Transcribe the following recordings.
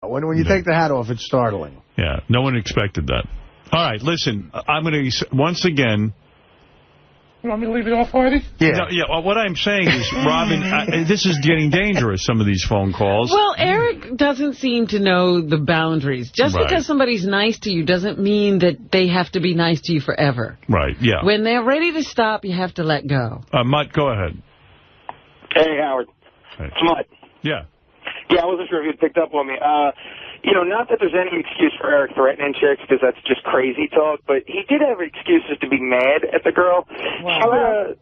When you take the hat off, it's startling. Yeah, no one expected that. All right, listen, I'm going to, once again... You want me to leave it off already? Yeah. No, yeah. What I'm saying is, Robin, this is getting dangerous, some of these phone calls. Well, Eric doesn't seem to know the boundaries. Just because somebody's nice to you doesn't mean that they have to be nice to you forever. Right, yeah. When they're ready to stop, you have to let go. Mutt, go ahead. Hey, Howard. It's Mutt. Yeah. Yeah, I wasn't sure if you'd picked up on me. You know, not that there's any excuse for Eric threatening chicks, because that's just crazy talk, but he did have excuses to be mad at the girl. Wow.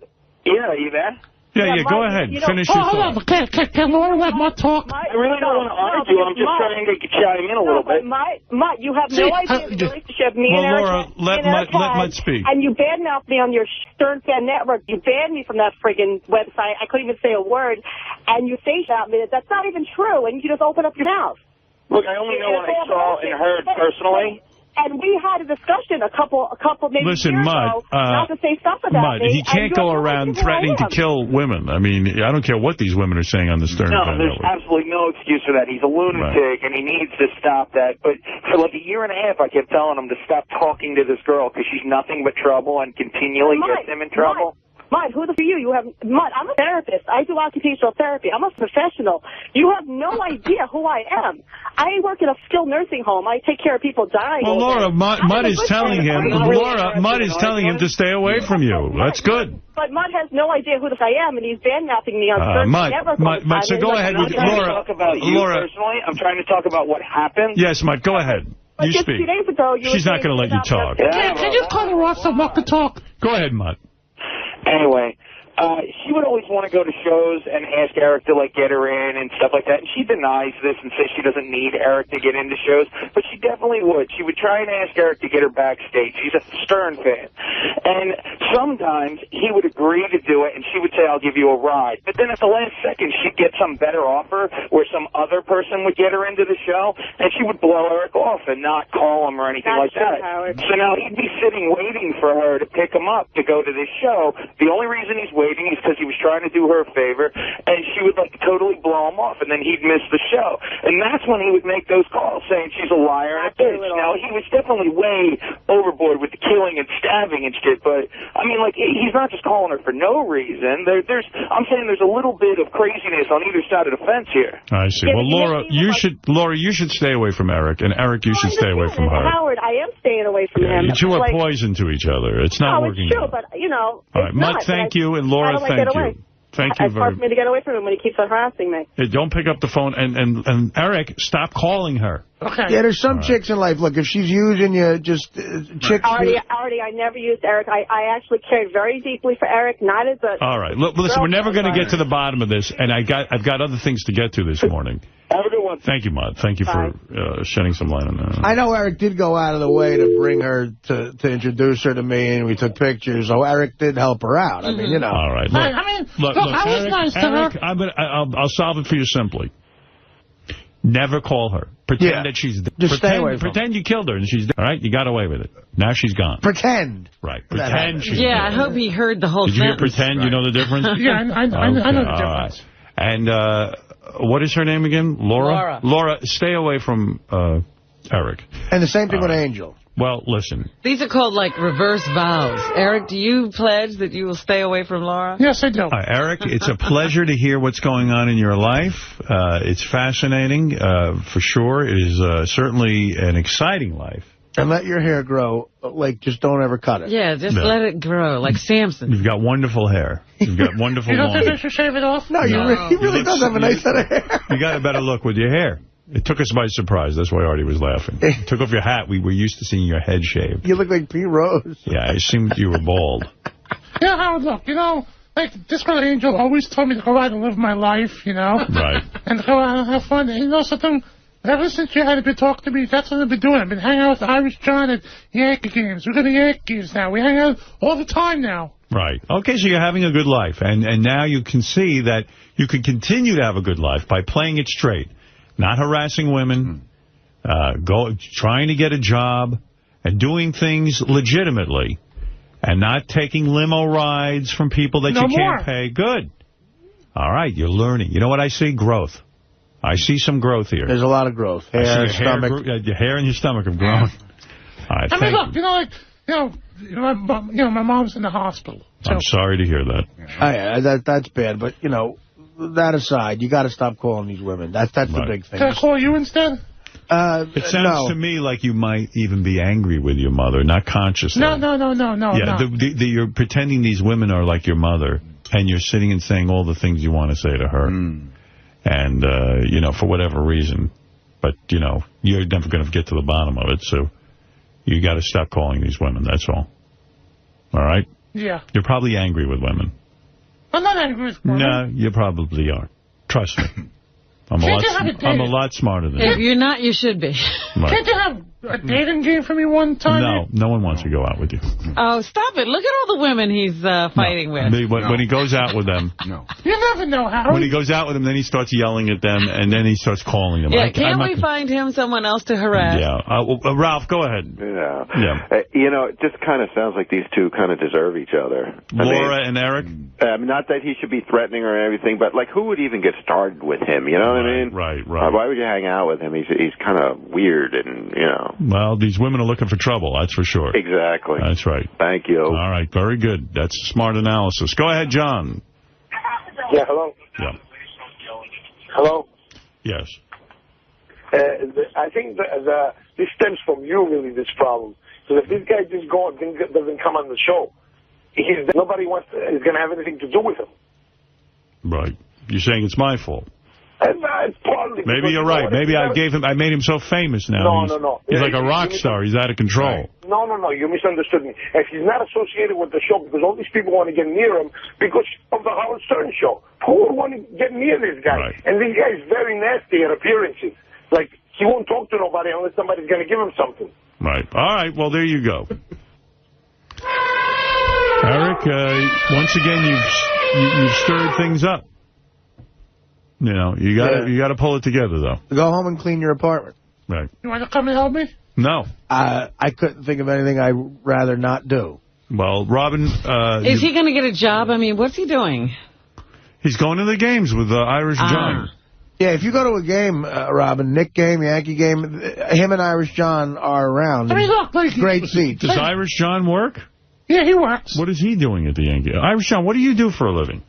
Yeah, are you there? Yeah, go ahead. Finish your thought. Can Laura let Mutt talk? I really don't want to argue. I'm just trying to chime in a little bit. Mutt, you have no idea the relationship me and Eric. Laura, let Mutt speak. And you badmouthed me on your Stern Fan Network. You banned me from that friggin' website. I couldn't even say a word. And you say about me. That's not even true. And you just open up your mouth. Look, I only know what I saw and heard personally. And we had a discussion a couple maybe years ago, not to say stuff about me. He can't go around threatening to kill women. I mean, I don't care what these women are saying on the Stern Fan there's absolutely no excuse for that. He's a lunatic, and he needs to stop that. But for like a year and a half, I kept telling him to stop talking to this girl because she's nothing but trouble and continually gets him in trouble. Mutt, who the f*** you? Mutt, I'm a therapist. I do occupational therapy. I'm a professional. You have no idea who I am. I work in a skilled nursing home. I take care of people dying. Well, Laura, Mutt is telling him. Mutt is telling him to stay away from you. That's good. But Mutt has no idea who I am, and he's bad-mouthing me on Mutt, so go ahead with Laura. Laura, personally, I'm trying to talk about what happened. Yes, Mutt, go ahead. You just speak. 2 days ago, she's not going to let you talk. Can you cut her off so Mutt can talk? Go ahead, Mutt. Anyway, she would always want to go to shows and ask Eric to, like, get her in and stuff like that. And she denies this and says she doesn't need Eric to get into shows, but she definitely would. She would try and ask Eric to get her backstage. She's a Stern fan. And sometimes he would agree to do it, and she would say, I'll give you a ride. But then at the last second, she'd get some better offer where some other person would get her into the show, and she would blow Eric off and not call him or anything like that. Howard. So now he'd be sitting waiting for her to pick him up to go to this show. The only reason he's waiting is because he was trying to do her a favor, and she would like totally blow him off, and then he'd miss the show. And that's when he would make those calls saying she's a liar and a bitch. Now, he was definitely way overboard with the killing and stabbing and shit, but, I mean, like, he's not just calling her for no reason. I'm saying there's a little bit of craziness on either side of the fence here. I see. Well, Laura, you should stay away from Eric, and Eric, you should stay away from her. Howard, I am staying away from him. You two are poison to each other. It's not working. It's true, but, you know, all right, Mutt, thank you, and Laura, thank you. Thank you very much. It's hard for me to get away from him when he keeps on harassing me. Hey, don't pick up the phone. And Eric, stop calling her. Okay. Yeah, there's some chicks in life. Look, if she's using you, just chicks. Artie, I never used Eric. I actually cared very deeply for Eric, not as a... All right. Look, listen, we're never going to get to the bottom of this, and I've got other things to get to this morning. Have a good one. Thank you, Mutt. Thank you for shedding some light on that. I know Eric did go out of the way to bring her, to introduce her to me, and we took pictures, so Eric did help her out. I mean, you know. All right. Look, I was nice to her. I'll solve it for you simply. Never call her. Pretend that she's dead. Just stay away from her. Pretend you killed her and she's dead. All right? You got away with it. Now she's gone. Pretend. Right. Pretend she's dead. Yeah, I hope he heard the whole sentence. Did you hear pretend? Right. You know the difference? Yeah, I know the difference. And what is her name again? Laura? Laura, stay away from Eric. And the same thing with Angel. Well, listen. These are called, like, reverse vows. Eric, do you pledge that you will stay away from Laura? Yes, I do. Eric, it's a pleasure to hear what's going on in your life. It's fascinating, for sure. It is certainly an exciting life. And let your hair grow. Like, just don't ever cut it. Yeah, just let it grow, like Samson. You've got wonderful hair. You've got wonderful long hair. You don't think I hair. should shave it off? No, he really does have a nice set of hair. You got a better look with your hair. It took us by surprise. That's why Artie was laughing. You took off your hat. We were used to seeing your head shaved. You look like Pete Rose. Yeah, I assumed you were bald. Yeah, Howard, look, you know, like, this girl Angel always told me to go out and live my life, you know? Right. And to go out and have fun. And you know something? Ever since you had been talking to me, that's what I've been doing. I've been hanging out with Irish John at Yankee games. We go to Yankees now. We hang out all the time now. Right. Okay, so you're having a good life. And now you can see that you can continue to have a good life by playing it straight. Not harassing women, trying to get a job, and doing things legitimately, and not taking limo rides from people that you can't pay. Good. All right, you're learning. You know what I see? Growth. I see some growth here. There's a lot of growth. Hair, stomach. Your hair and your stomach have grown. All right, I mean, look, my mom's in the hospital. So. I'm sorry to hear that. That's bad, but, that aside, you got to stop calling these women. That's the big thing. Can I call you instead? It sounds to me like you might even be angry with your mother, not consciously. No. Yeah, you're pretending these women are like your mother, and you're sitting and saying all the things you want to say to her. And, for whatever reason. But, you're never going to get to the bottom of it, so you got to stop calling these women, that's all. All right? Yeah. You're probably angry with women. I'm not angry with women. No, you probably are. Trust me. I'm a lot smarter than you. If you're not, you should be. Right. Can't you have a dating game for me one time? No one wants to go out with you. Oh, stop it. Look at all the women he's fighting with. When he goes out with them. No. You never know, Howard. When he goes out with them, then he starts yelling at them, and then he starts calling them. Yeah, can't we find him someone else to harass? Yeah. Ralph, go ahead. Yeah. It just kind of sounds like these two kind of deserve each other. Laura and Eric? Not that he should be threatening or everything, but, who would even get started with him? You know what I mean? Right. Why would you hang out with him? He's kind of weird and, Well, these women are looking for trouble, that's for sure. Exactly. That's right. Thank you. All right, very good. That's smart analysis. Go ahead, John. Yeah, hello? Yeah. Hello? Yes. I think this stems from you, really, this problem. So if this guy just doesn't come on the show, nobody is going to have anything to do with him. Right. You're saying it's my fault. It's partly. Maybe you're right. Maybe I made him so famous now. No. He's like a rock star. He's out of control. No. You misunderstood me. If he's not associated with the show, because all these people want to get near him because of the Howard Stern show. Who would want to get near this guy? Right. And this guy is very nasty at appearances. He won't talk to nobody unless somebody's going to give him something. Right. All right. Well, there you go. Eric, once again, you've stirred things up. You got to pull it together, though. Go home and clean your apartment. Right. You want to come and help me? No. I couldn't think of anything I'd rather not do. Well, Robin... Is he going to get a job? I mean, what's he doing? He's going to the games with Irish John. Yeah, if you go to a game, Robin, Knick game, Yankee game, him and Irish John are around. I mean, look, great seats. Does Irish John work? Yeah, he works. What is he doing at the Yankee? Irish John, what do you do for a living?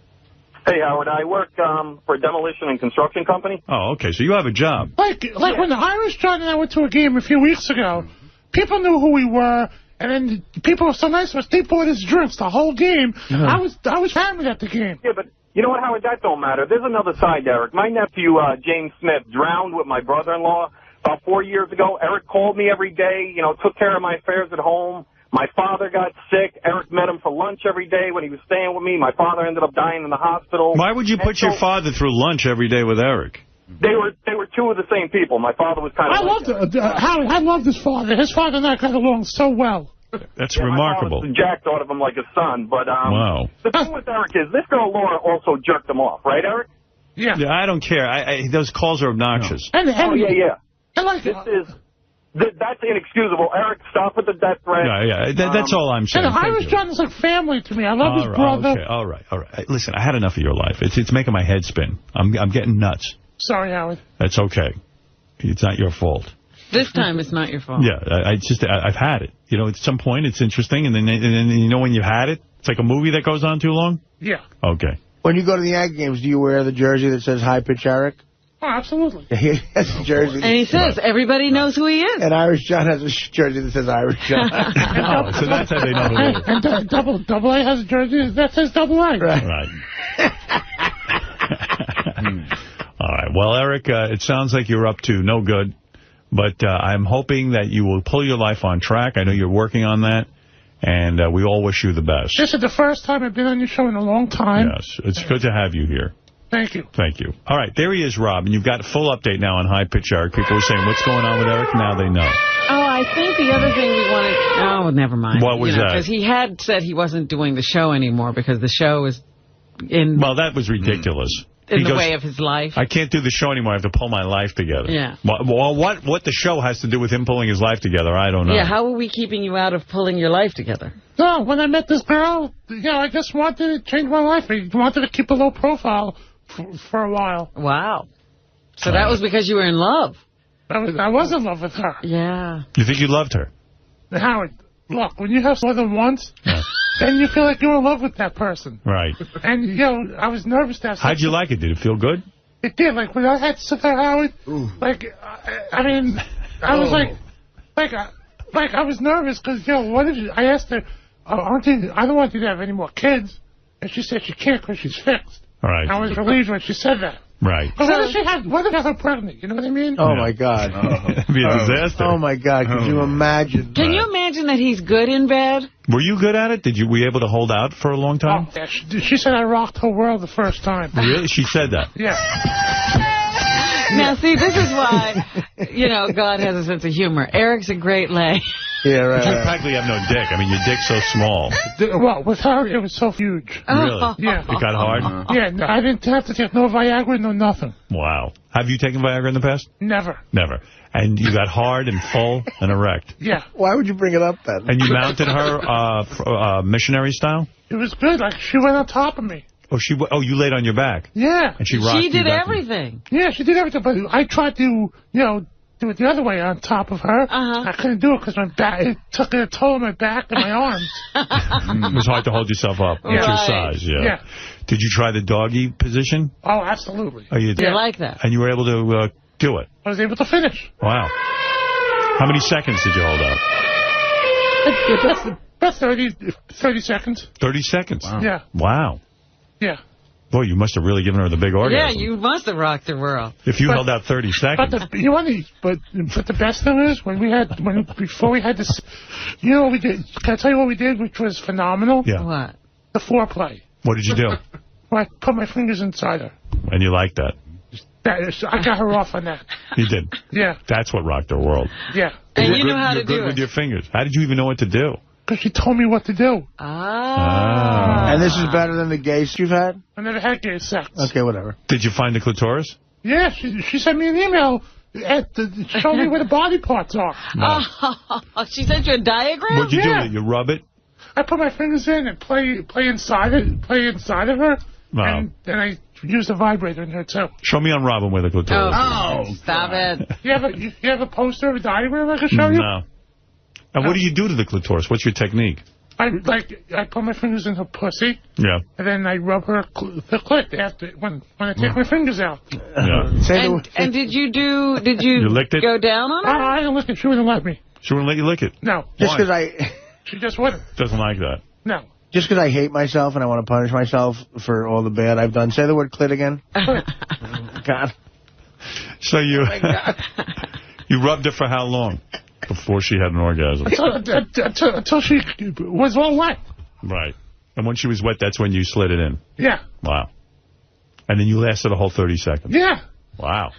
Hey, Howard, I work for a demolition and construction company. Oh, okay, so you have a job. Like when the Irish John and I went to a game a few weeks ago, people knew who we were, and then people were so nice to us, they bought us drinks the whole game. I was family at the game. Yeah, but you know what, Howard, that don't matter. There's another side, Eric. My nephew, James Smith, drowned with my brother-in-law about 4 years ago. Eric called me every day, took care of my affairs at home. My father got sick. Eric met him for lunch every day when he was staying with me. My father ended up dying in the hospital. Why would you put your father through lunch every day with Eric? They were two of the same people. My father was kind of I loved his father. His father and I got along so well. That's remarkable. Jack thought of him like a son. But wow. The thing with Eric is this girl Laura also jerked him off, right, Eric? Yeah. I don't care. Those calls are obnoxious. No. Yeah. That's inexcusable. Eric, stop with the death threat. Yeah. That's all I'm saying. And Irish John is like family to me. I love his brother. Okay. All right. Listen, I had enough of your life. It's making my head spin. I'm getting nuts. Sorry, Howard. That's okay. It's not your fault. This time it's not your fault. Yeah, I've had it. At some point it's interesting, and then when you've had it, it's like a movie that goes on too long? Yeah. Okay. When you go to the Yankee games, do you wear the jersey that says High Pitch Eric? Oh, absolutely. He has a jersey. And he says everybody knows who he is. And Irish John has a jersey that says Irish John. So that's how they know who it is. And Double A has a jersey that says Double A. Right. All right. Well, Eric, it sounds like you're up to no good. But I'm hoping that you will pull your life on track. I know you're working on that. And we all wish you the best. This is the first time I've been on your show in a long time. Yes. It's good to have you here. Thank you. Thank you. All right. There he is, Rob. And you've got a full update now on High Pitch Eric. People are saying, what's going on with Eric? Now they know. Oh, I think the other thing we wanted... Oh, never mind. What was that? Because he had said he wasn't doing the show anymore because the show is in... Well, that was ridiculous. In the way of his life. I can't do the show anymore. I have to pull my life together. Yeah. Well, what the show has to do with him pulling his life together, I don't know. Yeah, how are we keeping you out of pulling your life together? No, when I met this girl, I just wanted to change my life. I wanted to keep a low profile for a while. Wow. So that was because you were in love. I was in love with her. Yeah. You think you loved her? Howard, look, when you have more than once, then you feel like you're in love with that person. Right. And, you know, I was nervous to have sex. How'd you like it? Did it feel good? It did. Like, when I had sex with Howard, like, I mean, I was I was nervous because, you know, what if I asked her, I don't want you to have any more kids. And she said she can't because she's fixed. Right. I was relieved when she said that. Right. But what if I got her pregnant? You know what I mean? Oh, my God. It'd be a disaster. Oh, my God. Could you imagine? Can you imagine that he's good in bed? Were you good at it? Were you able to hold out for a long time? Oh, yeah, she said I rocked her world the first time. Really? She said that? Yeah. Now, see, this is why, you know, God has a sense of humor. Eric's a great lay. Yeah, right. You practically have no dick. I mean, your dick's so small. Well, with her, it was so huge. Really? Yeah. It got hard? Yeah, no, I didn't have to take no Viagra, no nothing. Wow. Have you taken Viagra in the past? Never. Never. And you got hard and full and erect. Yeah. Why would you bring it up then? And you mounted her missionary style? It was good. Like, she went on top of me. Oh, you laid on your back? Yeah. And she rocked you. She did everything. Yeah, she did everything. But I tried to, you know, do it the other way on top of her. I couldn't do it because my back, it took a toll on my back and my arms. It was hard to hold yourself up with your size, yeah. Did you try the doggy position? Oh, absolutely. Oh, you did? You like that? And you were able to do it? I was able to finish. Wow. How many seconds did you hold out? About 30 seconds. 30 seconds? Wow. Yeah. Wow. Yeah. Boy, you must have really given her the big orgasm. Yeah, you must have rocked the world. If you held out 30 seconds. But the best thing is, before we had this, you know what we did? Can I tell you what we did, which was phenomenal? Yeah. What? The foreplay. What did you do? I put my fingers inside her. And you liked that? I got her off on that. You did? Yeah. That's what rocked her world. Yeah. And you knew how to do You're good with your fingers. How did you even know what to do? Because she told me what to do. And this is better than the gays you've had? I never had gay sex. Okay, whatever. Did you find the clitoris? Yeah, she sent me an email showing me where the body parts are. Oh, she sent you a diagram? What'd you do with it? You rub it? I put my fingers in and play inside of her. Wow. And then I used a vibrator in her, too. Show me on Robin where the clitoris is. Oh, stop it. You have a poster of a diagram I can show you? No. And what do you do to the clitoris? What's your technique? I put my fingers in her pussy. Yeah. And then I rub her the clit after when I take my fingers out. Yeah. And did you licked it? go down on her? I didn't lick it. She wouldn't let me. She wouldn't let you lick it? No. Just because She just wouldn't. Doesn't like that. No. Just because I hate myself and I want to punish myself for all the bad I've done. Say the word clit again. God. So you rubbed her for how long before she had an orgasm? Until she was all wet. Right. And when she was wet, that's when you slid it in? Yeah. Wow. And then you lasted a whole 30 seconds? Yeah. Wow.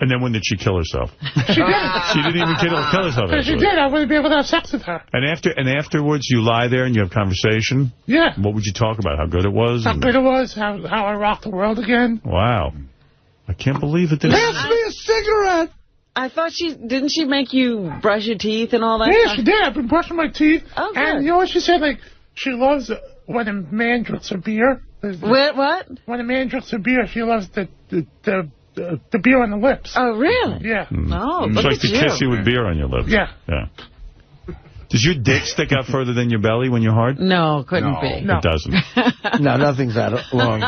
And then when did she kill herself? She didn't. She didn't even kill herself. If she did, I wouldn't be able to have sex with her. And afterwards, you lie there and you have conversation? Yeah. What would you talk about? How good it was? How good it was, how I rocked the world again. Wow. I can't believe it. Pass me a cigarette. I thought didn't she make you brush your teeth and all that Yeah, stuff? she did. I've been brushing my teeth. Oh, good. And you know what she said? Like, she loves when a man drinks a beer. What? When a man drinks a beer, she loves the beer on the lips. Oh, really? Yeah. No, She likes to kiss you with beer on your lips. Yeah. Yeah. Does your dick stick out further than your belly when you're hard? No, couldn't be. No. It doesn't. No, nothing's that long.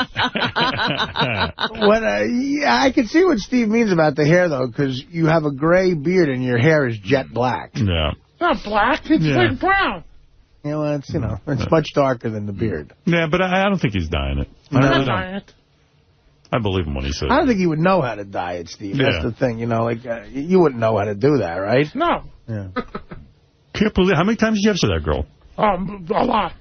I can see what Steve means about the hair, though, because you have a gray beard and your hair is jet black. Yeah. It's not black. It's like brown. Yeah, well, it's much darker than the beard. Yeah, but I don't think he's dyeing it. I'm not dyeing it. I believe him when he says I don't think he would know how to dye it, Steve. That's the thing, you wouldn't know how to do that, right? No. Yeah. Can't believe, how many times did you have sex with that girl? A lot.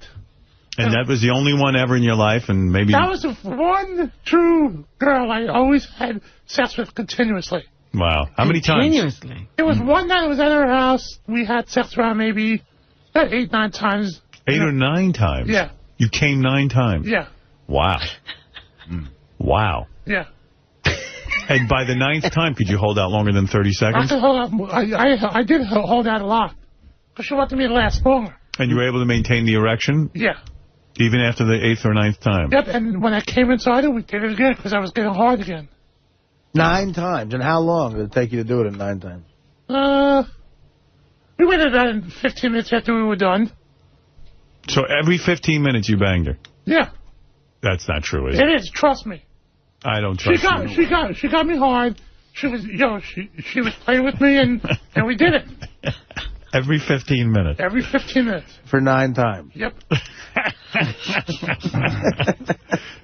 And that was the only one ever in your life, and maybe... That was the one true girl I always had sex with continuously. Wow. How many times? Continuously. It was one night I was at her house. We had sex around maybe 8, 9 times. 8 or 9 times? Yeah. You came 9 times? Yeah. Wow. Wow. Yeah. And by the 9th time, could you hold out longer than 30 seconds? I could hold out. I did hold out a lot. Because she wanted me to last longer. And you were able to maintain the erection? Yeah. Even after the 8th or 9th time? Yep, and when I came inside her, we did it again because I was getting hard again. 9 times. And how long did it take you to do it in 9 times? We waited about 15 minutes after we were done. So every 15 minutes you banged her? Yeah. That's not true, is it? It is, trust me. I don't trust you. She got me hard. She was, she was playing with me, and we did it. Every 15 minutes? Every 15 minutes. For 9 times? Yep.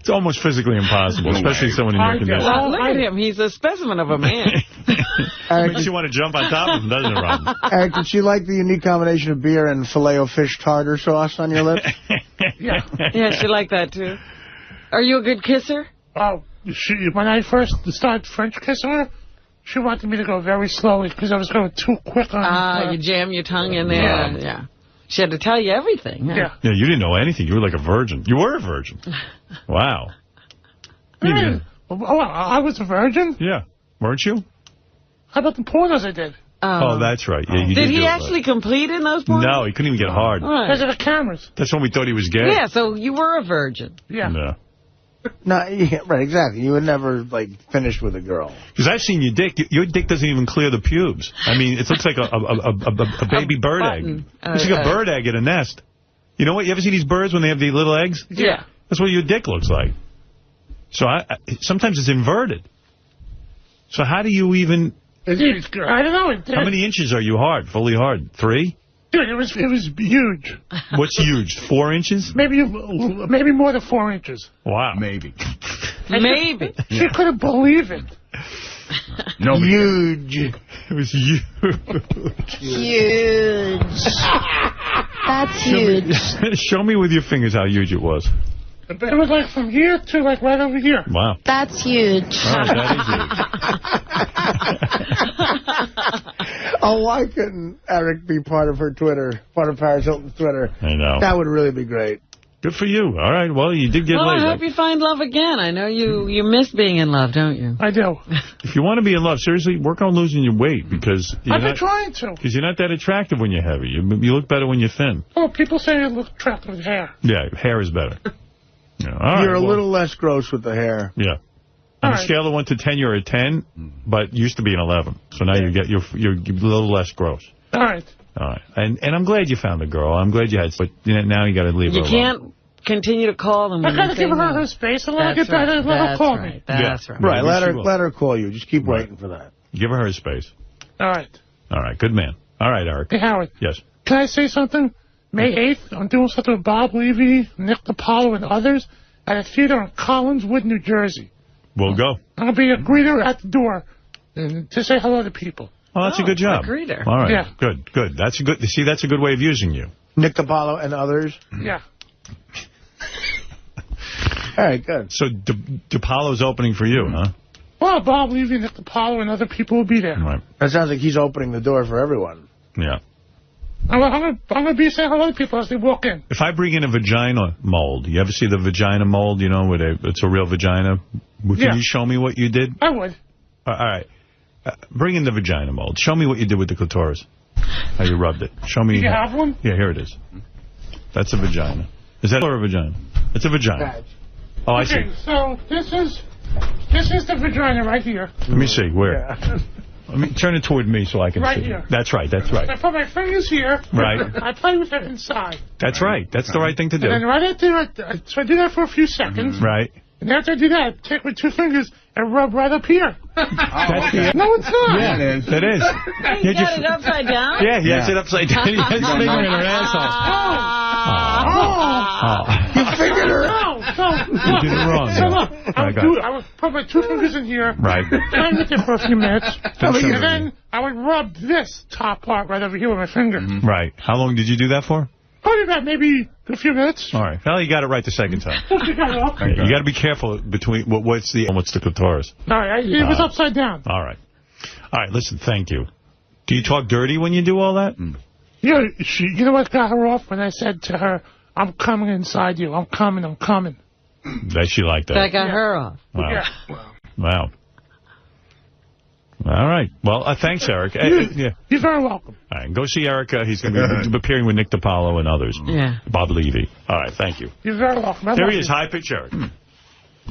It's almost physically impossible, especially someone in your condition. Well, look at him. He's a specimen of a man. Makes you want to jump on top of him, doesn't it, Robin? Eric, did she like the unique combination of beer and filet-o-fish tartar sauce on your lips? Yeah. Yeah, she liked that, too. Are you a good kisser? Oh, when I first started French kissing her, she wanted me to go very slowly because I was going too quick on her. You jam your tongue in there. Yeah. She had to tell you everything. Huh? Yeah. Yeah, you didn't know anything. You were like a virgin. You were a virgin. Wow. Hey, I was a virgin? Yeah. Weren't you? How about the pornos I did? Oh, that's right. Yeah, you did do he it, actually complete in those pornos? No, he couldn't even get hard. Because of the cameras. That's when we thought he was gay. Yeah, so you were a virgin. Yeah. No. No, yeah, right, exactly. You would never, like, finish with a girl. Because I've seen your dick. Your dick doesn't even clear the pubes. I mean, it looks like a baby bird egg. It's like a bird egg in a nest. You know what? You ever see these birds when they have these little eggs? Yeah. That's what your dick looks like. So sometimes it's inverted. So how do you even... I don't know. How many inches are you hard, fully hard? 3? Dude, it was huge. What's huge? 4 inches? Maybe more than 4 inches. Wow. Maybe. Maybe. She couldn't believe it. Huge. It was huge. Huge. That's huge. Show me with your fingers how huge it was. It was like from here to like right over here. Wow. That's huge. Oh, that is huge. Oh, why couldn't Eric be part of her Twitter, part of Paris Hilton's Twitter? I know. That would really be great. Good for you. All right. Well, you did get laid. I hope you find love again. I know you miss being in love, don't you? I do. If you want to be in love, seriously, work on losing your weight because I've been trying to. Because you're not that attractive when you're heavy. You look better when you're thin. Oh, people say you look attractive with hair. Yeah, hair is better. Yeah, you're a little less gross with the hair. Yeah. On a scale of 1 to 10, you're a 10, but used to be an 11. So now you're a little less gross. All right. All right. And I'm glad you found a girl. I'm glad you had, but now you got to leave her alone. You can't continue to call them. I got to give her her space and let her get better and let her call me. That's right. Right. Let her call you. Just keep waiting for that. Give her her space. All right. All right. Good man. All right, Eric. Hey, Howard. Yes. Can I say something? May 8th, I'm doing something with Bob Levy, Nick DiPaolo, and others at a theater in Collinswood, New Jersey. We'll go. I'm going to be a greeter at the door to say hello to people. Oh, that's a good job. A greeter. All right. Yeah. Good. That's a good. See, that's a good way of using you. Nick DiPaolo and others. Yeah. All right, good. So DiPaolo's opening for you, huh? Well, Bob Levy, Nick DiPaolo, and other people will be there. Right. That sounds like he's opening the door for everyone. Yeah. I'm going to be saying hello to people as they walk in. If I bring in a vagina mold, you ever see the vagina mold, you know, where it's a real vagina? Can you show me what you did? I would. All right. Bring in the vagina mold. Show me what you did with the clitoris. How you rubbed it. Show me. Do you have one? Yeah, here it is. That's a vagina. Is that a vagina? It's a vagina. Oh, I see. Okay, so this is the vagina right here. Let me see. Where? Yeah. Let me turn it toward me so I can see. Right here. That's right. That's right. I put my fingers here. Right. I play with it inside. That's right. That's the right thing to do. And then right after, so I do that for a few seconds. Right. And after I do that, I take my 2 fingers and rub right up here. That's the, no, it's not. Yeah, it is. It is. You got it upside down? Yeah, he has it upside down. He has his finger in her asshole. You figured her out. You did it wrong. So look, I would put my 2 fingers in here. Right. Play with it for a few minutes. And then I would rub this top part right over here with my finger. Right. How long did you do that for? Probably about maybe a few minutes. All right. Well, you got it right the second time. You got to be careful between what's the clitoris. All right. It was upside down. All right. All right. Listen, thank you. Do you talk dirty when you do all that? Yeah. You know what got her off? When I said to her, I'm coming inside you. I'm coming. That she liked that. That got her off. Wow. Yeah. Wow. All right. Well, thanks, Eric. You're very welcome. All right. Go see Eric. He's going to be appearing with Nick DiPaolo and others. Yeah. Bob Levy. All right. Thank you. You're very welcome. There he is. High pitch, Eric.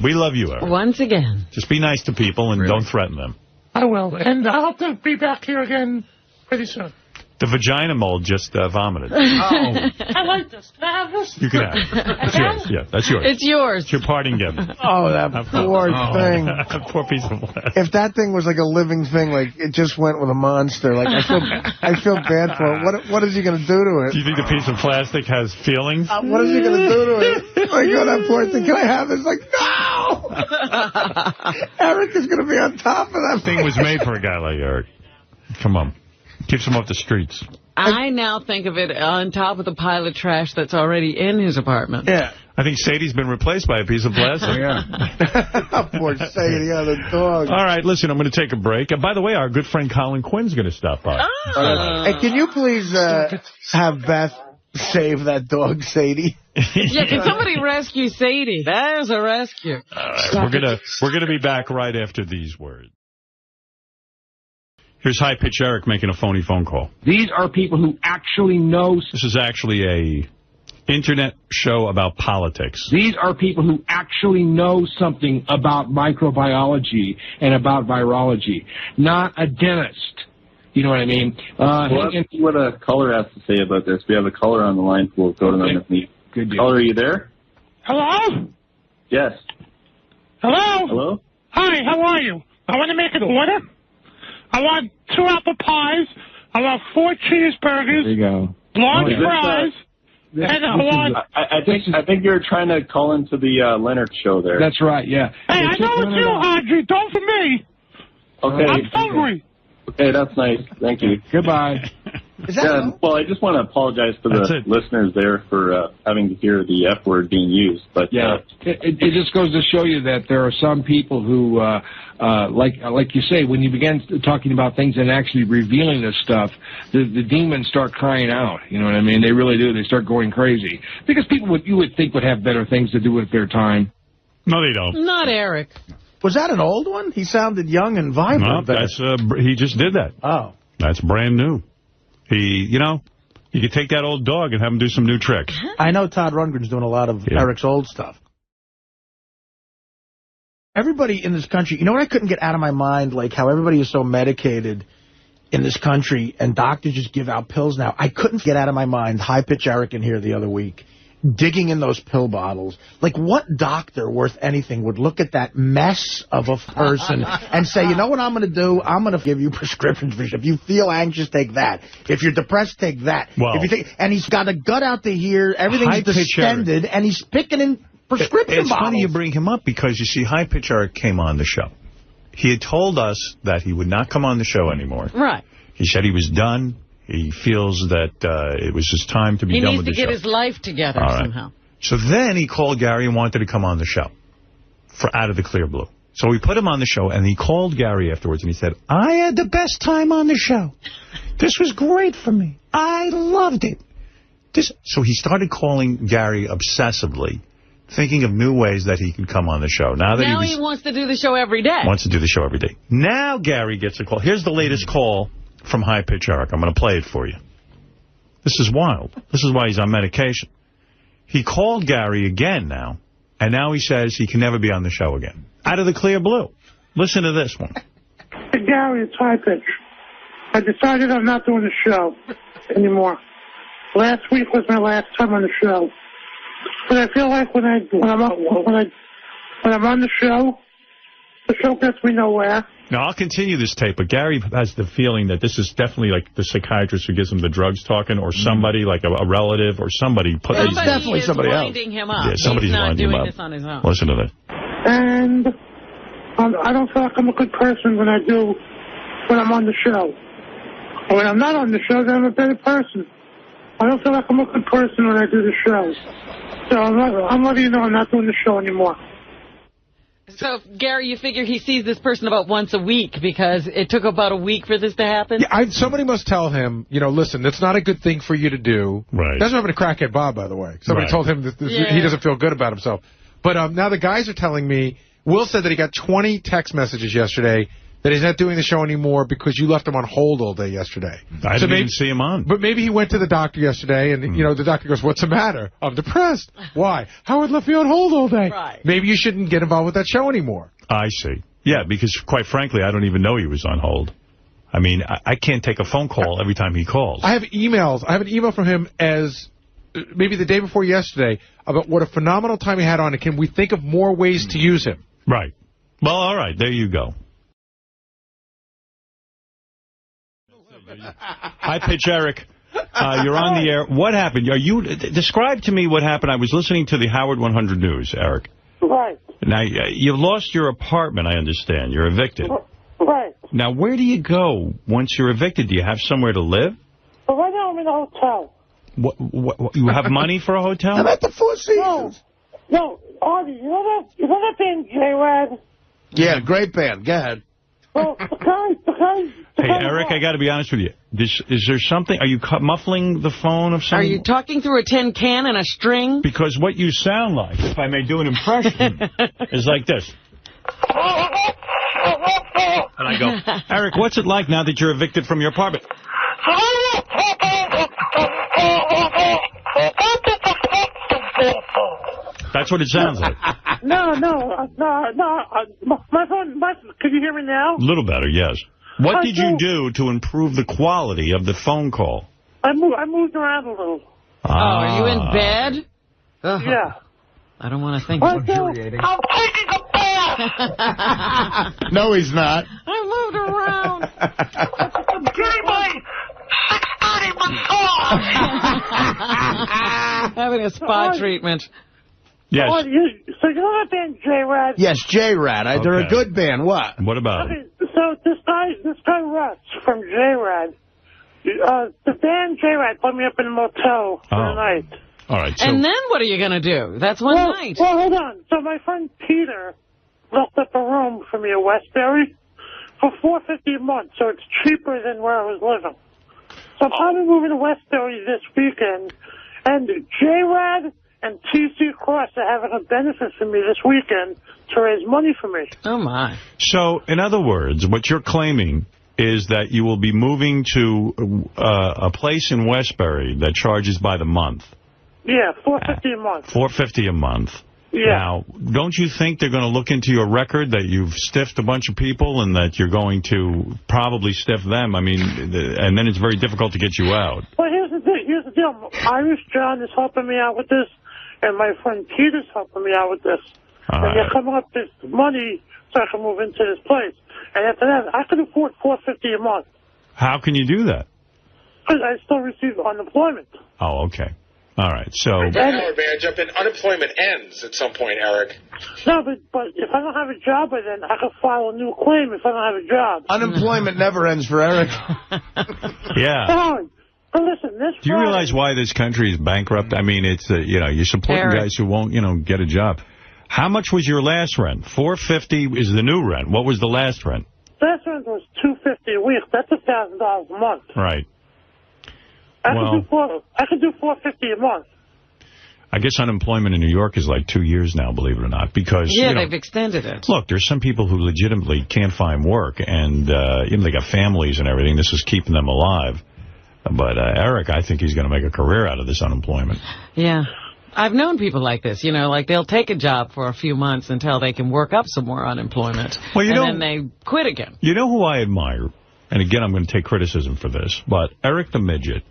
We love you, Eric. Once again. Just be nice to people and don't threaten them. I will. And I hope to be back here again pretty soon. The vagina mold just vomited. Oh. I like this. Can I have this? You can have it. It's yours. Yeah, that's yours. It's yours. It's your parting gift. Oh, that poor thing. Poor piece of glass. If that thing was like a living thing, like it just went with a monster, like I feel bad for it. What is he going to do to it? Do you think the piece of plastic has feelings? What is he going to do to it? Like, oh, that poor thing. Can I have it? It's like, no! Eric is going to be on top of that thing. Was made for a guy like Eric. Come on. Keeps him off the streets. I now think of it on top of the pile of trash that's already in his apartment. Yeah. I think Sadie's been replaced by a piece of plastic. Poor Sadie, the dog. All right, listen, I'm going to take a break. By the way, our good friend Colin Quinn's going to stop by. Hey, can you please have Beth save that dog, Sadie? Yeah, can somebody rescue Sadie? There's a rescue. All right, we're gonna be back right after these words. Here's High Pitch Eric making a phony phone call. These are people who actually know. This is actually a internet show about politics. These are people who actually know something about microbiology and about virology, not a dentist. You know what I mean? Let's see what a caller has to say about this. We have a caller on the line. We'll go to them if need. Good deal. Caller, are you there? Hello? Yes. Hello? Hello? Hi, how are you? I want to make an order. I want 2 apple pies. I want 4 cheeseburgers. There you go. Large fries. And I want... I think you're trying to call into the Leonard show there. That's right, yeah. Hey, I know it's you, Artie. Don't for me. Okay. I'm hungry. Okay, that's nice. Thank you. Goodbye. Well, I just want to apologize to the listeners there for having to hear the F word being used. But it just goes to show you that there are some people who, like you say, when you begin talking about things and actually revealing this stuff, the demons start crying out. You know what I mean? They really do. They start going crazy because people you would think would have better things to do with their time. No, they don't. Not Eric. Was that an old one? He sounded young and vibrant. No, that's he just did that. Oh. That's brand new. You could take that old dog and have him do some new tricks. I know Todd Rundgren's doing a lot of Eric's old stuff. Everybody in this country, you know what I couldn't get out of my mind? Like how everybody is so medicated in this country and doctors just give out pills now. I couldn't get out of my mind High Pitch Eric in here the other week, digging in those pill bottles. Like, what doctor worth anything would look at that mess of a person and say, you know what I'm going to do? I'm going to give you prescriptions for shit. If you feel anxious, take that. If you're depressed, take that. Well, if you and he's got a gut out to here. Everything's distended, and he's picking in prescription bottles. It's funny you bring him up because, you see, High Pitch Eric came on the show. He had told us that he would not come on the show anymore. Right. He said he was done. He feels that it was his time to be done with the show. He needs to get his life together somehow. So then he called Gary and wanted to come on the show for Out of the Clear Blue. So we put him on the show, and he called Gary afterwards, and he said, I had the best time on the show. This was great for me. I loved it. So he started calling Gary obsessively, thinking of new ways that he could come on the show. Now he wants to do the show every day. Wants to do the show every day. Now Gary gets a call. Here's the latest call from High Pitch Eric. I'm going to play it for you. This is wild. This is why he's on medication. He called Gary again now, and now he says he can never be on the show again. Out of the Clear Blue. Listen to this one. Hey, Gary, it's High Pitch. I decided I'm not doing the show anymore. Last week was my last time on the show. But I feel like when I'm on the show gets me nowhere. Now, I'll continue this tape, but Gary has the feeling that this is definitely like the psychiatrist who gives him the drugs talking, or somebody, like a relative, or somebody. It's definitely somebody else. Winding him up. Yeah, somebody's winding him up. He's not doing this on his own. Listen to this. And I don't feel like I'm a good person when I'm on the show. And when I'm not on the show, then I'm a better person. I don't feel like I'm a good person when I do the show. So I'm letting you know I'm not doing the show anymore. So, Gary, you figure he sees this person about once a week because it took about a week for this to happen? Yeah, somebody must tell him, listen, that's not a good thing for you to do. Right. That's what happened to Crackhead Bob, by the way. Somebody told him that he doesn't feel good about himself. But now the guys are telling me, Will said that he got 20 text messages yesterday that he's not doing the show anymore because you left him on hold all day yesterday. I didn't even see him on. But maybe he went to the doctor yesterday, and you know the doctor goes, "What's the matter? I'm depressed. Why? Howard left me on hold all day. Right. Maybe you shouldn't get involved with that show anymore." I see. Yeah, because quite frankly, I don't even know he was on hold. I mean, I can't take a phone call every time he calls. I have emails. I have an email from him as maybe the day before yesterday about what a phenomenal time he had on, and can we think of more ways to use him? Right. Well, all right. There you go. High Pitch Eric, you're on the air. What happened? Describe to me what happened. I was listening to the Howard 100 News, Eric. Right. Now, you've lost your apartment, I understand. You're evicted. Right. Now, where do you go once you're evicted? Do you have somewhere to live? But right now I'm in a hotel. What, you have money for a hotel? I'm at the Four Seasons. No, Artie, you know that band J-Rad? Yeah, great band. Go ahead. Well, the guy... Hey, Eric, I got to be honest with you. Is there something... Are you muffling the phone of someone? Are you talking through a tin can and a string? Because what you sound like, if I may do an impression, is like this. And I go, Eric, what's it like now that you're evicted from your apartment? That's what it sounds like. No. My phone, can you hear me now? A little better, yes. What did you do to improve the quality of the phone call? I moved around a little. Oh, are you in bed? Yeah. I don't want to think. I'm taking a bath. No, he's not. I moved around. I'm getting my 6:30 massage. Having a spa treatment. Yes. So you know that band J-Rad? Yes, J-Rad. They're a good band. What? What about it? So this guy Russ from J-Rad, the band J-Rad put me up in a motel for the night. All right. So And then what are you going to do? That's one night. Well, hold on. So my friend Peter looked up a room for me at Westbury for $450 a month, so it's cheaper than where I was living. So I'm probably moving to Westbury this weekend, and J-Rad and TC Cross are having a benefit for me this weekend to raise money for me. Oh, my. So, in other words, what you're claiming is that you will be moving to a place in Westbury that charges by the month. Yeah, $450 a month. $450 a month. Yeah. Now, don't you think they're going to look into your record that you've stiffed a bunch of people and that you're going to probably stiff them? I mean, and then it's very difficult to get you out. Well, here's the deal. Irish John is helping me out with this, and my friend Peter's helping me out with this. And they're coming up with money so I can move into this place. And after that, I can afford $450 a month. How can you do that? Because I still receive unemployment. Oh, okay. All right, so... Howard, may I jump in? Unemployment ends at some point, Eric. No, but if I don't have a job by then, I can file a new claim if I don't have a job. Unemployment never ends for Eric. Yeah. Howard, but listen, this Do you realize why this country is bankrupt? I mean, it's, you're supporting guys who won't, get a job. How much was your last rent? $450 is the new rent. What was the last rent? Last rent was $250 a week. That's $1,000 a month. Right. I could do $450 a month. I guess unemployment in New York is like 2 years now, believe it or not, because they've extended it. Look, there's some people who legitimately can't find work, and they got families and everything. This is keeping them alive. But Eric, I think he's going to make a career out of this unemployment. Yeah. I've known people like this, like they'll take a job for a few months until they can work up some more unemployment. Well, then they quit again. You know who I admire? And again, I'm going to take criticism for this, but Eric the Midget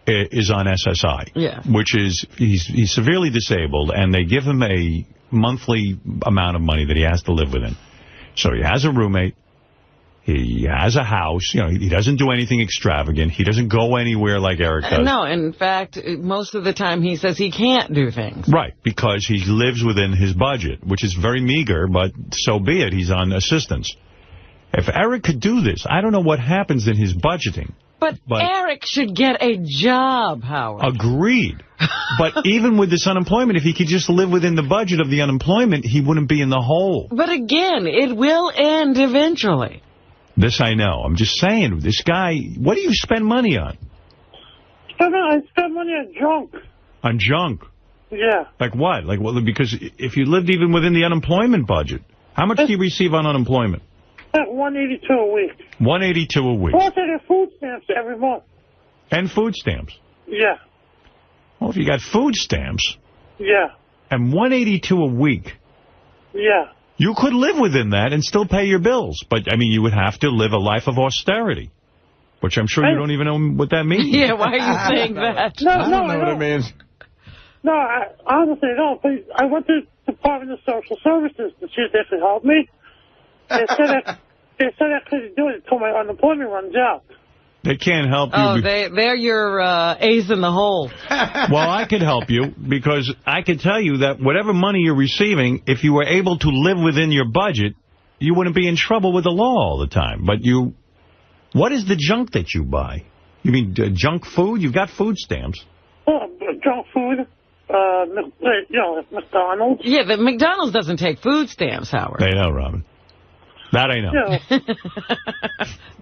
is on SSI, which is, he's severely disabled, and they give him a monthly amount of money that he has to live within. So he has a roommate. He has a house. He doesn't do anything extravagant. He doesn't go anywhere like Eric does. No, in fact, most of the time he says he can't do things. Right, because he lives within his budget, which is very meager, but so be it. He's on assistance. If Eric could do this, I don't know what happens in his budgeting. But Eric should get a job, Howard. Agreed. But even with this unemployment, if he could just live within the budget of the unemployment, he wouldn't be in the hole. But again, it will end eventually. This I know. I'm just saying, this guy, what do you spend money on? I spend money on junk. On junk? Yeah. Like what? Because if you lived even within the unemployment budget, how much do you receive on unemployment? Like $182 a week. $182 a week. Plus I get food stamps every month. And food stamps. Yeah. Well, if you got food stamps. Yeah. And $182 a week. Yeah. You could live within that and still pay your bills. But, I mean, you would have to live a life of austerity. Which I'm sure you don't even know what that means. Yeah, why are you saying that? No, I don't know what it means. No, I honestly don't. But I went to the Department of Social Services to see if they could help me. They said I couldn't do it until my unemployment runs out. They can't help you. Oh, they're your ace in the hole. Well, I could help you because I could tell you that whatever money you're receiving, if you were able to live within your budget, you wouldn't be in trouble with the law all the time. But what is the junk that you buy? You mean junk food? You've got food stamps. Junk food, McDonald's. Yeah, but McDonald's doesn't take food stamps, Howard. I know, Robin. That I know. Yeah.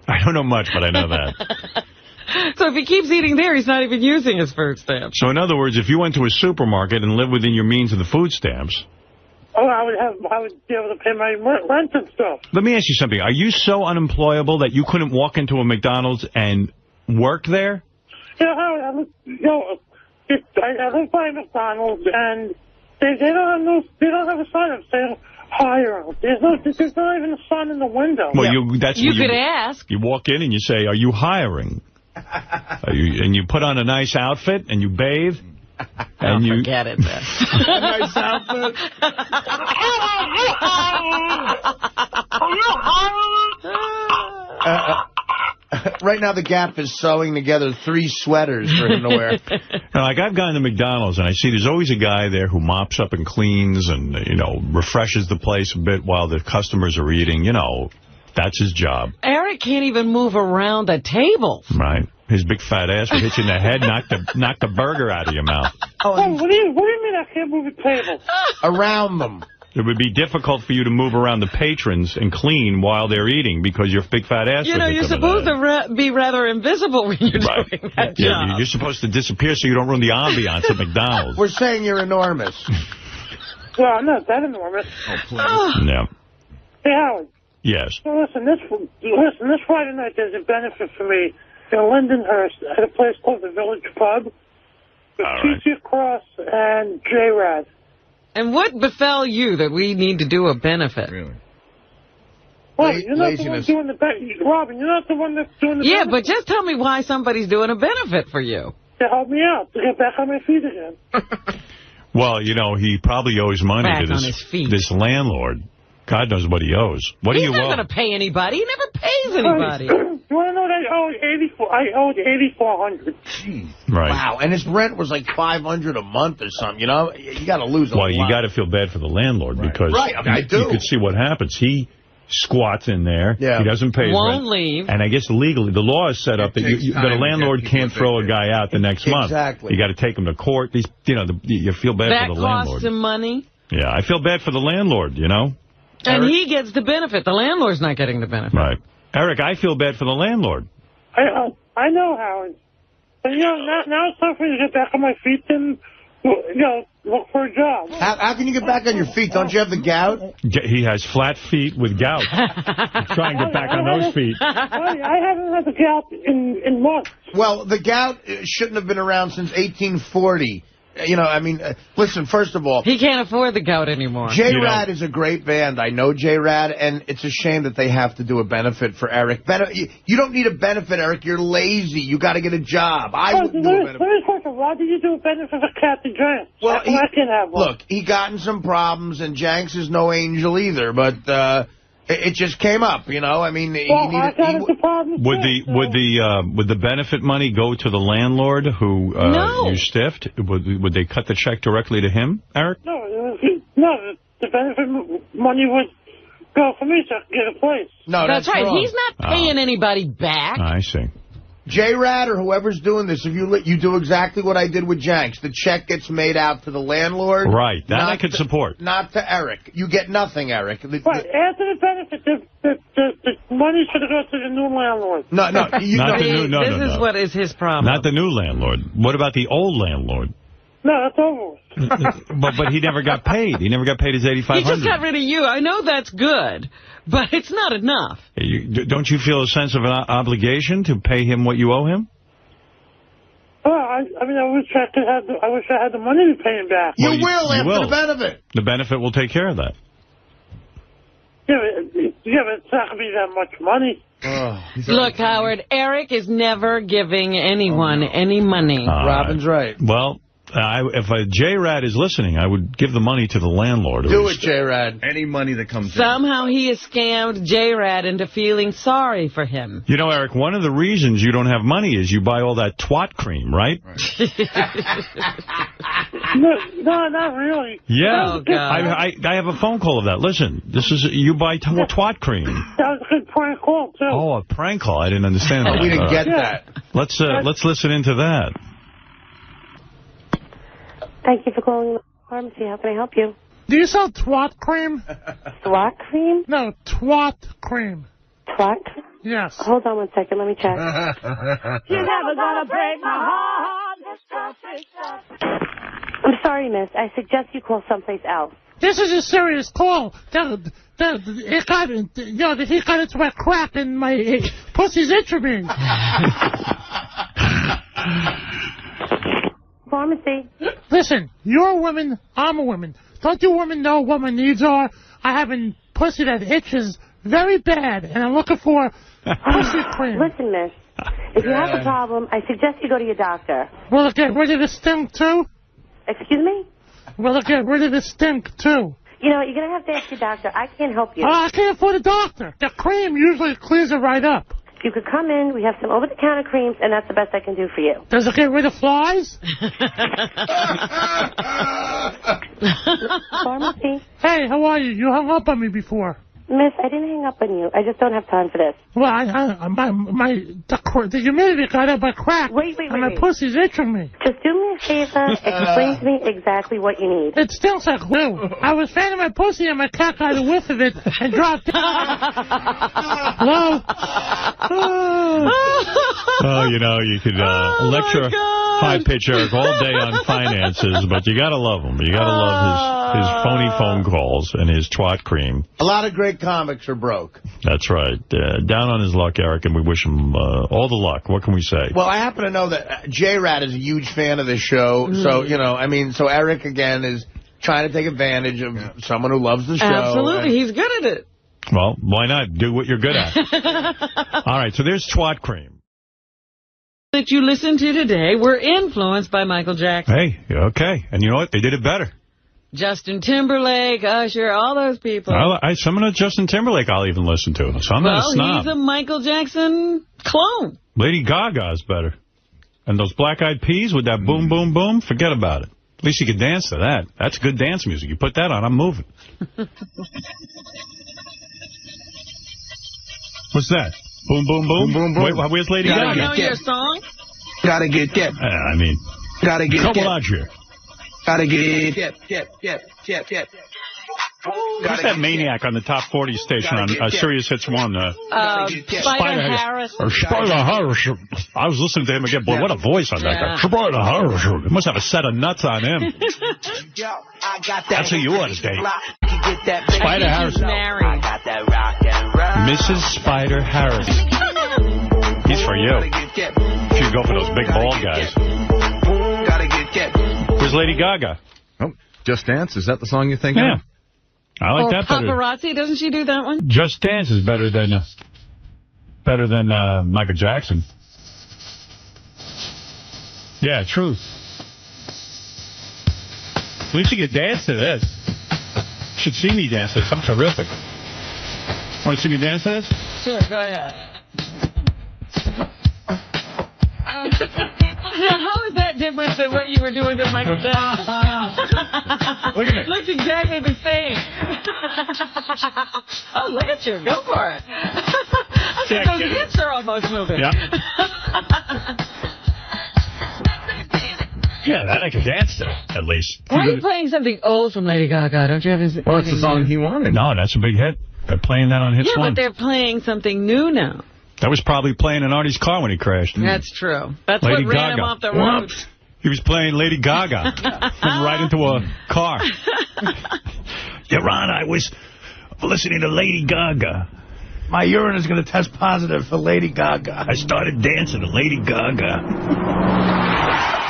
I don't know much, but I know that. So if he keeps eating there, he's not even using his food stamps. So in other words, if you went to a supermarket and lived within your means of the food stamps... Oh, I would be able to pay my rent and stuff. Let me ask you something. Are you so unemployable that you couldn't walk into a McDonald's and work there? Yeah, I live by McDonald's, and they don't have a sign up saying hire. There's not even a sign in the window. Well, yeah. you could ask. You walk in and you say, "Are you hiring?" And you put on a nice outfit and you bathe. And you forget it. Then. Nice outfit. Right now, the Gap is sewing together 3 sweaters for him to wear. Like, I've gone to McDonald's, and I see there's always a guy there who mops up and cleans and, refreshes the place a bit while the customers are eating. That's his job. Eric can't even move around the table. Right. His big fat ass would hit you in the head, knock the burger out of your mouth. What do you mean I can't move the table? Around them. It would be difficult for you to move around the patrons and clean while they're eating because your big fat ass would hit you're supposed to be rather invisible when you're doing that job. You're supposed to disappear so you don't ruin the ambiance at McDonald's. We're saying you're enormous. Well, I'm not that enormous. Oh, please. No. Hey, Howard. Yes. So listen, this Friday night there's a benefit for me in Lindenhurst at a place called the Village Pub with T.C. Cross and J-Rad. And what befell you that we need to do a benefit? Really? Well, you're not the one doing the benefit. Robin, you're not the one that's doing the benefit. Yeah, but just tell me why somebody's doing a benefit for you. To help me out, to get back on my feet again. Well, he probably owes money to this landlord. God knows what he owes. What do you owe? He's not going to pay anybody. He never pays anybody. You want to know what I owed $8,400. Jeez. Right. Wow. And his rent was like $500 a month or something. You got to lose a lot. Well, you got to feel bad for the landlord because I do. You could see what happens. He squats in there. Yeah. He doesn't pay his rent. Won't leave. And I guess legally, the law is set up that a landlord can't throw a guy out the next month. Exactly. You got to take him to court. You feel bad for the landlord. That costs him money. Yeah, I feel bad for the landlord, And he gets the benefit. The landlord's not getting the benefit. Right. Eric, I feel bad for the landlord. I know, Howard. But, now it's time for me to get back on my feet and, look for a job. How can you get back on your feet? Don't you have the gout? He has flat feet with gout. Try and get back on those feet. I haven't had the gout in months. Well, the gout shouldn't have been around since 1840. Listen, first of all... He can't afford the gout anymore. J-Rad is a great band. I know J-Rad, and it's a shame that they have to do a benefit for Eric. You don't need a benefit, Eric. You're lazy. You got to get a job. I wouldn't do a benefit. Why did you do a benefit for Captain Janks? Well, I can have one. Look, he got in some problems, and Janks is no angel either, but... It just came up, I got into problems. Would the benefit money go to the landlord who you stiffed? Would they cut the check directly to him, Eric? No, the benefit money would go for me to get a place. No, that's right. Wrong. He's not paying anybody back. I see. J-Rad or whoever's doing this, if you do exactly what I did with Janks, the check gets made out to the landlord. Right, that I could support. Not to Eric. You get nothing, Eric. Right, after the benefit, the money should go to the new landlord. No. This is what is his problem. Not the new landlord. What about the old landlord? No, that's over. but he never got paid. He never got paid his $8,500. He just got rid of you. I know that's good, but it's not enough. Don't you feel a sense of an obligation to pay him what you owe him? Well, I mean, I wish I had the money to pay him back. You will after the benefit. The benefit will take care of that. Yeah, but it's not going to be that much money. Look, Howard, Eric is never giving anyone any money. Robin's right. Well, if a J-Rad is listening, I would give the money to the landlord. Do it, J-Rad. Any money that comes in. Somehow he has scammed J-Rad into feeling sorry for him. You know, Eric, one of the reasons you don't have money is you buy all that twat cream, right? No, not really. Yeah. Oh, I have a phone call of that. Listen, you buy twat cream. That was a good prank call, too. Oh, a prank call. I didn't understand that. We didn't get that. Let's listen into that. Thank you for calling the pharmacy. How can I help you? Do you sell twat cream? Twat cream? No, twat cream. Twat? Yes. Hold on one second. Let me check. You're never gonna break my heart. I'm sorry, miss. I suggest you call someplace else. This is a serious call. He got into my crack and my pussy's itching me. Pharmacy. Listen, you're a woman, I'm a woman. Don't you women know what my needs are? I have a pussy that itches very bad, and I'm looking for pussy cream. Listen, miss, if you have a problem, I suggest you go to your doctor. Will it get rid of the stink, too? Excuse me? Will it get rid of the stink, too? You know, you're going to have to ask your doctor. I can't help you. Oh, I can't afford a doctor. The cream usually clears it right up. You could come in. We have some over-the-counter creams, and that's the best I can do for you. Does it get rid of flies? Pharmacy. Hey, how are you? You hung up on me before. Miss, I didn't hang up on you. I just don't have time for this. Well, the humidity got up my crack. Wait. And my pussy's itching me. Just do me a favor. Explain to me exactly what you need. It stinks like glue. I was fanning my pussy and my cat got a whiff of it and dropped it. Hello? Oh, you know, you could lecture high-pitch Eric all day on finances, but you got to love him. You got to love his phony phone calls and his twat cream. A lot of great comics are broke. That's right. Down on his luck, Eric, and we wish him all the luck. What can we say? Well, I happen to know that J-Rad is a huge fan of this show. So, you know, I mean, so Eric, again, is trying to take advantage of someone who loves the show. Absolutely. He's good at it. Well, why not? Do what you're good at. All right, so there's twat cream. That you listened to today were influenced by Michael Jackson. Hey, okay. And you know what? They did it better. Justin Timberlake, Usher, all those people. Some of the Justin Timberlake I'll even listen to. So I'm not a snob. Well, he's a Michael Jackson clone. Lady Gaga's better. And those Black Eyed Peas with that boom, boom, boom, forget about it. At least you can dance to that. That's good dance music. You put that on, I'm moving. What's that? Boom, boom, boom? Boom, boom, boom. Wait, where's Lady Gaga? You know your song? Gotta get get. I mean, gotta get couple get. out here. Gotta get get. Who's that maniac on the top 40 station on Sirius Hits 1? Spider Harris. Or Spider Harris. I was listening to him again. Boy, what a voice on that guy. Spider Harris. He must have a set of nuts on him. That's who you ought to date. Spider Harris. Married. Mrs. Spider Harris. He's for you. You should go for those big bald guys. Where's Lady Gaga? Oh, Just Dance? Is that the song you're thinking of? I like that better. Paparazzi, doesn't she do that one? Just Dance is better than Michael Jackson. Yeah, truth. At least you can dance to this. You should see me dance to this. I'm terrific. Want to see me dance to this? Sure, go ahead. How is that different than what you were doing with Michael Jackson? Look at it. Looks exactly the same. Oh, look at you. Go for it. Those hips are almost moving. Yeah. Yeah, that I could dance to, at least. Why are you playing something old from Lady Gaga? Don't you have his... Well, it's the song he wanted. No, that's a big hit. They're playing that on Hits 1. Yeah, but they're playing something new now. That was probably playing in Artie's car when he crashed. That's true. That's Lady what ran Gaga. him off the road. He was playing Lady Gaga and right into a car. Yeah, Ron, I was listening to Lady Gaga. My urine is going to test positive for Lady Gaga. I started dancing to Lady Gaga.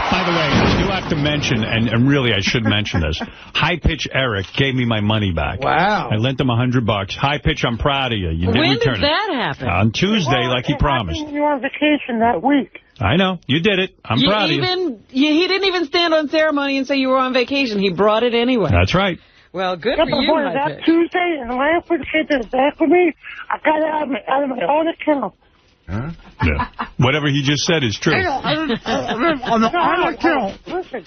By the way, I do have to mention, and really I should mention this, High Pitch Eric gave me my money back. Wow. I lent him $100. High Pitch, I'm proud of you. You did when return did that happen? On Tuesday, like he promised. You were on vacation that week. I know. You did it. I'm proud of you. He didn't even stand on ceremony and say you were on vacation. He brought it anyway. That's right. Well, good for you, High That Pitch. Tuesday, and the last week came to the back with me, I got it out of my own account. Huh? Yeah. Whatever he just said is true. On the own account. Listen,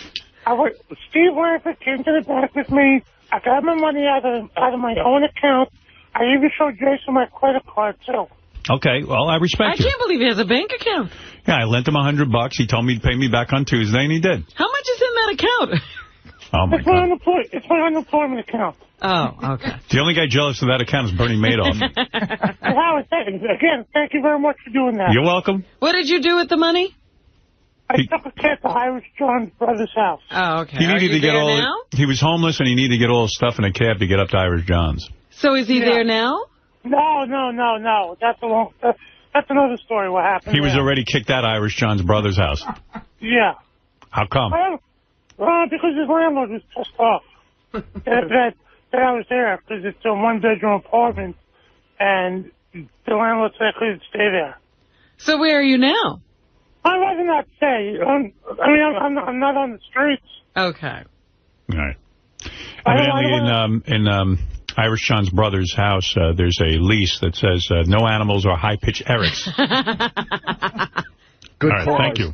Steve Lanford came to the bank with me. I got my money out of my own account. I even showed Jason my credit card, too. Okay, well, I respect you. I can't believe he has a bank account. Yeah, I lent him $100. He told me to pay me back on Tuesday, and he did. How much is in that account? Oh, my God. It's my unemployment account. Oh, okay. The only guy jealous of that account is Bernie Madoff. Howard, again, thank you very much for doing that. You're welcome. What did you do with the money? I took a cat to Irish John's brother's house. Oh, okay. He needed to get all. Now? He was homeless, and he needed to get all his stuff in a cab to get up to Irish John's. So is he there now? No. That's another story. What happened? He was already kicked out of Irish John's brother's house. Yeah. How come? Because his landlord was pissed off that I was there, because it's a one-bedroom apartment, and the landlord said I couldn't stay there. So where are you now? I'd rather not say. I'm not on the streets. Okay. All right. Evidently, in Irish John's brother's house, there's a lease that says no animals or high-pitched Erics. Good All right, thank you.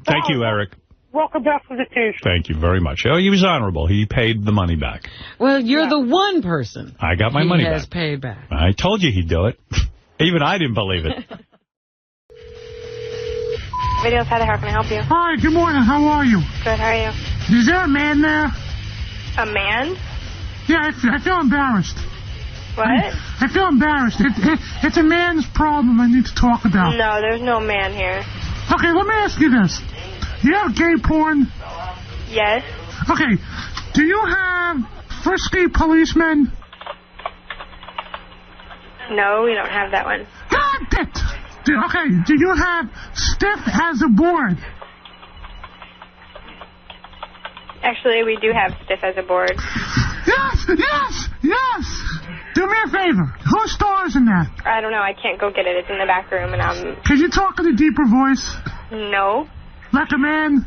Thank you, Eric. Welcome back from vacation. Thank you very much. Oh, he was honorable. He paid the money back. Well, you're the one person I got my money back. He has paid back. I told you he'd do it. Even I didn't believe it. Videos, Heather, how can I help you? Hi, good morning. How are you? Good, how are you? Is there a man there? A man? Yeah, I feel embarrassed. What? I feel embarrassed. It's a man's problem I need to talk about. No, there's no man here. Okay, let me ask you this. Do you have gay porn? Yes. Okay, do you have frisky policemen? No, we don't have that one. God it! Do you have stiff as a board? Actually, we do have stiff as a board. Yes! Do me a favor. Who stars in that? I don't know. I can't go get it. It's in the back room, and I'm... Can you talk in a deeper voice? No. Like a man?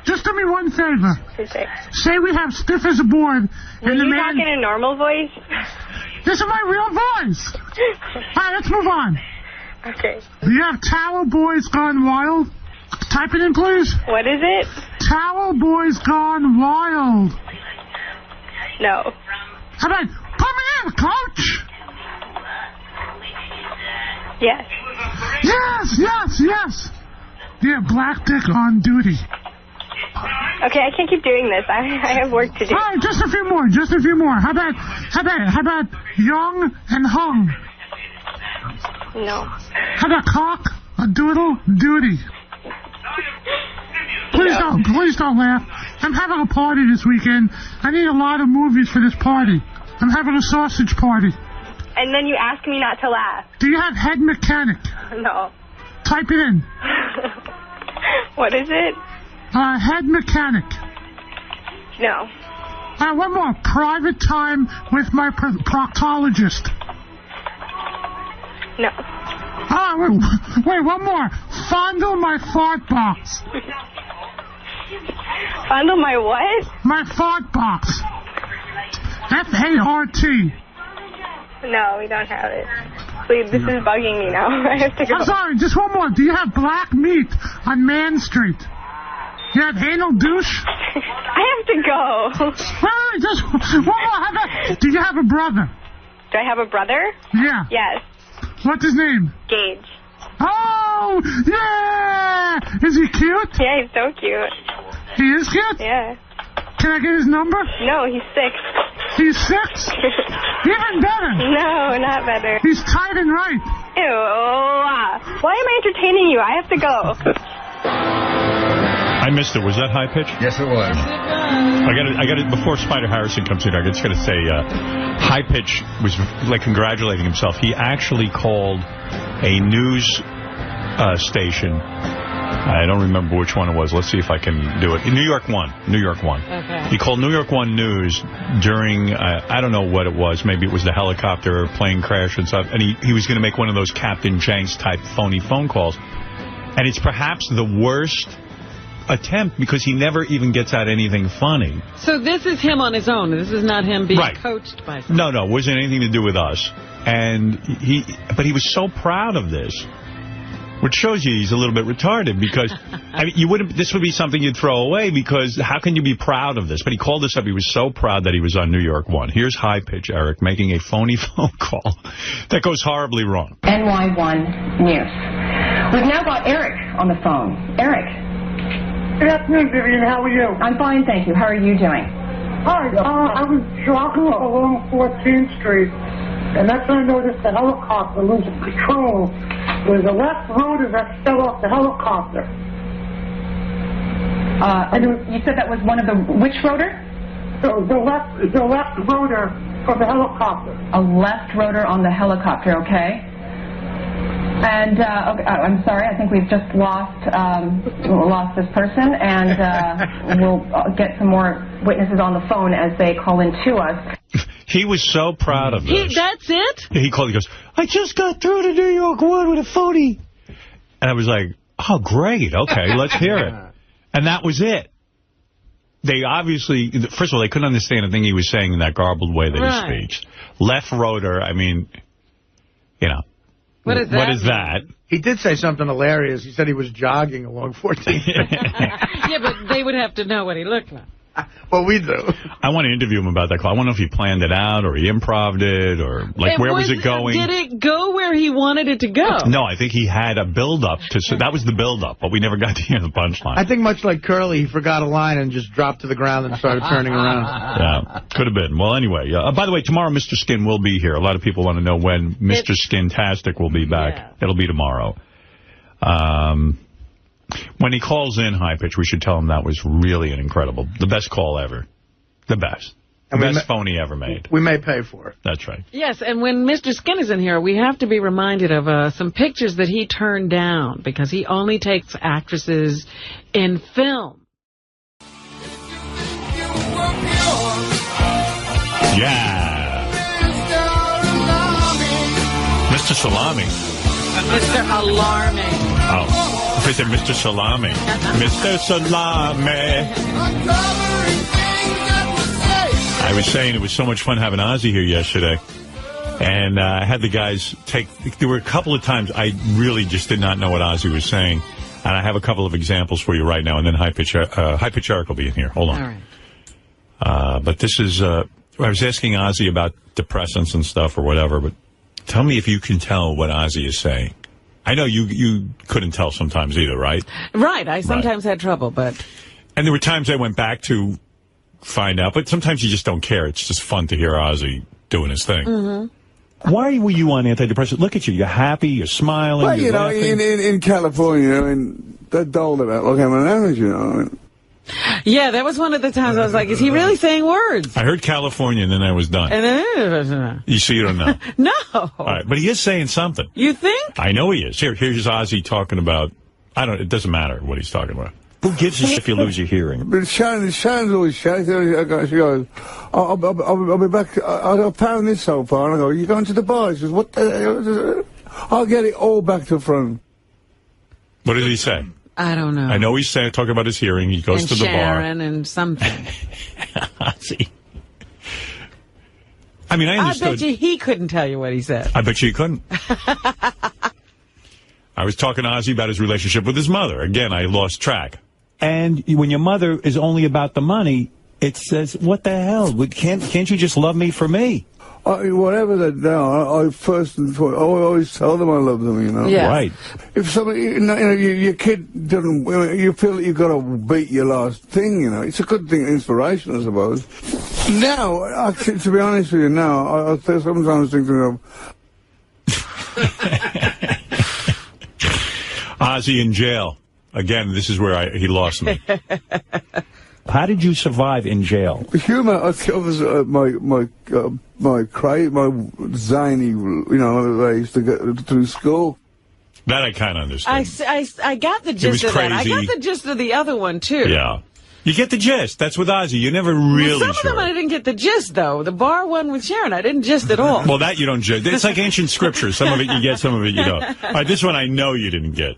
Just do me one favor. Okay. Say we have stiff as a board, and the man... Can you talk in a normal voice? This is my real voice. All right, let's move on. Okay. You have Tower Boys Gone Wild? Type it in, please. What is it? Tower Boys Gone Wild. No. How about, put me in, coach? Yes. Yes. Yeah, black dick on duty. Okay, I can't keep doing this. I have work to do. All right, just a few more. How about young and hung? No. How about cock, a doodle, duty? Please don't laugh. I'm having a party this weekend. I need a lot of movies for this party. I'm having a sausage party. And then you ask me not to laugh. Do you have head mechanic? No. Type it in. What is it? Head mechanic. No. One more. Private time with my proctologist. No. Wait, one more. Fondle my fart box. Fondle my what? My fart box. F-A-R-T. No, we don't have it. Please, this is bugging me now. I have to go. I'm sorry, just one more. Do you have black meat on Man Street? You have anal douche? I have to go. Wait, just one more. Do you have a brother? Do I have a brother? Yeah. Yes. What's his name? Gage. Oh, yeah! Is he cute? Yeah, he's so cute. He is cute? Yeah. Can I get his number? No, he's 6. He's 6? Even better. No, not better. He's tight and right. Ew. Why am I entertaining you? I have to go. I missed it. Was that high pitch? Yes, it was. I got it before Spider Harrison comes in. I just got to say, high pitch was like congratulating himself. He actually called a news station. I don't remember which one it was. Let's see if I can do it. New York One. New York One. Okay. He called New York One News during, I don't know what it was. Maybe it was the helicopter plane crash and stuff. And he was going to make one of those Captain Jenks type phony phone calls. And it's perhaps the worst attempt because he never even gets out anything funny. So this is him on his own. This is not him being right. coached by someone. No, it wasn't anything to do with us. But he was so proud of this. Which shows you he's a little bit retarded because, I mean, this would be something you'd throw away because how can you be proud of this? But he called us up. He was so proud that he was on New York One. Here's High Pitch Eric making a phony phone call that goes horribly wrong. NY1 News. We've now got Eric on the phone. Eric. Good afternoon, Vivian. How are you? I'm fine, thank you. How are you doing? Hi. I was jogging along 14th Street, and that's when I noticed the helicopter losing control. There's a left rotor that fell off the helicopter. You said that was one of the... Which rotor? The left rotor from the helicopter. A left rotor on the helicopter, okay. And, okay, I'm sorry, I think we've just lost this person, and we'll get some more witnesses on the phone as they call in to us. He was so proud of this. That's it? He called, he goes, I just got through to New York One with a phony. And I was like, oh, great, okay, let's hear it. And that was it. They obviously, first of all, they couldn't understand a thing he was saying in that garbled way that he speaks. Left rotor, I mean, you know. What is that? He did say something hilarious. He said he was jogging along 14th Street. Yeah, but they would have to know what he looked like. Well, we do. I want to interview him about that call. I want to know if he planned it out or he improv'd it or, like, where was it going? Did it go where he wanted it to go? No, I think he had a build-up. That was the build-up, but we never got to hear the punchline. I think much like Curly, he forgot a line and just dropped to the ground and started turning around. Yeah, could have been. Well, anyway, by the way, tomorrow Mr. Skin will be here. A lot of people want to know when Mr. Skin-tastic will be back. Yeah. It'll be tomorrow. When he calls in High Pitch, we should tell him that was really the best call ever. The best. The best phony ever made. We may pay for it. That's right. Yes, and when Mr. Skin is in here, we have to be reminded of some pictures that he turned down because he only takes actresses in film. Yeah. Mr. Salami. Mr. Alarming. Oh, if I said Mr. Salami. Mr. Salami. I was saying it was so much fun having Ozzy here yesterday. And I had the guys there were a couple of times I really just did not know what Ozzy was saying. And I have a couple of examples for you right now. And then High Pitch Eric will be in here. Hold on. All right. But this is, I was asking Ozzy about depressants and stuff or whatever, but tell me if you can tell what Ozzy is saying. I know you couldn't tell sometimes either, right? Right. I sometimes had trouble, but... And there were times I went back to find out, but sometimes you just don't care. It's just fun to hear Ozzy doing his thing. Mm-hmm. Why were you on antidepressants? Look at you. You're happy. You're smiling. Well, you're laughing. in California, I mean, they're doled about like I'm an average, you know. I mean. Yeah, that was one of the times I was like, is he really saying words? I heard California, and then I was done. And then, you see, you don't know. No. All right, but he is saying something. You think? I know he is. Here's Ozzy talking about, it doesn't matter what he's talking about. Who gives a shit if you lose your hearing? But Shannon's always shouting. She goes, I'll be back. I found this so far. And I go, you going to the bar? She goes, what the hell? I'll get it all back to front. What did he say? I don't know. I know he's talking about his hearing. He goes to the bar. Sharon and something. Ozzy. I mean, I understood. I bet you he couldn't tell you what he said. I bet you he couldn't. I was talking to Ozzy about his relationship with his mother. Again, I lost track. And when your mother is only about the money, it says, what the hell? Can't you just love me for me? Whatever they're down, I first and foremost, I always tell them I love them, you know. Yes. Right. If somebody, your kid doesn't, you feel that you've got to beat your last thing, you know. It's a good thing, inspiration, I suppose. Now, actually, to be honest with you, now, I sometimes think to myself, Ozzy in jail. Again, this is where he lost me. How did you survive in jail? Humor, I was my zany, you know, I used to get through school. That I kind of understand. I got the gist of that. I got the gist of the other one, too. Yeah. You get the gist. That's with Ozzy. You're never really some sure. of them I didn't get the gist, though. The bar one with Sharon, I didn't gist at all. Well, that you don't gist. It's like ancient scripture. Some of it you get, some of it you don't. All right, this one I know you didn't get.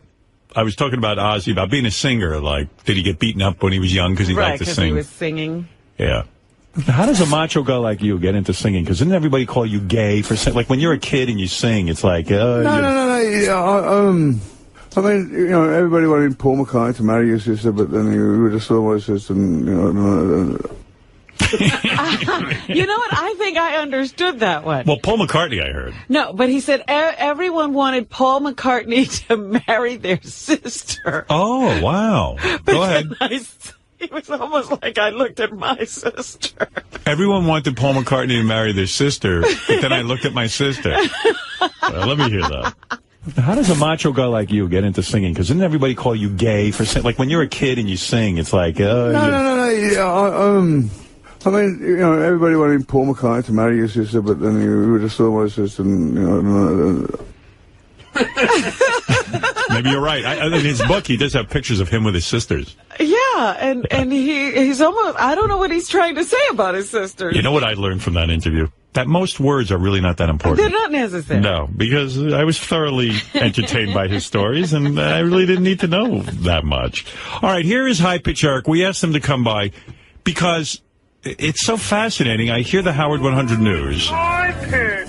I was talking about Ozzy, about being a singer. Like, did he get beaten up when he was young because he liked to sing? Right, because he was singing. Yeah. How does a macho guy like you get into singing? Because didn't everybody call you gay for singing? Like, when you're a kid and you sing, it's like... No. I mean, you know, everybody wanted Paul McCartney to marry your sister, but then you would have saw my sister and, you know... You know what? I think I understood that one. Well, Paul McCartney, I heard. No, but he said everyone wanted Paul McCartney to marry their sister. Oh, wow. Go ahead. It was almost like I looked at my sister. Everyone wanted Paul McCartney to marry their sister, but then I looked at my sister. Well, let me hear that. How does a macho guy like you get into singing? Because didn't everybody call you gay for singing? Like, when you're a kid and you sing, it's like... No. I mean, you know, everybody wanted Paul McCartney to marry your sister, but then you would have saw my sister and, you know... Maybe you're right. In his book, he does have pictures of him with his sisters. Yeah, and he's almost... I don't know what he's trying to say about his sisters. You know what I learned from that interview? That most words are really not that important. They're not necessary. No, because I was thoroughly entertained by his stories, and I really didn't need to know that much. All right, here is High Pitch Eric. We asked him to come by because it's so fascinating. I hear the Howard 100 News. High pitch.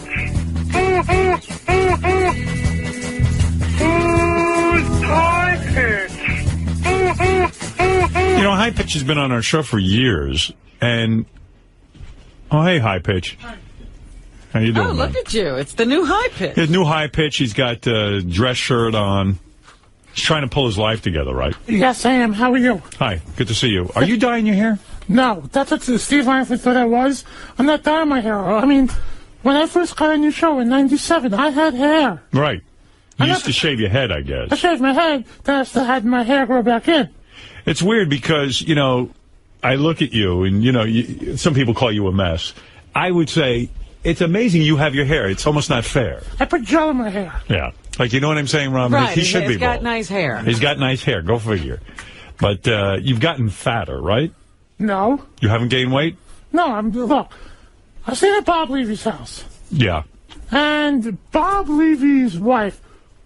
High pitch. You know, High Pitch has been on our show for years, and... Oh, hey, High Pitch. How you doing, look at you. It's the new High Pitch. His new High Pitch. He's got a dress shirt on. He's trying to pull his life together, right? Yes, I am. How are you? Hi. Good to see you. Are you dyeing your hair? No. That's what Steve Langford thought I was. I'm not dyeing my hair. I mean, when I first got on your show in '97, I had hair. Right. You used to shave your head, I guess. I shaved my head, then I still had my hair grow back in. It's weird because, you know, I look at you and, you know, some people call you a mess. I would say... It's amazing you have your hair. It's almost not fair. I put gel in my hair. Yeah. Like, you know what I'm saying, Ron? Right. He should be He's got bald. nice hair. He's got nice hair. Go figure. But you've gotten fatter, right? No. You haven't gained weight? No, look, I stayed at Bob Levy's house. Yeah. And Bob Levy's wife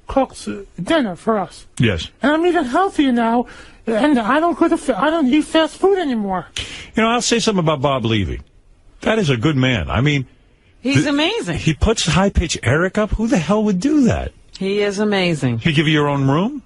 cooks dinner for us. Yes. And I'm eating healthier now, and I don't eat fast food anymore. You know, I'll say something about Bob Levy. That is a good man. I mean... He's amazing. He puts High Pitch Eric up? Who the hell would do that? He is amazing. He give you your own room?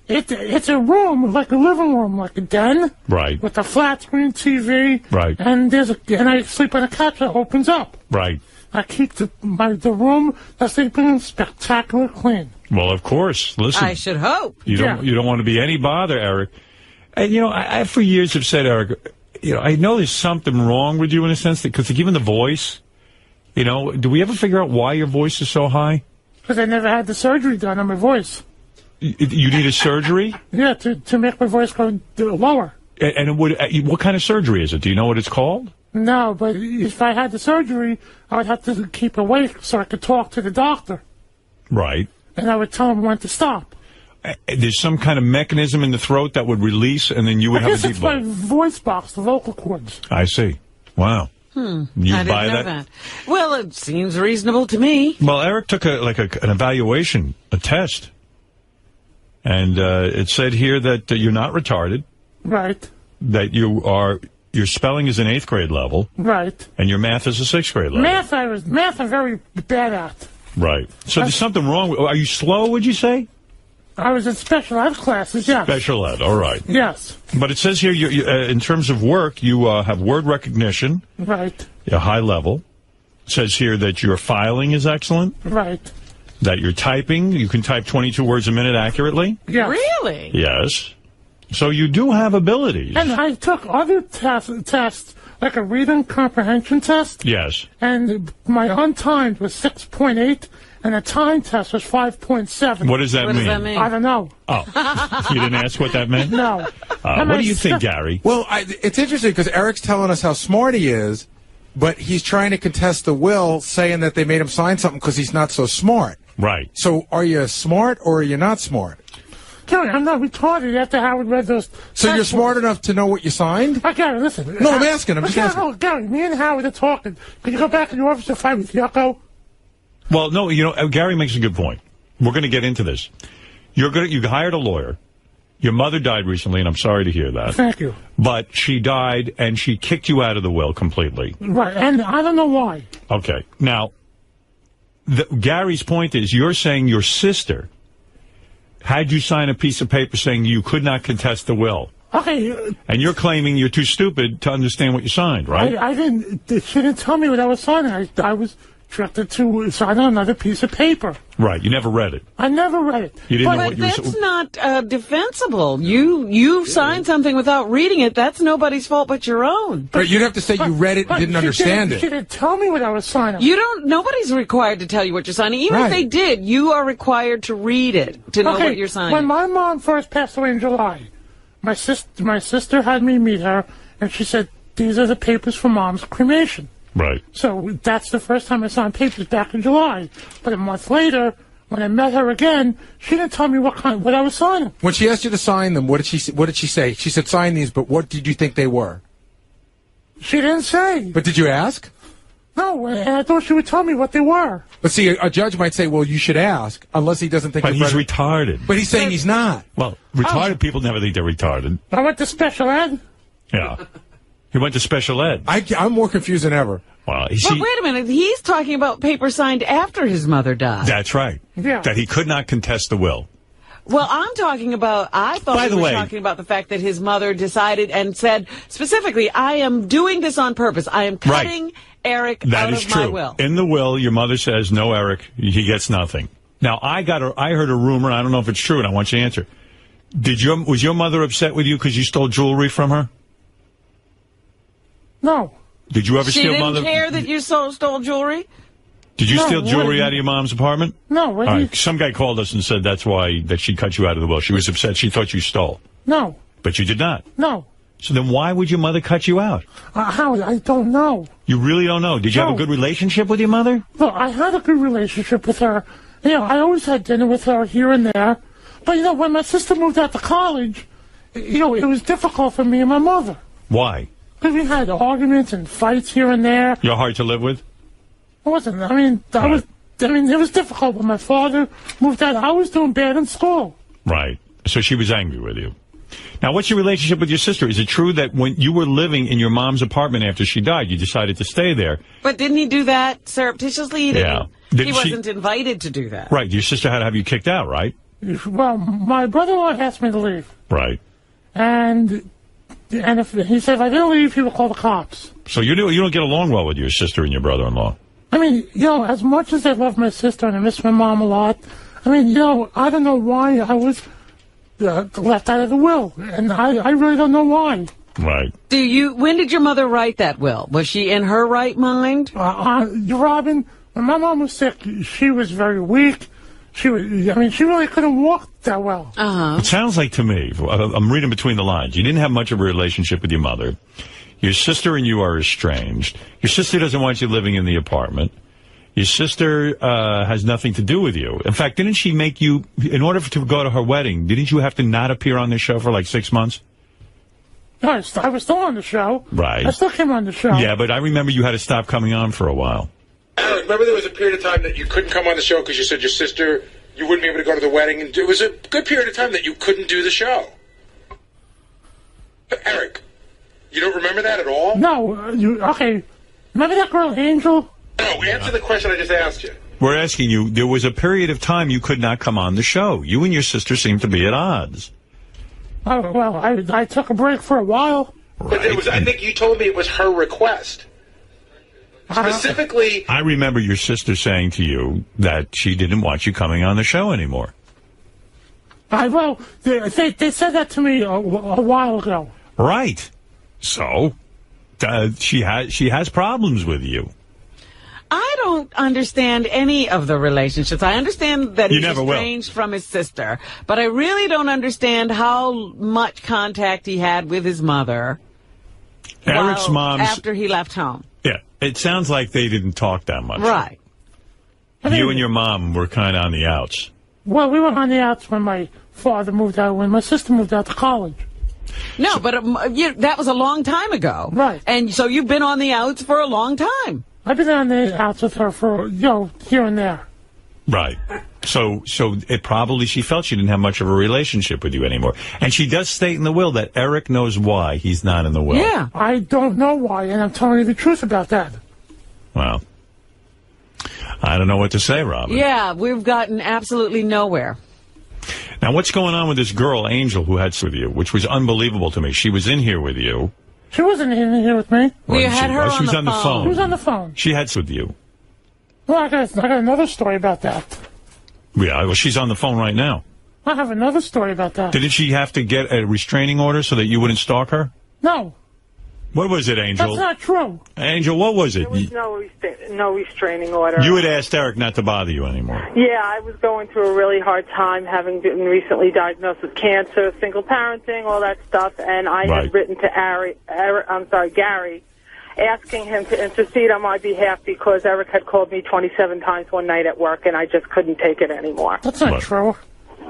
It's a room, like a living room, like a den. Right. With a flat screen TV. Right. And I sleep on a couch that opens up. Right. I keep the room that's sleeping spectacular clean. Well, of course. Listen. I should hope. You don't want to be any bother, Eric. And, you know, I for years have said, Eric, you know, I know there's something wrong with you in a sense, because given the voice, you know, do we ever figure out why your voice is so high? Because I never had the surgery done on my voice. You need a surgery? Yeah, to make my voice go lower. And it would, what kind of surgery is it? Do you know what it's called? No, but if I had the surgery, I would have to keep awake so I could talk to the doctor. Right. And I would tell him when to stop. There's some kind of mechanism in the throat that would release, and then you would have a deep voice. I guess it's my voice box, the vocal cords. I see. Wow. You buy didn't know that? Well, it seems reasonable to me. Well, Eric took an evaluation, a test, and it said here that you're not retarded. Right. That your spelling is an 8th grade level. Right. And your math is a 6th grade level. Math I'm very bad at. Right. So there's something wrong. Are you slow, would you say? I was in special ed classes, yes. Special ed, all right. Yes. But it says here, in terms of work, you have word recognition. Right. A high level. It says here that your filing is excellent. Right. That you're typing, you can type 22 words a minute accurately. Yes. Really? Yes. So you do have abilities. And I took other tests, like a reading comprehension test. Yes. And my untimed was 6.8, and the time test was 5.7. What does that mean? I don't know. Oh, you didn't ask what that meant? No. What do you think, Gary? Well, it's interesting because Eric's telling us how smart he is, but he's trying to contest the will, saying that they made him sign something because he's not so smart. Right. So are you smart or are you not smart? Gary, I'm not retarded after Howard read those. So you're smart enough to know what you signed? Gary, listen. No, I'm asking. I'm just asking. Gary, me and Howard are talking. Can you go back in your office and fight with Yucko? Well, no, Gary makes a good point. We're going to get into this. You hired a lawyer. Your mother died recently, and I'm sorry to hear that. Thank you. But she died, and she kicked you out of the will completely. Right, and I don't know why. Okay. Now, Gary's point is you're saying your sister had you sign a piece of paper saying you could not contest the will. Okay. And you're claiming you're too stupid to understand what you signed, right? I didn't. She didn't tell me what I was signing. I was directed to sign on another piece of paper. Right. You never read it. I never read it. You didn't know what you were... That's not defensible. You signed something without reading it. That's nobody's fault but your own. But you'd have to say you read it and didn't understand it. She didn't tell me what I was signing. Nobody's required to tell you what you're signing. Even if they did, you are required to read it to know what you're signing. When my mom first passed away in July, my sister had me meet her, and she said, "These are the papers for Mom's cremation." Right. So that's the first time I signed papers back in July. But a month later, when I met her again, she didn't tell me what I was signing. When she asked you to sign them, what did she say? She said, "Sign these," but what did you think they were? She didn't say. But did you ask? No, and I thought she would tell me what they were. But see, a judge might say, "Well, you should ask," unless he doesn't think. But he's retarded. But he's saying he's not. Well, retarded people never think they're retarded. I went to special ed. Yeah. He went to special ed. I'm more confused than ever. Well, but wait a minute. He's talking about papers signed after his mother died. That's right. Yeah. That he could not contest the will. Well, I'm talking about, I thought you were talking about the fact that his mother decided and said, specifically, I am doing this on purpose. I am cutting Eric out of my will. In the will, your mother says, no, Eric, he gets nothing. Now, I heard a rumor, I don't know if it's true, and I want you to answer. Was your mother upset with you because you stole jewelry from her? No. Did you ever steal mother? She didn't care that you stole jewelry? Did you steal jewelry out of your mom's apartment? No. All right. Some guy called us and said that's why she cut you out of the will. She was upset. She thought you stole. No. But you did not. No. So then why would your mother cut you out? Howard, I don't know. You really don't know? Did you have a good relationship with your mother? Look, I had a good relationship with her. I always had dinner with her here and there. But, when my sister moved out to college, it was difficult for me and my mother. Why? Because we had arguments and fights here and there. You're hard to live with? It wasn't. It was difficult when my father moved out. I was doing bad in school. Right. So she was angry with you. Now, what's your relationship with your sister? Is it true that when you were living in your mom's apartment after she died, you decided to stay there? But didn't he do that surreptitiously? Yeah. He wasn't invited to do that. Right. Your sister had to have you kicked out, right? Well, my brother-in-law asked me to leave. Right. And if he said if I didn't leave, he would call the cops. So you don't get along well with your sister and your brother-in-law? As much as I love my sister and I miss my mom a lot, I don't know why I was left out of the will. And I really don't know why. Right. When did your mother write that will? Was she in her right mind? Robin, when my mom was sick, she was very weak. She really couldn't walk that well. It sounds like to me, I'm reading between the lines, you didn't have much of a relationship with your mother. Your sister and you are estranged. Your sister doesn't want you living in the apartment. Your sister has nothing to do with you. In fact, didn't she make you, in order to go to her wedding, didn't you have to not appear on the show for like 6 months? No, I was still on the show. Right. I still came on the show. Yeah, but I remember you had to stop coming on for a while. Remember there was a period of time that you couldn't come on the show because you said your sister, you wouldn't be able to go to the wedding. And it was a good period of time that you couldn't do the show. But Eric, you don't remember that at all? No. Okay. Remember that girl, Angel? No, answer the question I just asked you. We're asking you, there was a period of time you could not come on the show. You and your sister seemed to be at odds. Oh, well, I took a break for a while. Right. But I think you told me it was her request. Specifically... I remember your sister saying to you that she didn't want you coming on the show anymore. They said that to me a while ago. Right. So, she has problems with you. I don't understand any of the relationships. I understand that he's estranged from his sister, but I really don't understand how much contact he had with his mother. Eric's mom after he left home. Yeah, it sounds like they didn't talk that much. Right. You and your mom were kind of on the outs. Well, we were on the outs when my father moved out, when my sister moved out to college. No, but that was a long time ago. Right. And so you've been on the outs for a long time. I've been on the outs with her for, here and there. Right. So it probably, she felt she didn't have much of a relationship with you anymore. And she does state in the will that Eric knows why he's not in the will. Yeah. I don't know why, and I'm telling you the truth about that. Well, I don't know what to say, Robin. Yeah, we've gotten absolutely nowhere. Now, what's going on with this girl, Angel, who had sex with you, which was unbelievable to me? She was in here with you. She wasn't in here with me. We had her she was on the phone. She was on the phone. She had sex with you. Well, I got another story about that. Yeah, well, she's on the phone right now. I have another story about that. Didn't she have to get a restraining order so that you wouldn't stalk her? No. What was it, Angel? That's not true. Angel, what was it? There was no restraining order. You had asked Eric not to bother you anymore. Yeah, I was going through a really hard time, having been recently diagnosed with cancer, single parenting, all that stuff, and I had written to Gary, asking him to intercede on my behalf because Eric had called me 27 times one night at work, and I just couldn't take it anymore. That's not true.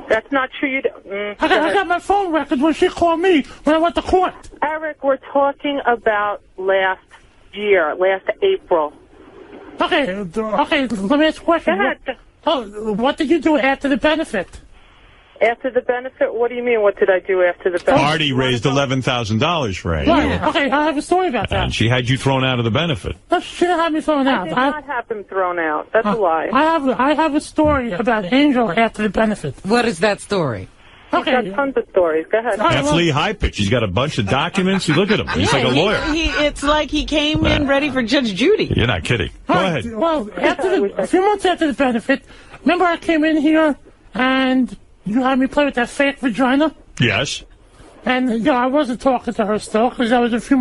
That's not true. I got my phone records when she called me when I went to court. Eric, we're talking about last April. Okay, let me ask a question. Go ahead. What did you do after the benefit? After the benefit? What do you mean, what did I do after the benefit? Artie raised $11,000 for Angel. Right. Okay, I have a story about that. And she had you thrown out of the benefit. No, she didn't have me thrown out. I did not have him thrown out. That's a lie. I have a story about Angel after the benefit. What is that story? Okay. He's got tons of stories. Go ahead. F. Lee High Pitch. He's got a bunch of documents. Look at him. He's like a lawyer. It's like he came in ready for Judge Judy. You're not kidding. Go ahead. Well, a few months after the benefit, remember I came in here and you had me play with that fake vagina? Yes. And I wasn't talking to her still because that was a few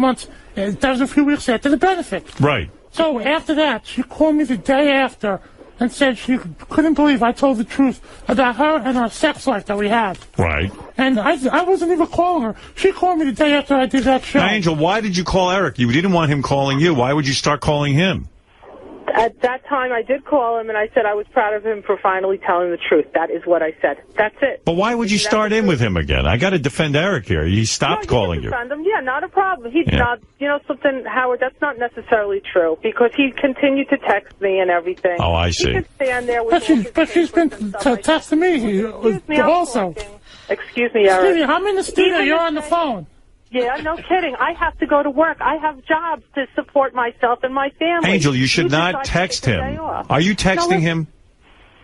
weeks after the benefit. Right. So after that, she called me the day after and said she couldn't believe I told the truth about her and our sex life that we had. Right. And I wasn't even calling her. She called me the day after I did that show. Now, Angel, why did you call Eric? You didn't want him calling you. Why would you start calling him? At that time, I did call him, and I said I was proud of him for finally telling the truth. That is what I said. That's it. But why would you start in with him again? I got to defend Eric here. He stopped calling you. Defend him. Yeah, not a problem. He's not, something, Howard, that's not necessarily true, because he continued to text me and everything. Oh, I see. He could stand there with but she's been texting me also. Excuse me, Eric. Excuse me, I'm in the studio. You're on the phone. Yeah, no kidding. I have to go to work. I have jobs to support myself and my family. Angel, you should not text him. Are you texting him?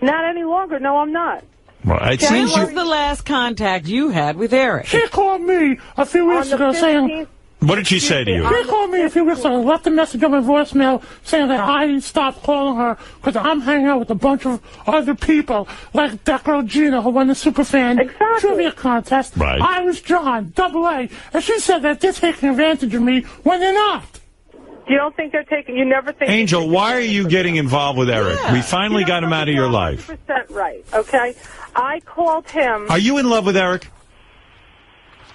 Not any longer. No, I'm not. Well, When was the last contact you had with Eric? She called me a few weeks ago saying... What did she say to you? She called me a few weeks ago, left a message on my voicemail saying that I stopped calling her because I'm hanging out with a bunch of other people, like that girl Gina who won the Superfan Trivia Contest. Right. I was John, AA, and she said that they're taking advantage of me when they're not. You don't think they're taking... You never think... Angel, why are you getting involved with Eric? Yeah. We finally got him out of your life. 100% right, okay? I called him... Are you in love with Eric?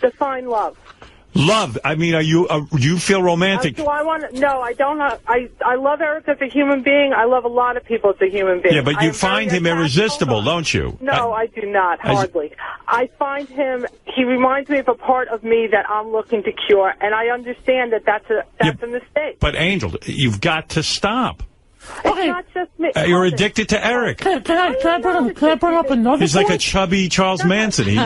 Define love. Love. I mean, you feel romantic? Do I want to? No, I don't. I love Eric as a human being. I love a lot of people as a human being. Yeah, but you find him irresistible, don't you? No, I do not. Hardly. I find him. He reminds me of a part of me that I'm looking to cure, and I understand that that's a mistake. But Angel, you've got to stop. It's not just me. You're addicted to Eric. Can I bring up another He's like a chubby Charles Manson. He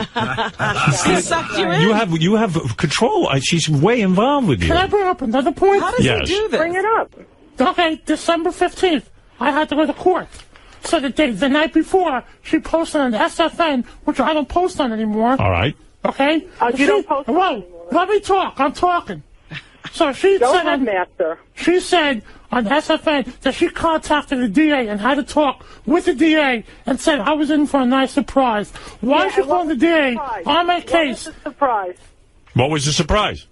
sucked you in. You have control. She's way involved with you. Can I bring up another point? How does he do this? Bring it up. Okay, December 15th, I had to go to court. So the night before, she posted on SFN, which I don't post on anymore. All right. Okay? You don't post on anymore. Let me talk. I'm talking. So she said on SFN that she contacted the DA and had to talk with the DA and said I was in for a nice surprise. Why is she calling the DA on my case? What was the surprise? What was the surprise?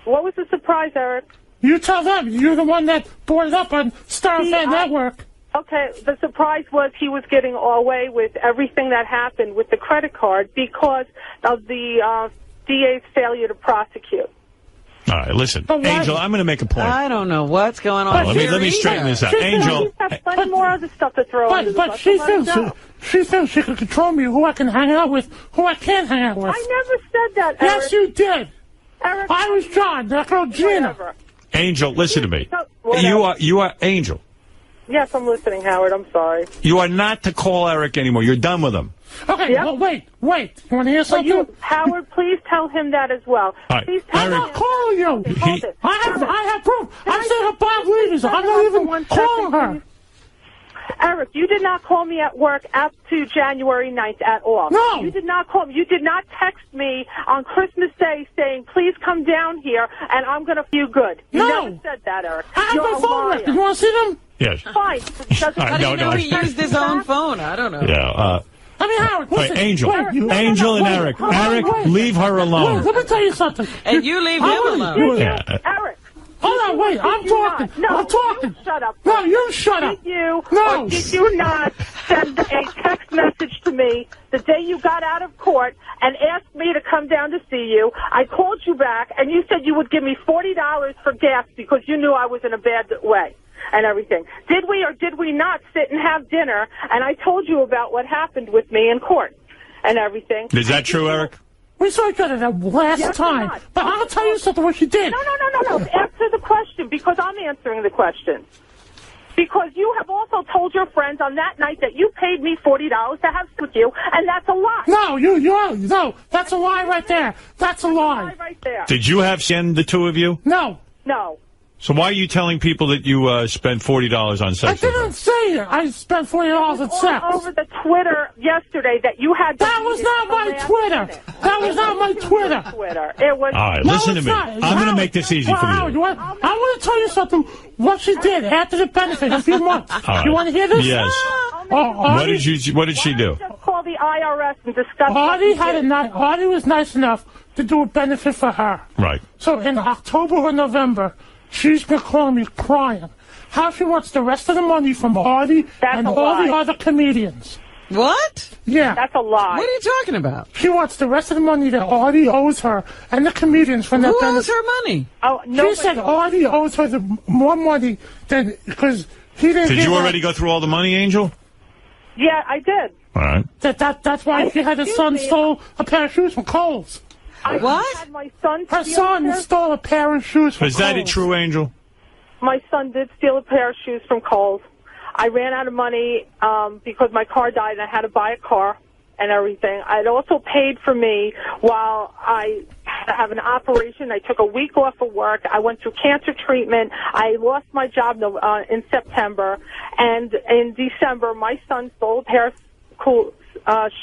What was the surprise, Eric? You tell them. You're the one that brought it up on Star Fan Network. Okay, the surprise was he was getting away with everything that happened with the credit card because of the DA's failure to prosecute. All right, listen, Angel, I'm going to make a point. I don't know what's going on. Let me straighten this out. Angel. She's got plenty more other stuff to throw under the bus. She thinks she can control me, who I can hang out with, who I can't hang out with. I never said that, Eric. Yes, you did. Eric, I was John, that girl Gina. Whatever. Angel, listen to me. You are Angel. Yes, I'm listening, Howard. I'm sorry. You are not to call Eric anymore. You're done with him. Okay, well, wait. You want to hear something? Howard, please tell him that as well. All right. Please tell I'm not calling you. I have proof. I said her Bob Levers. I'm not even calling her. Eric, you did not call me at work up to January 9th at all. No. You did not call me. You did not text me on Christmas Day saying, please come down here and I'm going to feel good. You never said that, Eric. I have my phone records. You want to see them? Yes. Fine. How do you know he used his own phone? I don't know. Yeah. I mean, Howard, listen. Wait, Angel. Angel and Eric. Eric, leave her alone. Let me tell you something. And you leave him alone. Yeah. Eric. Hold on, wait. I'm talking. No, I'm talking. Shut up. No, you shut up. Did you No. or did you not send a text message to me the day you got out of court and asked me to come down to see you? I called you back, and you said you would give me $40 for gas because you knew I was in a bad way and everything. Did we or did we not sit and have dinner, and I told you about what happened with me in court and everything? Is that true, Eric? We saw each other that last time. But I'll tell you something what she did. No. Answer the question because I'm answering the question. Because you have also told your friends on that night that you paid me $40 to have sex with you, and that's a lie. No, that's a lie right there. That's a lie. Right there. Did you have sex, the two of you? No. So why are you telling people that you spent $40 on sex? I didn't say it. I spent $40 on sex. All over the Twitter yesterday that you had. That was not my Twitter. That was not my Twitter. It was. All right, listen to me. I'm going to make this easy for you. I want to tell you something. What she did after the benefit, a few months. Right. You want to hear this? Yes. What did she do? Just call the IRS and discuss. Artie was nice enough to do a benefit for her. Right. So in October or November, she's been calling me crying. How she wants the rest of the money from Artie and all the other comedians. What? Yeah. That's a lie. What are you talking about? She wants the rest of the money that Artie owes her and the comedians from that benefit. Who owes her money? Oh, no. She said Artie owes her more money than because he didn't. Did you already go through all the money, Angel? Yeah, I did. All right. That's why she had her son stole a pair of shoes from Kohl's. What? Had my son her son stole a pair of shoes from Kohl's. Is that true, Angel? My son did steal a pair of shoes from Kohl's. I ran out of money because my car died and I had to buy a car and everything. It also paid for me while I have an operation. I took a week off of work. I went through cancer treatment. I lost my job in September. And in December, my son stole a pair of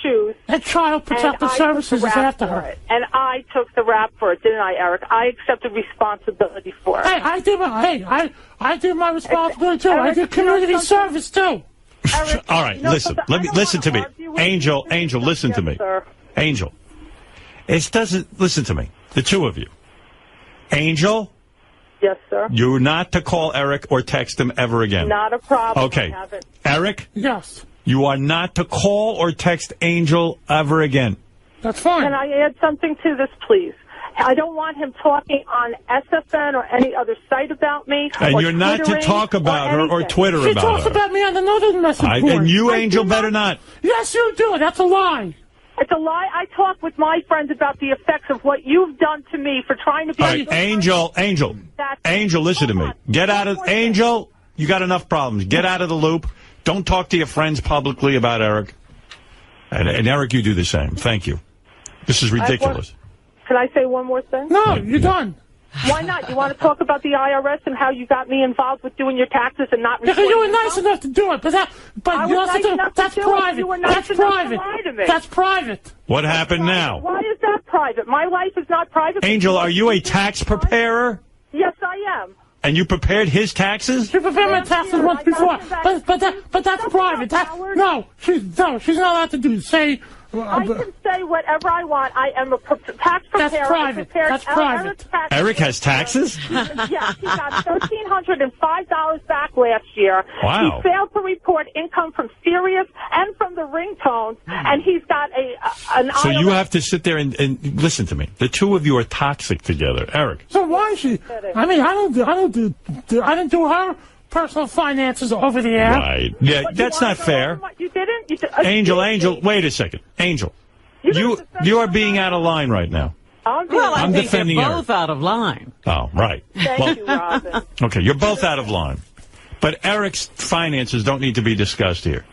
shoes. And Child Protective Services is after her. And I took the rap for it, didn't I, Eric? I accepted responsibility for it. Hey, I did my responsibility too. I did community service too. Eric, all right, listen. Listen to me. Angel, listen to me. Sir. Angel. Listen to me. The two of you. Angel. Yes, sir. You're not to call Eric or text him ever again. Not a problem. Okay. Eric? Yes. You are not to call or text Angel ever again. That's fine. Can I add something to this, please? I don't want him talking on SFN or any other site about me. And you're not to talk about her or Twitter about her. She talks about me on another message board. And you, Angel, better not. Yes, you do. That's a lie. It's a lie. I talk with my friends about the effects of what you've done to me for trying to be... All right, Angel, listen to me. Get out of... Angel, you got enough problems. Get out of the loop. Don't talk to your friends publicly about Eric. And Eric, you do the same. Thank you. This is ridiculous. Can I say one more thing? No, you're done. Why not? You want to talk about the IRS and how you got me involved with doing your taxes and not reporting? Because you were nice enough to do it, but that's private. That's private. That's private. What happened now? Why is that private? My life is not private. Angel, are you a tax preparer? Yes, I am. And you prepared his taxes? She prepared my taxes once before, but that's private. She's not allowed to say I can say whatever I want. I am a tax preparer. That's private. That's private. Eric has taxes? Yes, he got $1,305 back last year. Wow. He failed to report income from Sirius and from the ringtones, and he's got an So IRS. you have to sit there and listen to me. The two of you are toxic together. Eric. So why is she? I mean, I didn't do her personal finances over the air. Right. Yeah, that's not fair. You didn't? Angel, wait a second. Angel, you are being out of line right now. Well, I'm I think defending you're Eric. both out of line. Oh, right. Thank you, Robin. Okay, you're both out of line. But Eric's finances don't need to be discussed here.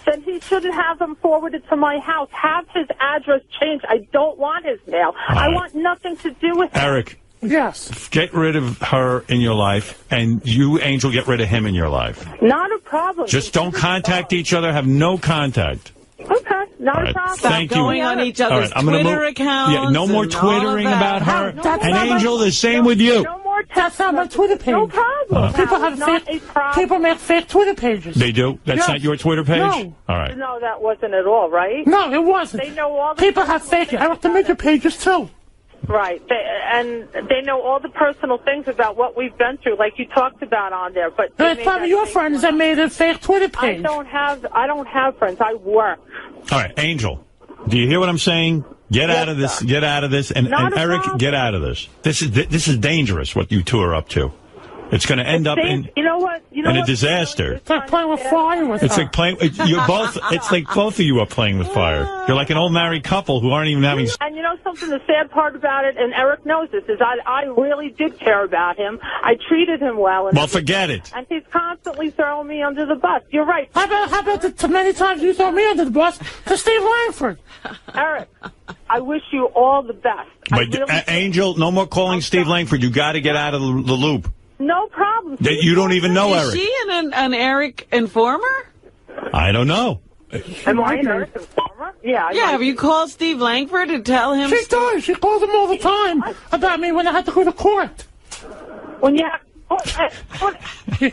Then he shouldn't have them forwarded to my house. Have his address changed. I don't want his mail. I want nothing to do with Eric. Yes. Get rid of her in your life, and you, Angel, get rid of him in your life. Not a problem. Just don't contact each other. Have no contact. Okay, not a problem. Thank you. Going on each other's I'm gonna Twitter accounts. Yeah, no more twittering about her. That's And not Angel, the same with you. No more That's not my Twitter page. No problem. People have people make fake Twitter pages. They do? That's Yes. not your Twitter page? No. All right. No, that wasn't at all, right? No, it wasn't. They know all the people have fake. I have to make your pages too. Right, and they know all the personal things about what we've been through, like you talked about on there. But It's probably your friends that made a fake Twitter page. I don't have friends. I work. All right, Angel, do you hear what I'm saying? Get out of this. Get out of this. And Eric, get out of this. This is dangerous, what you two are up to. It's going to end up in a disaster. It's like playing with fire with It's her. like playing. You're both. It's like both of you are playing with fire. You're like an old married couple who aren't even having. And you know something? The sad part about it, and Eric knows this, is I really did care about him. I treated him well. And Well, forget it. And he's constantly throwing me under the bus. You're right. How about the many times you throw me under the bus to Steve Langford? Eric, I wish you all the best. But Angel, no more calling Steve Langford. You got to get out of the loop. No problem. That you don't even know Is Eric. she an Eric informer? I don't know. Am I an Eric informer? Yeah. Yeah, have you called Steve Langford to tell him? She does. She calls him all the time about me when I had to go to court. When you have...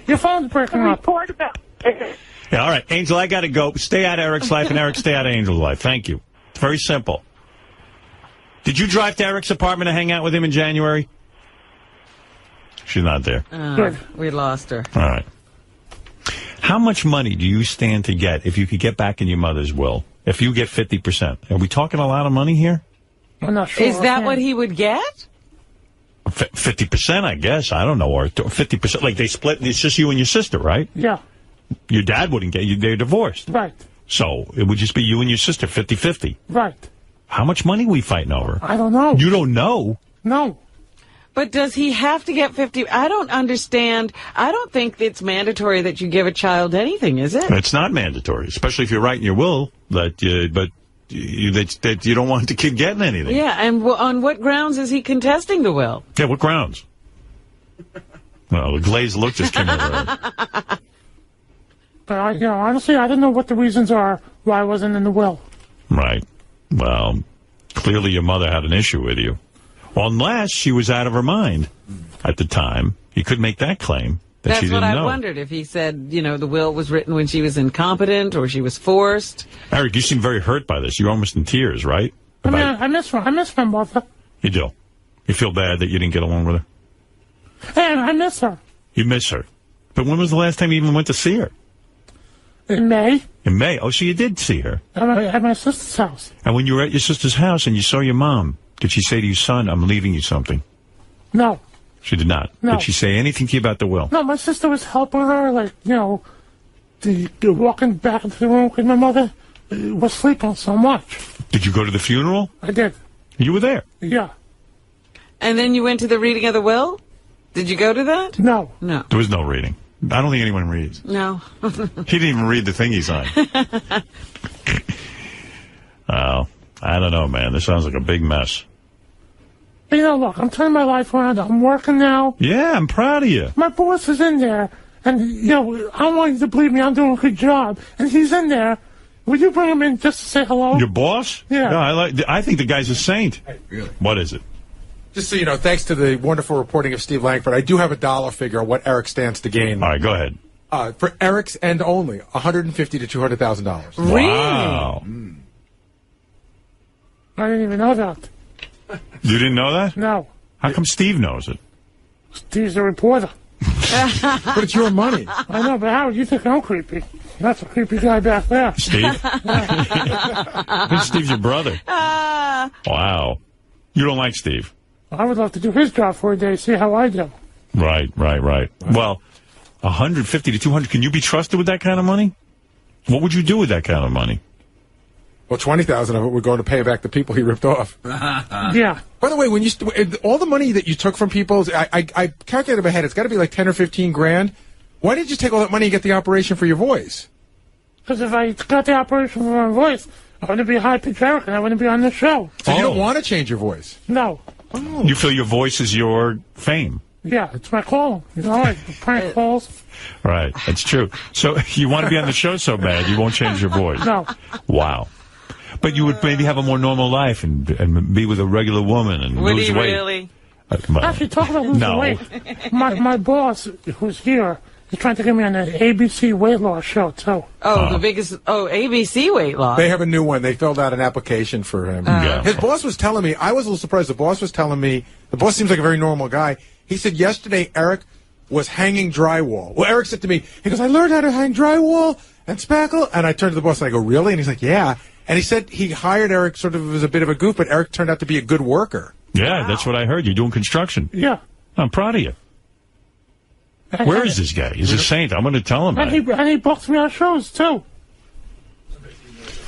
Your phone's breaking up. Report about... Yeah, all right, Angel, I got to go. Stay out of Eric's life, and Eric, stay out of Angel's life. Thank you. It's very simple. Did you drive to Eric's apartment to hang out with him in January? She's not there. We lost her. All right. How much money do you stand to get if you could get back in your mother's will? If you get 50%. Are we talking a lot of money here? I'm not sure. Is that what he would get? 50%, I guess. I don't know. Or 50%. Like they split. It's just you and your sister, right? Yeah. Your dad wouldn't get you. They're divorced. Right. So it would just be you and your sister, 50-50. Right. How much money are we fighting over? I don't know. You don't know? No. But does he have to get 50? I don't understand. I don't think it's mandatory that you give a child anything, is it? It's not mandatory, especially if you're writing your will that you don't want the kid getting anything. Yeah, and on what grounds is he contesting the will? Yeah, what grounds? Well, the glazed look just came over. But honestly, I don't know what the reasons are why I wasn't in the will. Right. Well, clearly your mother had an issue with you. Unless she was out of her mind at the time. You could make that claim that she didn't know. That's what I wondered, if he said, the will was written when she was incompetent or she was forced. Eric, you seem very hurt by this. You're almost in tears, right? I mean, I miss her. I miss my mother. You do? You feel bad that you didn't get along with her? And I miss her. You miss her. But when was the last time you even went to see her? In May. In May? Oh, so you did see her. At my sister's house. And when you were at your sister's house and you saw your mom, did she say to you, son, I'm leaving you something? No. She did not? No. Did she say anything to you about the will? No, my sister was helping her, walking back into the room because my mother was sleeping so much. Did you go to the funeral? I did. You were there? Yeah. And then you went to the reading of the will? Did you go to that? No. No. There was no reading. I don't think anyone reads. No. He didn't even read the thing he signed. Oh, I don't know, man. This sounds like a big mess. Look, I'm turning my life around. I'm working now. Yeah, I'm proud of you. My boss is in there. And, I don't want you to believe me. I'm doing a good job. And he's in there. Would you bring him in just to say hello? Your boss? Yeah. No, I think the guy's a saint. Hey, really? What is it? Just so you know, thanks to the wonderful reporting of Steve Langford, I do have a dollar figure on what Eric stands to gain. All right, go ahead. For Eric's end only, $150,000 to $200,000. Wow. I didn't even know that. You didn't know that? No. How come Steve knows it? Steve's a reporter. But it's your money. I know, but Howard, you think I'm creepy. That's a creepy guy back there. Steve? Steve's your brother. Wow. You don't like Steve? I would love to do his job for a day, see how I do. Right. Well, 150 to 200. Can you be trusted with that kind of money? What would you do with that kind of money? Well, 20,000 of it would go to pay back the people he ripped off. Yeah. By the way, when you all the money that you took from people, I calculated in my head, it's got to be like 10 or 15 grand. Why didn't you take all that money and get the operation for your voice? Because if I got the operation for my voice, I wouldn't be high-pitched Eric, and I wouldn't be on the show. So you don't want to change your voice? No. Oh. You feel your voice is your fame? Yeah, it's my calling. You know, like the prank calls. Right, that's true. So you want to be on the show so bad, you won't change your voice? No. Wow. But you would maybe have a more normal life and be with a regular woman and would lose he weight. Really? Actually, talk about losing weight. My boss, who's here, is trying to get me on an ABC weight loss show, too. Oh, the biggest... Oh, ABC weight loss. They have a new one. They filled out an application for him. His boss was telling me, I was a little surprised. The boss was telling me, the boss seems like a very normal guy. He said yesterday Eric was hanging drywall. Well, Eric said to me, he goes, I learned how to hang drywall and spackle. And I turned to the boss and I go, really? And he's like, yeah. And he said he hired Eric sort of as a bit of a goof, but Eric turned out to be a good worker. Yeah, that's what I heard. You're doing construction. Yeah. I'm proud of you. Where is this guy? He's a saint. I'm going to tell him. And he books me on shows, too.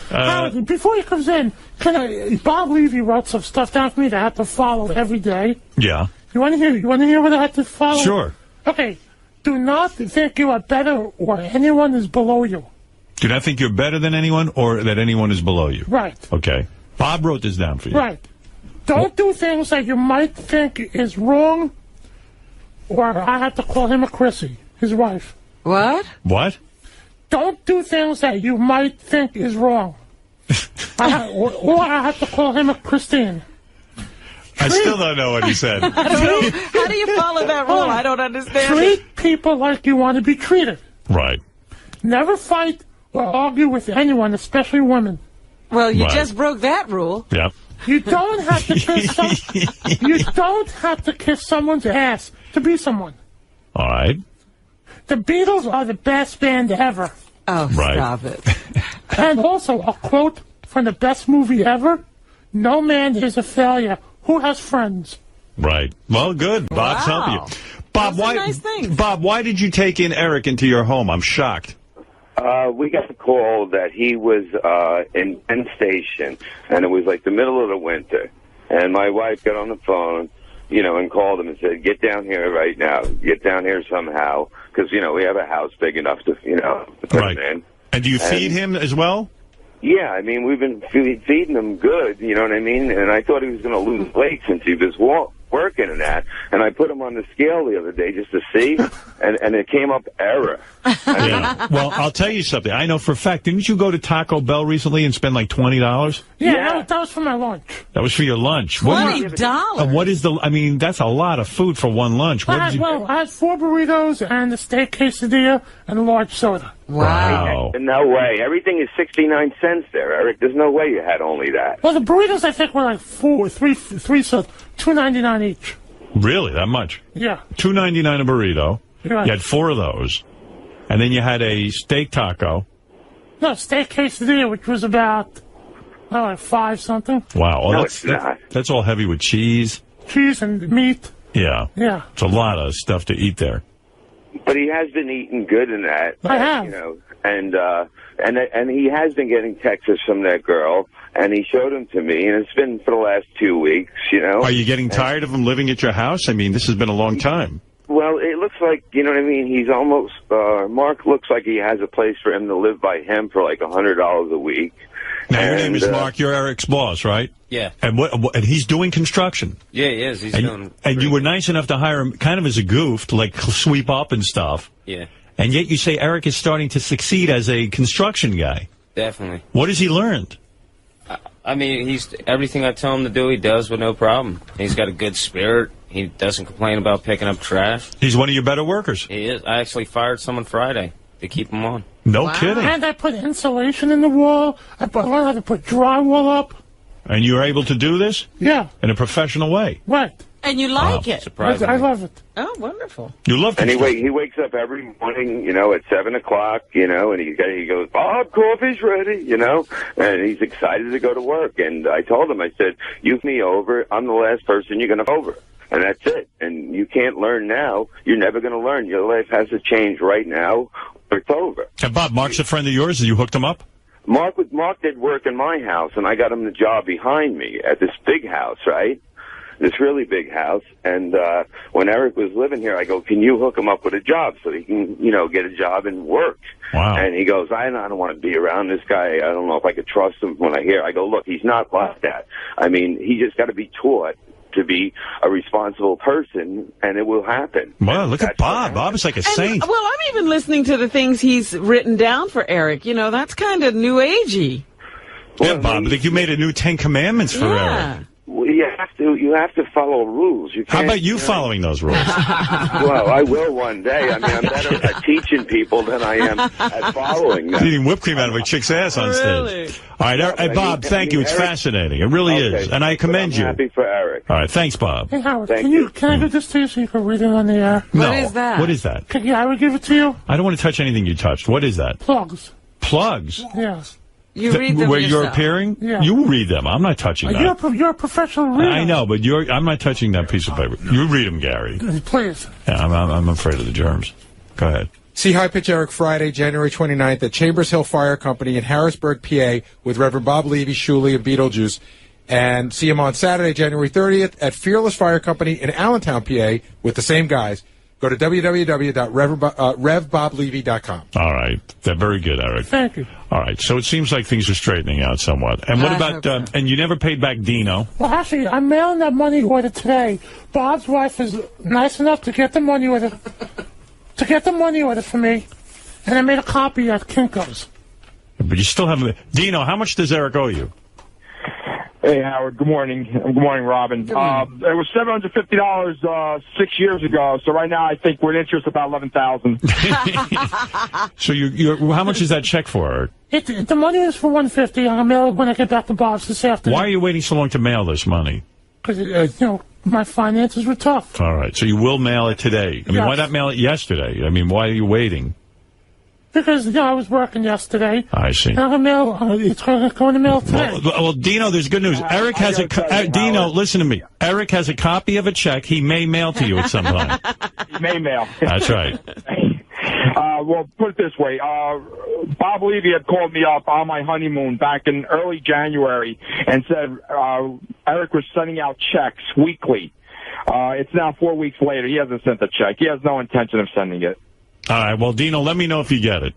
Howard, before he comes in, Bob Levy wrote some stuff down for me that I have to follow every day. Yeah. You want to hear what I have to follow? Sure. Okay. Do not think you are better or anyone is below you. Do not think you're better than anyone or that anyone is below you. Right. Okay. Bob wrote this down for you. Right. Don't do things that you might think is wrong, or I have to call him a Chrissy, his wife. What? What? Don't do things that you might think is wrong. or I have to call him a Christine. I still don't know what he said. How do you follow that rule? I don't understand. Treat people like you want to be treated. Right. Never fight or argue with anyone, especially women. Well, you just broke that rule. Yep. You don't have to kiss you don't have to kiss someone's ass to be someone. All right. The Beatles are the best band ever. Oh, right. Stop it. And also, a quote from the best movie ever, no man is a failure who has friends. Right. Well, good. Bob's helping you. Bob, Bob, why did you take in Eric into your home? I'm shocked. We got the call that he was in Penn Station, and it was like the middle of the winter. And my wife got on the phone, and called him and said, get down here right now. Get down here somehow, because, we have a house big enough to, put him in. And do you feed him as well? Yeah, I mean, we've been feeding him good, you know what I mean? And I thought he was going to lose weight since he was working in that. And I put him on the scale the other day just to see, and it came up error. Yeah. Well, I'll tell you something. I know for a fact. Didn't you go to Taco Bell recently and spend like $20? Yeah. That was for my lunch. That was for your lunch. $20? What is the... I mean, that's a lot of food for one lunch. I had 4 burritos and a steak quesadilla and a large soda. Wow. No way. Everything is 69 cents there, Eric. There's no way you had only that. Well, the burritos, I think, were like three so $2.99 each. Really? That much? Yeah. $2.99 a burrito. Right. You had 4 of those. And then you had a steak taco. No, steak quesadilla, which was about, like 5 something. Wow. Well, No, it's not. That's all heavy with cheese. Cheese and meat. Yeah. Yeah. It's a lot of stuff to eat there. But he has been eating good in that. I have. And he has been getting texts from that girl, and he showed them to me, and it's been for the last 2 weeks, Are you getting tired of him living at your house? I mean, this has been a long time. Well, it looks like, you know what I mean, he's almost, Mark looks like he has a place for him to live by him for like $100 a week. Now, your name is Mark. You're Eric's boss, right? Yeah. And he's doing construction. Yeah, he is. He's doing... And you were nice enough to hire him kind of as a goof to, like, sweep up and stuff. Yeah. And yet you say Eric is starting to succeed as a construction guy. Definitely. What has he learned? I mean, everything I tell him to do, he does with no problem. He's got a good spirit. He doesn't complain about picking up trash. He's one of your better workers. He is. I actually fired someone Friday to keep him on. No kidding. And I put insulation in the wall. I learned how to put drywall up. And you're able to do this? Yeah. In a professional way? Right. And you like it? I love it. Oh, wonderful. You love it. Anyway, he wakes up every morning, at 7 o'clock, and he goes, Bob, coffee's ready, and he's excited to go to work. And I told him, I said, you me over, I'm the last person you're going to over. And that's it. And you can't learn now. You're never going to learn. Your life has to change right now or it's over. And Bob, Mark's a friend of yours, and you hooked him up? Mark did work in my house, and I got him the job behind me at this big house, right? This really big house. And when Eric was living here, I go, can you hook him up with a job so he can, get a job and work? Wow. And he goes, I don't want to be around this guy. I don't know if I could trust him when I hear. I go, look, he's not like that. I mean, he just got to be taught to be a responsible person, and it will happen. Well, look at Bob. Bob is like a saint. Well, I'm even listening to the things he's written down for Eric. That's kind of new agey. Yeah, Bob, I think you made a new 10 Commandments for Eric. Well, you have to follow rules. You can't, How about you following those rules? Well, I will one day. I mean, I'm better at teaching people than I am at following them. Eating whipped cream out of a chick's ass on stage. All right, hey, Bob, thank you. It's fascinating. It really is, and I commend you. I'm happy for Eric. All right, thanks, Bob. Hey, Howard, can I give this to you so you can read it on the air? No. What is that? What is that? I would give it to you. I don't want to touch anything you touched. What is that? Plugs. Plugs? Yes. You read them where yourself. you're appearing? Yeah. You read them. I'm not touching that. You're a professional reader. I know, but I'm not touching that piece of paper. You read them, Gary. Please. Yeah, I'm afraid of the germs. Go ahead. See High Pitch Eric Friday, January 29th at Chambers Hill Fire Company in Harrisburg, PA, with Reverend Bob Levy, Shuley, and Beetlejuice. And see him on Saturday, January 30th at Fearless Fire Company in Allentown, PA, with the same guys. Go to www.revboblevy.com. All right. They're very good, Eric. Thank you. All right. So it seems like things are straightening out somewhat. And what about, and you never paid back Dino? Well, actually, I'm mailing that money order today. Bob's wife is nice enough to get the money order, for me. And I made a copy at Kinko's. But you still haven't. Dino, how much does Eric owe you? Hey, Howard. Good morning. Good morning, Robin. It was $750 6 years ago, so right now I think we're at interest about $11,000. So how much is that check for, Eric? The money is for $150. I'm going to mail it when I get back to Bob's this afternoon. Why are you waiting so long to mail this money? Because, my finances were tough. All right. So you will mail it today. I mean, why not mail it yesterday? I mean, why are you waiting? Because, I was working yesterday. I see. And it's going to go in the mail today. Well, Dino, there's good news. Eric has Dino, listen to me. Eric has a copy of a check he may mail to you at some time. He may mail. That's right. Well, put it this way. Bob Levy had called me up on my honeymoon back in early January and said Eric was sending out checks weekly. It's now 4 weeks later. He hasn't sent the check. He has no intention of sending it. All right. Well, Dino, let me know if you get it.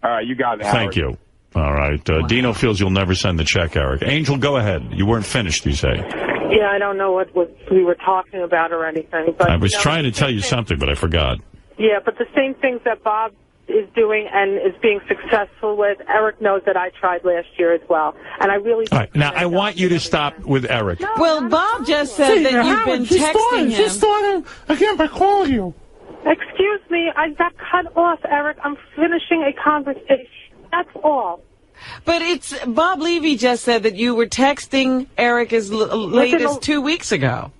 All right. You got it, Howard. Thank you. All right. Dino feels you'll never send the check, Eric. Angel, go ahead. You weren't finished, you say. Yeah, I don't know what we were talking about or anything. But I was trying to tell you something, but I forgot. Yeah, but the same things that Bob is doing and is being successful with, Eric knows that I tried last year as well. And I really... All right. Now, I want you to stop with Eric. No, well, Bob just said that you've been texting him. She started again by calling you. Excuse me, I got cut off, Eric. I'm finishing a conversation. That's all. But Bob Levy just said that you were texting Eric as late as 2 weeks ago.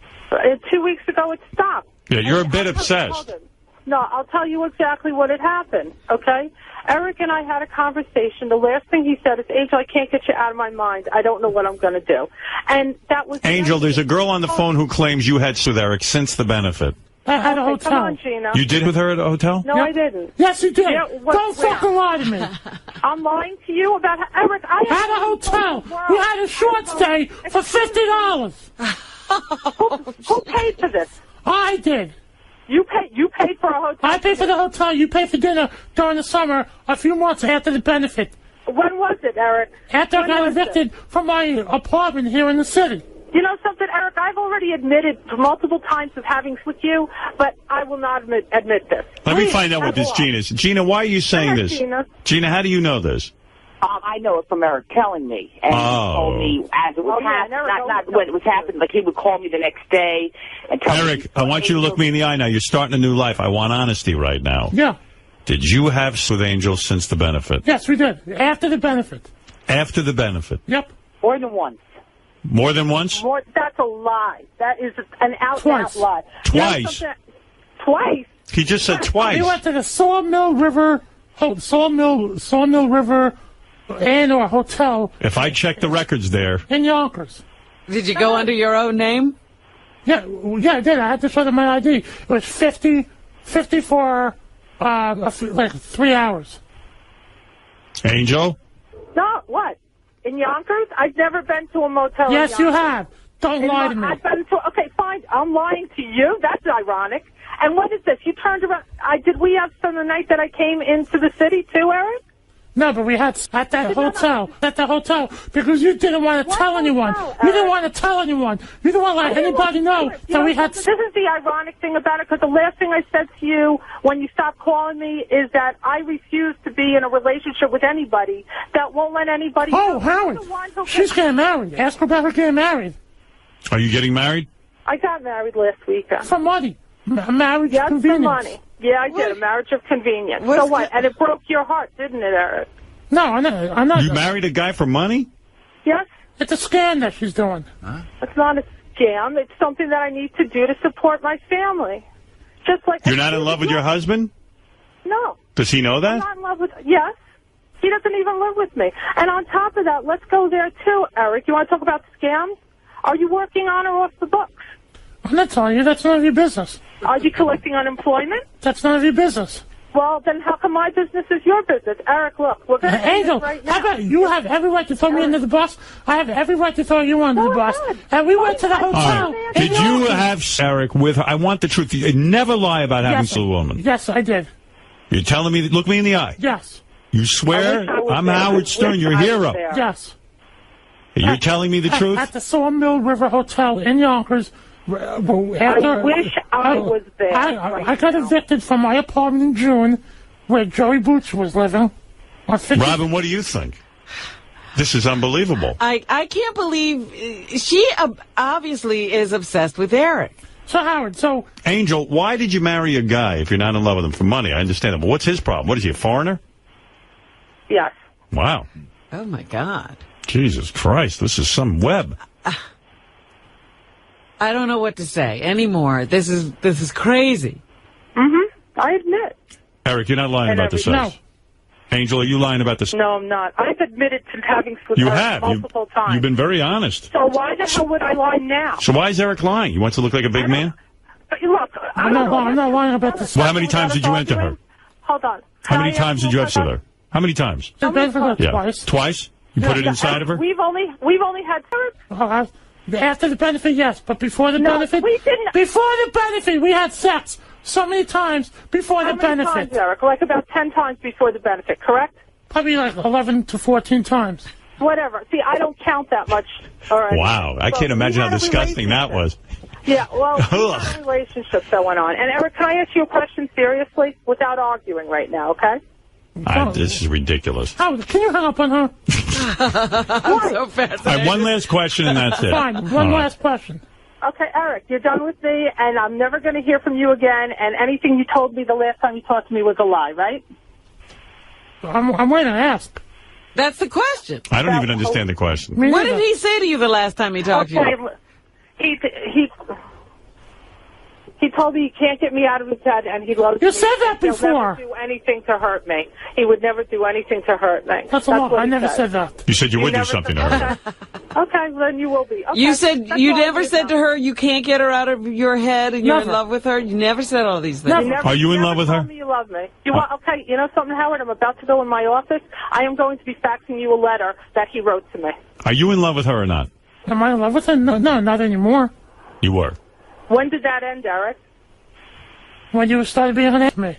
2 weeks ago, it stopped. Yeah, you're a bit obsessed. No, I'll tell you exactly what had happened, okay? Eric and I had a conversation. The last thing he said is, Angel, I can't get you out of my mind. I don't know what I'm going to do. And that was... Angel, there's a girl on the phone who claims you had sex with Eric since the benefit. At a hotel. Come on, Gina. You did with her at a hotel? No, I didn't. Yes, you did. Don't fucking lie to me. I'm lying to you about Eric. I had a hotel. We had a short stay for $50. Who paid for this? I did. You paid for a hotel? I paid for the hotel. You paid for dinner during the summer a few months after the benefit. When was it, Eric? After I got evicted from my apartment here in the city. You know something, Eric? I've already admitted multiple times of having sex with you, but I will not admit this. Let me find out what this Gina is. Gina, why are you saying this? Gina, how do you know this? I know it from Eric telling me. And he told me as it was happening, not when it was happening, like he would call me the next day and tell me. Eric, I want you to look me in the eye now. You're starting a new life. I want honesty right now. Yeah. Did you have sex with Angel since the benefit? Yes, we did. After the benefit. After the benefit? Yep. More than once. More than once? That's a lie. That is an out-and-out lie. Twice? Twice? He just said twice. We went to the Sawmill River Inn or hotel. If I check the records there. In Yonkers. Did you go under your own name? Yeah, I did. I had to show them my ID. It was 50 for like 3 hours. Angel? No, what? In Yonkers? I've never been to a motel. Yes, you have. Don't lie to me. I've been to. Okay, fine. I'm lying to you. That's ironic. And what is this? You turned around. Did we have some the night that I came into the city too, Eric? No, but we had at that hotel, because you didn't want to tell anyone. You didn't want to tell anyone. You didn't want to let anybody know that we had. This is the ironic thing about it, because the last thing I said to you when you stopped calling me is that I refuse to be in a relationship with anybody that won't let anybody. Oh, Howard, she's getting married. Ask her about her getting married. Are you getting married? I got married last weekend. For money. A marriage of convenience. For money. Yeah, I did. A marriage of convenience. So what? And it broke your heart, didn't it, Eric? No, I'm not. You married a guy for money? Yes. It's a scam that she's doing. Huh? It's not a scam. It's something that I need to do to support my family. Just like you're not in love with your husband? No. Does he know that? I'm not in love with. Yes. He doesn't even live with me. And on top of that, let's go there too, Eric. You want to talk about scams? Are you working on or off the books? I'm not telling you. That's none of your business. Are you collecting unemployment? That's none of your business. Well, then how come my business is your business? Eric, look, we're going to Angel, right now. How about you have every right to throw me under the bus? I have every right to throw you under the bus. And we went to the hotel. Right. Did you have Eric with her? I want the truth. You never lie about having sex with a woman. Yes, I did. You're telling me, look me in the eye. Yes. You swear? I'm Howard Stern, your hero. Yes. You're telling me the truth? At the Sawmill River Hotel in Yonkers. I wish I was there. I got evicted from my apartment in June where Joey Boots was living. Robin, what do you think? This is unbelievable. I can't believe she obviously is obsessed with Eric. So, Howard, Angel, why did you marry a guy if you're not in love with him for money? I understand that, but what's his problem? What is he, a foreigner? Yes. Wow. Oh, my God. Jesus Christ, this is some web. I don't know what to say anymore. This is crazy. Mm-hmm. I admit. Eric, you're not lying about the sex. No. Angel, are you lying about this? No, I'm not. I've admitted to having sex with her multiple times. You've been very honest. So why the hell would I lie now? So why is Eric lying? He wants to look like a big man? But look, I'm not lying about this. Well, how many times did you enter her? Hold on. How many times did you have sex with her? How many times? Twice. Twice? You put it inside of her? We've only had sex. After the benefit, yes, but before the benefit, we didn't. Before the benefit, we had sex so many times before the benefit. How many times, Eric? Like about 10 times before the benefit, correct? Probably like 11 to 14 times. Whatever. See, I don't count that much. All right. Wow, I can't imagine how disgusting that was. Yeah, well, we had a relationship that went on. And Eric, can I ask you a question seriously, without arguing right now? Okay. This is ridiculous. Howard, can you hang up on her? I'm so fascinated. All right, one last question and that's it. Fine, one last question. Okay, Eric, you're done with me, and I'm never going to hear from you again, and anything you told me the last time you talked to me was a lie, right? I'm waiting to ask. That's the question. I don't even understand the question. What did he say to you the last time he talked to you? He told me he can't get me out of his head, and he loves me. You said that before. He'll never do anything to hurt me. He would never do anything to hurt me. That's a lie. I never said that. You said you would do something to her. Okay, then you will be. Okay, you said you never said to her you can't get her out of your head and you're in love with her? You never said all these things. Are you in love with her? You love me. Okay, you know something, Howard? I'm about to go in my office. I am going to be faxing you a letter that he wrote to me. Are you in love with her or not? Am I in love with her? No, not anymore. You were. When did that end, Eric? When you started being an ass to me.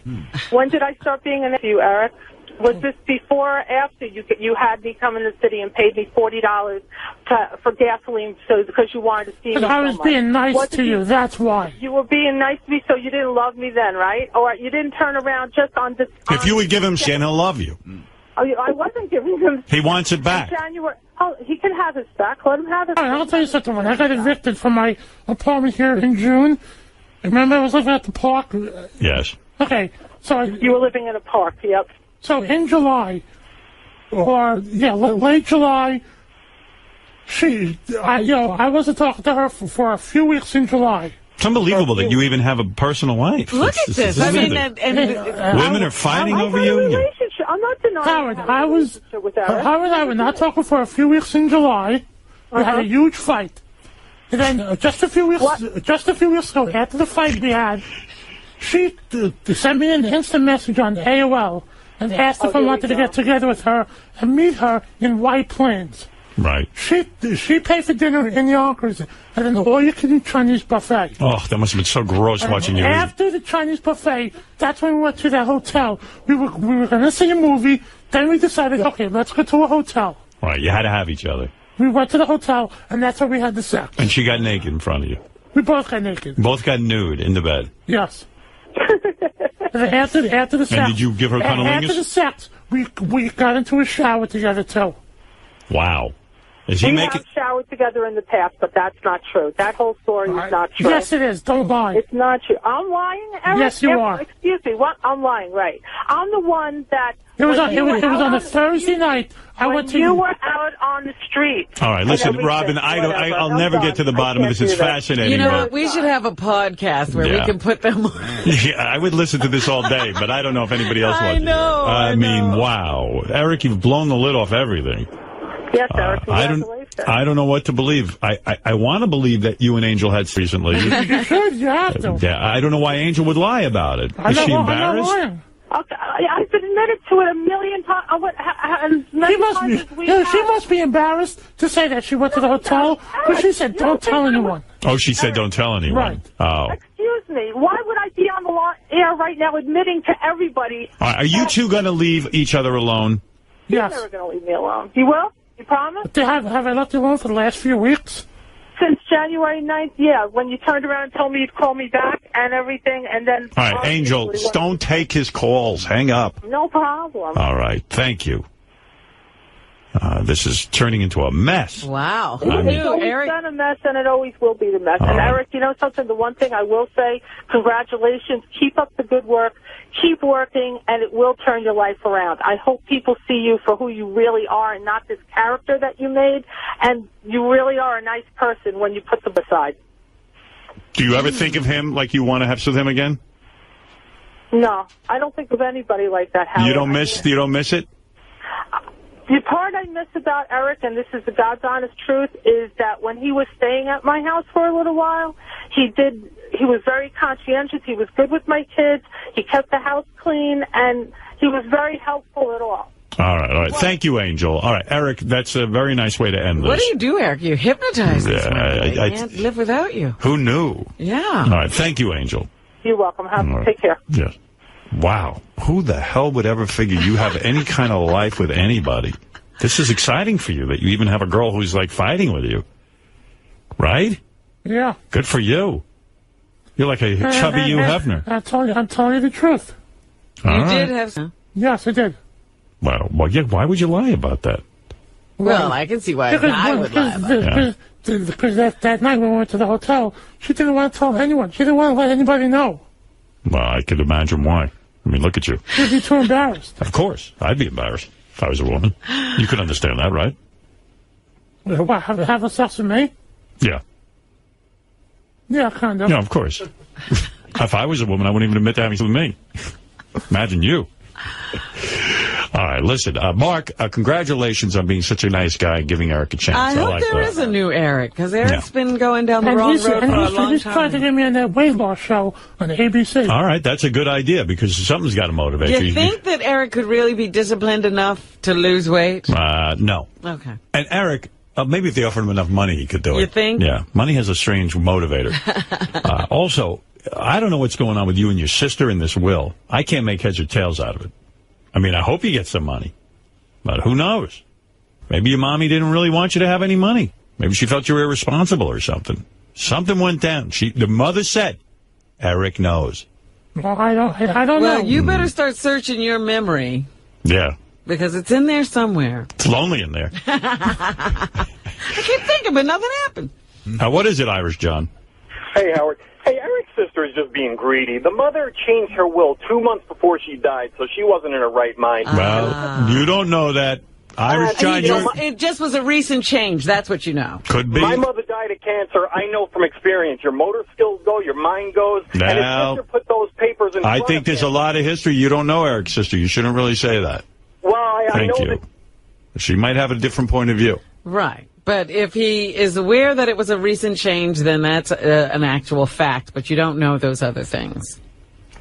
When did I start being an ass to you, Eric? Was this before or after you had me come in the city and paid me $40 for gasoline because you wanted to see me? I was being nice to you, that's why. You were being nice to me, so you didn't love me then, right? Or you didn't turn around just on this... If you would give him shit, he'll love you. I wasn't giving him... He wants it back. He can have his back. Let him have his back. I'll tell you something. When I got evicted from my apartment here in June, remember I was living at the park? Yes. Okay, so... You were living in a park, yep. So in July, or, late July, I wasn't talking to her for a few weeks in July. It's unbelievable that you even have a personal life. Look at this. I mean, women are fighting over you. I'm not denying Howard, I were not talking for a few weeks in July. We had a huge fight. And then just a few weeks ago, after the fight we had, she sent me an instant message on AOL and asked if I wanted to get together with her and meet her in White Plains. Right. She paid for dinner in Yonkers, and then the all-you-can-eat Chinese buffet. Oh, that must have been so gross watching you eat. After the Chinese buffet, that's when we went to that hotel. We were going to see a movie. Then we decided, okay, let's go to a hotel. Right, you had to have each other. We went to the hotel, and that's where we had the sex. And she got naked in front of you. We both got naked. Both got nude in the bed. Yes. After the sex. And did you give her cunnilingus? After the sex, we got into a shower together, too. Wow. We have showered together in the past, but that's not true. That whole story is not true. Yes, it is. Don't lie. It's not true. I'm lying, Eric? Yes, you are. Excuse me. What? I'm lying, right. I'm the one that... It was on a Thursday night. You were out on the street. All right, listen, Robin, I'll never get to the bottom of this. It's fascinating. You know what? We should have a podcast where we can put them on. Yeah, I would listen to this all day, but I don't know if anybody else wants to. I mean, wow. Eric, you've blown the lid off everything. Yes, Eric, I don't know what to believe. I want to believe that you and Angel had recently. You should. You have to. Yeah, I don't know why Angel would lie about it. Is she embarrassed? Okay, I've admitted to it a million times. She must be embarrassed to say that she went to the hotel, because she said, don't tell anyone. Oh, she said don't tell anyone. Right. Oh. Excuse me. Why would I be on the air right now admitting to everybody? All right, are you two going to leave each other alone? Yes. You're never going to leave me alone. You will? You promise? Have I left you alone for the last few weeks? Since January 9th, yeah. When you turned around and told me you'd call me back and everything, and then... All right, Angel, don't take his calls. Hang up. No problem. All right, thank you. This is turning into a mess. Wow. It's always been a mess, and it always will be the mess. And Eric, you know something? The one thing I will say, congratulations. Keep up the good work. Keep working, and it will turn your life around. I hope people see you for who you really are and not this character that you made. And you really are a nice person when you put them aside. Do you ever think of him like you want to have sex with him again? No, I don't think of anybody like that, Howard. You don't miss it? The part I miss about Eric, and this is the God's honest truth, is that when he was staying at my house for a little while, he was very conscientious. He was good with my kids. He kept the house clean, and he was very helpful at all. All right. Thank you, Angel. All right, Eric, that's a very nice way to end this. What do you do, Eric? You hypnotize this woman. I can't live without you. Who knew? Yeah. All right, thank you, Angel. You're welcome. Take care. Yes. Wow. Who the hell would ever figure you have any kind of life with anybody? This is exciting for you, that you even have a girl who's, like, fighting with you. Right? Yeah. Good for you. You're like a chubby Hugh Hefner. I'm telling you the truth. You did have some. Yes, I did. Well, yeah, why would you lie about that? Well, I can see why I would lie about that. Because that night when we went to the hotel, she didn't want to tell anyone. She didn't want to let anybody know. Well, I could imagine why. I mean, look at you. She'd be too embarrassed. Of course. I'd be embarrassed if I was a woman. You could understand that, right? What, have a sex with me? Yeah. Yeah, kind of. Yeah, of course. If I was a woman, I wouldn't even admit to having sex with me. Imagine you. All right, listen, Mark, congratulations on being such a nice guy and giving Eric a chance. I hope there is a new Eric, because Eric's been going down the wrong road for a long time. He's trying to get me on that weight loss show on ABC. All right, that's a good idea, because something's got to motivate you. Do you think that Eric could really be disciplined enough to lose weight? No. Okay. And Eric, maybe if they offered him enough money, he could do it. You think? Yeah, money has a strange motivator. Also, I don't know what's going on with you and your sister in this will. I can't make heads or tails out of it. I mean, I hope you get some money, but who knows? Maybe your mommy didn't really want you to have any money. Maybe she felt you were irresponsible or something. Something went down. The mother said, Eric knows. Well, I don't know. Well, you better start searching your memory. Yeah. Because it's in there somewhere. It's lonely in there. I keep thinking, but nothing happened. What is it, Irish John? Hey, Howard. Hey, Eric's sister is just being greedy. The mother changed her will 2 months before she died, so she wasn't in her right mind. Well, you don't know that. Irish John, it just was a recent change. That's what you know. Could be. My mother died of cancer. I know from experience. Your motor skills go, your mind goes. Now, and his sister put those papers in front I think of there's him. a lot of history you don't know, Eric's sister. You shouldn't really say that. Well, I Thank know you. that. She might have a different point of view. Right. But if he is aware that it was a recent change, then that's an actual fact. But you don't know those other things.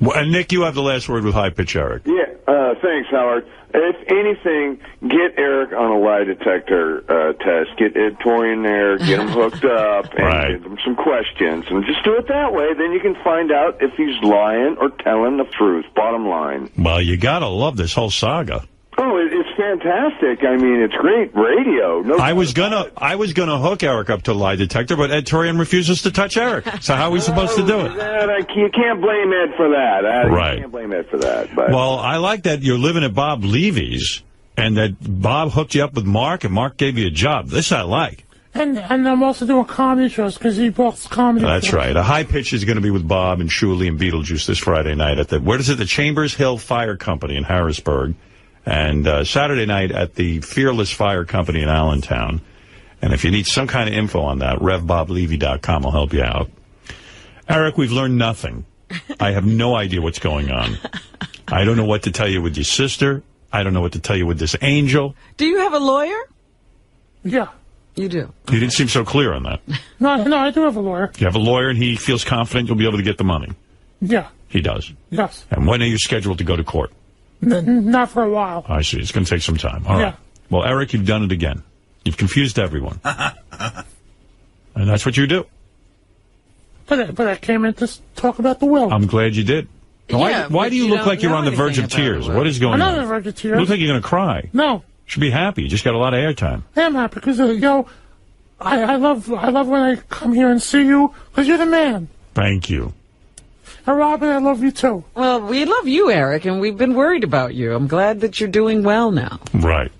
Well, and Nick, you have the last word with High Pitch Eric. Yeah, thanks, Howard. If anything, get Eric on a lie detector test. Get Ed Torian there, get him hooked up, and give him some questions. And just do it that way. Then you can find out if he's lying or telling the truth, bottom line. Well, you got to love this whole saga. Oh, it's fantastic. I mean, it's great radio. No, I was gonna hook Eric up to a lie detector, but Ed Torian refuses to touch Eric. So how are we supposed to do it? You can't blame Ed for that. Right. You can't blame Ed for that. But. Well, I like that you're living at Bob Levy's, and that Bob hooked you up with Mark, and Mark gave you a job. This I like. And I'm also doing comedy shows because he books comedy. That's right. A High Pitch is going to be with Bob and Shuley and Beetlejuice this Friday night at the Chambers Hill Fire Company in Harrisburg. And Saturday night at the Fearless Fire Company in Allentown. And if you need some kind of info on that, RevBobLevy.com will help you out. Eric, we've learned nothing. I have no idea what's going on. I don't know what to tell you with your sister. I don't know what to tell you with this angel. Do you have a lawyer? Yeah. You do. You didn't seem so clear on that. No, I do have a lawyer. You have a lawyer, and he feels confident you'll be able to get the money. Yeah. He does. Yes. And when are you scheduled to go to court? Not for a while. I see. It's going to take some time. All right. Well, Eric, you've done it again. You've confused everyone. And that's what you do. But I came in to talk about the will. I'm glad you did. Why do you look like you're on the verge of tears? What is going on? I'm not on the verge of tears. You look like you're going to cry. No. You should be happy. You just got a lot of airtime. I am happy because, I love when I come here and see you because you're the man. Thank you. And Robin, I love you too. Well, we love you, Eric, and we've been worried about you. I'm glad that you're doing well now. Right.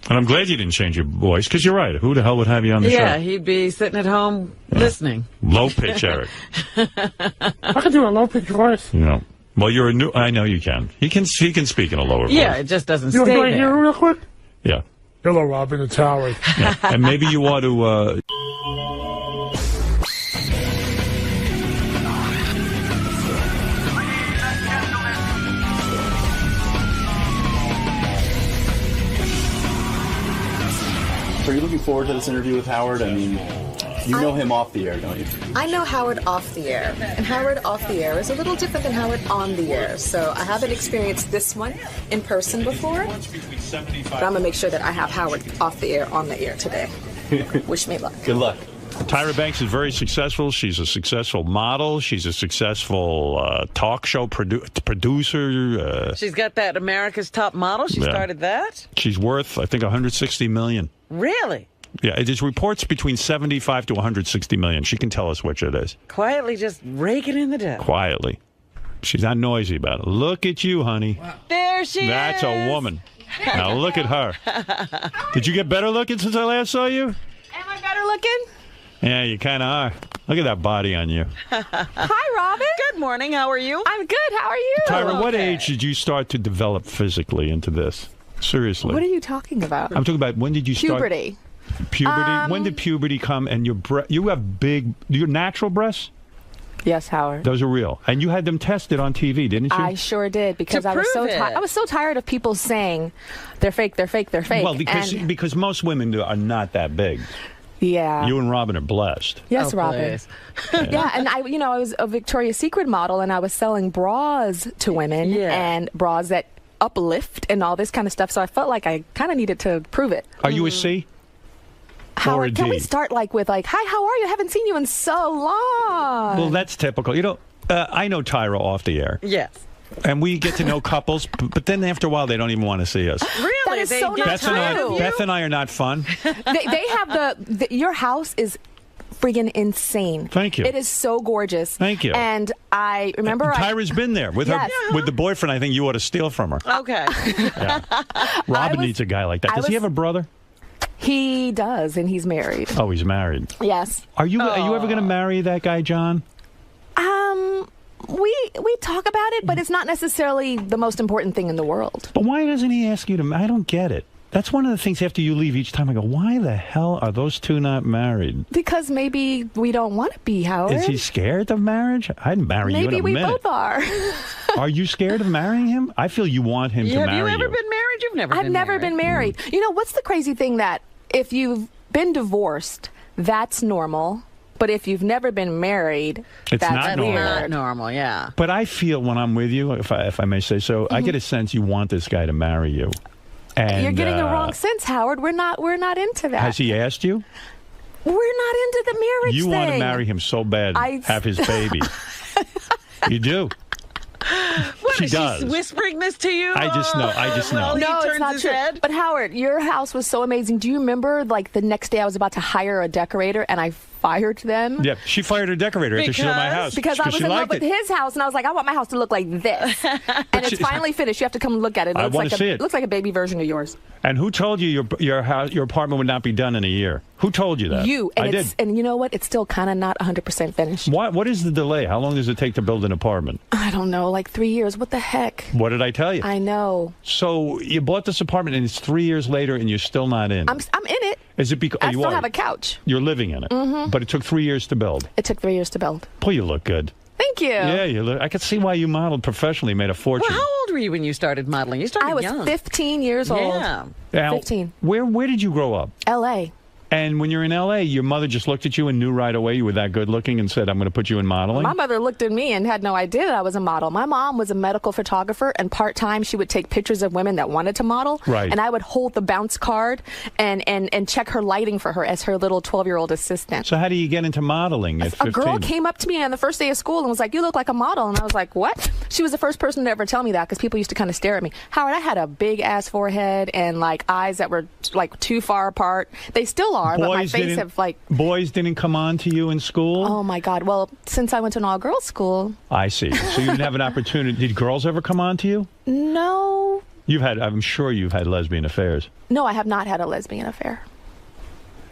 And I'm glad you didn't change your voice, because you're right. Who the hell would have you on the show? Yeah, he'd be sitting at home listening. Low pitch, Eric. I can do a low pitch voice. No. Well, you're a new... I know you can. He can speak in a lower voice. Yeah, it just doesn't stay there. You want there. to hear real quick? Yeah. Hello, Robin. It's Howard. Yeah. And maybe you ought to... Are you looking forward to this interview with Howard? I mean, you know him off the air, don't you? I know Howard off the air, and Howard off the air is a little different than Howard on the air. So I haven't experienced this one in person before, but I'm going to make sure that I have Howard off the air on the air today. Wish me luck. Good luck. Tyra Banks is very successful. She's a successful model. She's a successful talk show producer. She's got that America's Top Model. She started that. She's worth, I think, $160 million. Really? Yeah, it is reports between 75 to 160 million. She can tell us which it is. Quietly just raking in the dough. Quietly. She's not noisy about it. Look at you, honey. Wow. There she is. That's a woman. Now look at her. Did you get better looking since I last saw you? Am I better looking? Yeah, you kind of are. Look at that body on you. Hi, Robin. Good morning. How are you? I'm good. How are you? Tyra, what age did you start to develop physically into this? Seriously. What are you talking about? I'm talking about when did you start? Puberty. Puberty? When did puberty come? And you have your natural breasts? Yes, Howard. Those are real. And you had them tested on TV, didn't you? I sure did, because I was so tired of people saying they're fake, they're fake, they're fake. Well, because most women are not that big. Yeah. You and Robin are blessed. Yes, Robin. Yeah, and I was a Victoria's Secret model, and I was selling bras to women and bras that uplift and all this kind of stuff. So I felt like I kind of needed to prove it. Are you a C? Howard, can we start with hi, how are you? I haven't seen you in so long. Well, that's typical. I know Tyra off the air. Yes. And we get to know couples, but then after a while, they don't even want to see us. Really? That is so not true. Beth and I are not fun. They have your house is friggin' insane. Thank you. It is so gorgeous. Thank you. And I remember Tyra's been there with with the boyfriend. I think you ought to steal from her. Okay. Yeah. Robin needs a guy like that. Does he have a brother? He does, and he's married. Oh, he's married. Yes. Are you ever going to marry that guy, John? We talk about it, but it's not necessarily the most important thing in the world. But why doesn't he ask you to? I don't get it. That's one of the things after you leave each time I go, why the hell are those two not married? Because maybe we don't want to be, Howard. Is he scared of marriage? I'd marry you in a minute. Maybe we both are. Are you scared of marrying him? I feel you want him to marry you. Have you ever been married? You've never been married. I've never been married. You know, what's the crazy thing that if you've been divorced, that's normal. But if you've never been married, that's not normal. weird. Normal, yeah. But I feel when I'm with you, if I may say so, I get a sense you want this guy to marry you. And, you're getting the wrong sense, Howard. We're not into that. Has he asked you? We're not into the marriage You thing. want to marry him so bad, have his baby. You do. What, she is does. she whispering this to you? I just know. No, it's not true. But Howard, your house was so amazing. Do you remember, like, the next day I was about to hire a decorator and I fired them? Yeah, she fired her decorator after she saw my house. Because I was in love with his house, and I was like, I want my house to look like this. And it's finally finished. You have to come look at it. I want to see it. It looks like a baby version of yours. And who told you your apartment would not be done in a year? Who told you that? You. And I did. And you know what? It's still kind of not 100% finished. What is the delay? How long does it take to build an apartment? I don't know, like 3 years. What the heck? What did I tell you? I know. So you bought this apartment, and it's 3 years later, and you're still not in. I'm in it. Is it because I still have a couch? You're living in it, but it took 3 years to build. It took 3 years to build. Boy, you look good. Thank you. Yeah, you look. I could see why you modeled professionally, made a fortune. Well, how old were you when you started modeling? You started young. I was 15 years old. Yeah. Now, 15. Where did you grow up? L.A. And when you're in L.A., your mother just looked at you and knew right away you were that good looking and said, I'm going to put you in modeling? My mother looked at me and had no idea that I was a model. My mom was a medical photographer, and part-time she would take pictures of women that wanted to model. Right. And I would hold the bounce card and check her lighting for her as her little 12-year-old assistant. So how do you get into modeling at 15? A girl came up to me on the first day of school and was like, you look like a model. And I was like, what? She was the first person to ever tell me that because people used to kind of stare at me. Howard, I had a big-ass forehead and, like, eyes that were, like, too far apart. They still are, but my face Boys didn't come on to you in school? Oh, my God. Well, since I went to an all-girls school. I see. So you didn't have an opportunity. Did girls ever come on to you? No. I'm sure you've had lesbian affairs. No, I have not had a lesbian affair.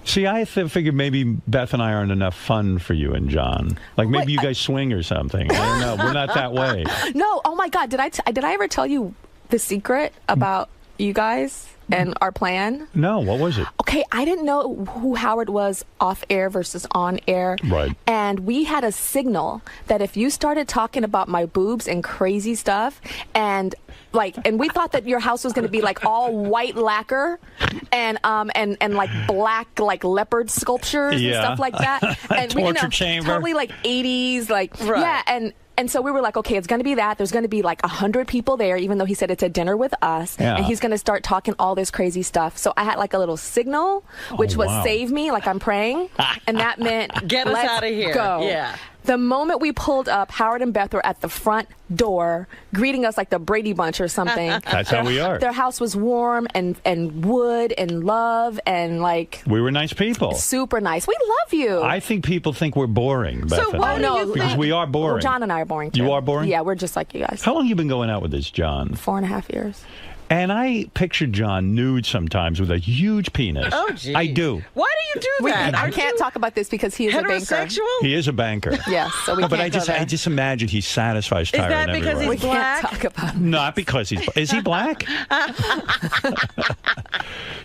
See, I figured maybe Beth and I aren't enough fun for you and John. Like maybe you guys swing or something. I don't know. We're not that way. No. Oh, my God. Did I ever tell you the secret about you guys and our plan? No, what was it? Okay, I didn't know who Howard was off air versus on air. Right. And we had a signal that if you started talking about my boobs and crazy stuff and we thought that your house was going to be like all white lacquer and like black like leopard sculptures and stuff like that. And torture chamber. Totally like 80s And so we were like, okay, it's going to be that. There's going to be like 100 people there, even though he said it's a dinner with us. Yeah. And he's going to start talking all this crazy stuff. So I had like a little signal, which was save me, like I'm praying. And that meant get us out of here. Go. Yeah. The moment we pulled up, Howard and Beth were at the front door greeting us like the Brady Bunch or something. That's how we are. Their house was warm and wood and love and like... We were nice people. Super nice. We love you. I think people think we're boring, Beth. So why do you because we are boring. Well, John and I are boring too. You are boring? Yeah, we're just like you guys. How long have you been going out with this John? 4.5 years. And I picture John nude sometimes with a huge penis. Oh, geez. I do. Why do you do that? I can't talk about this because he is a banker. He is a banker. Yes, so we can't but I go there. I just imagine he satisfies Tyra. Is that because he's black? Can't talk about it. Not because he's... Is he black?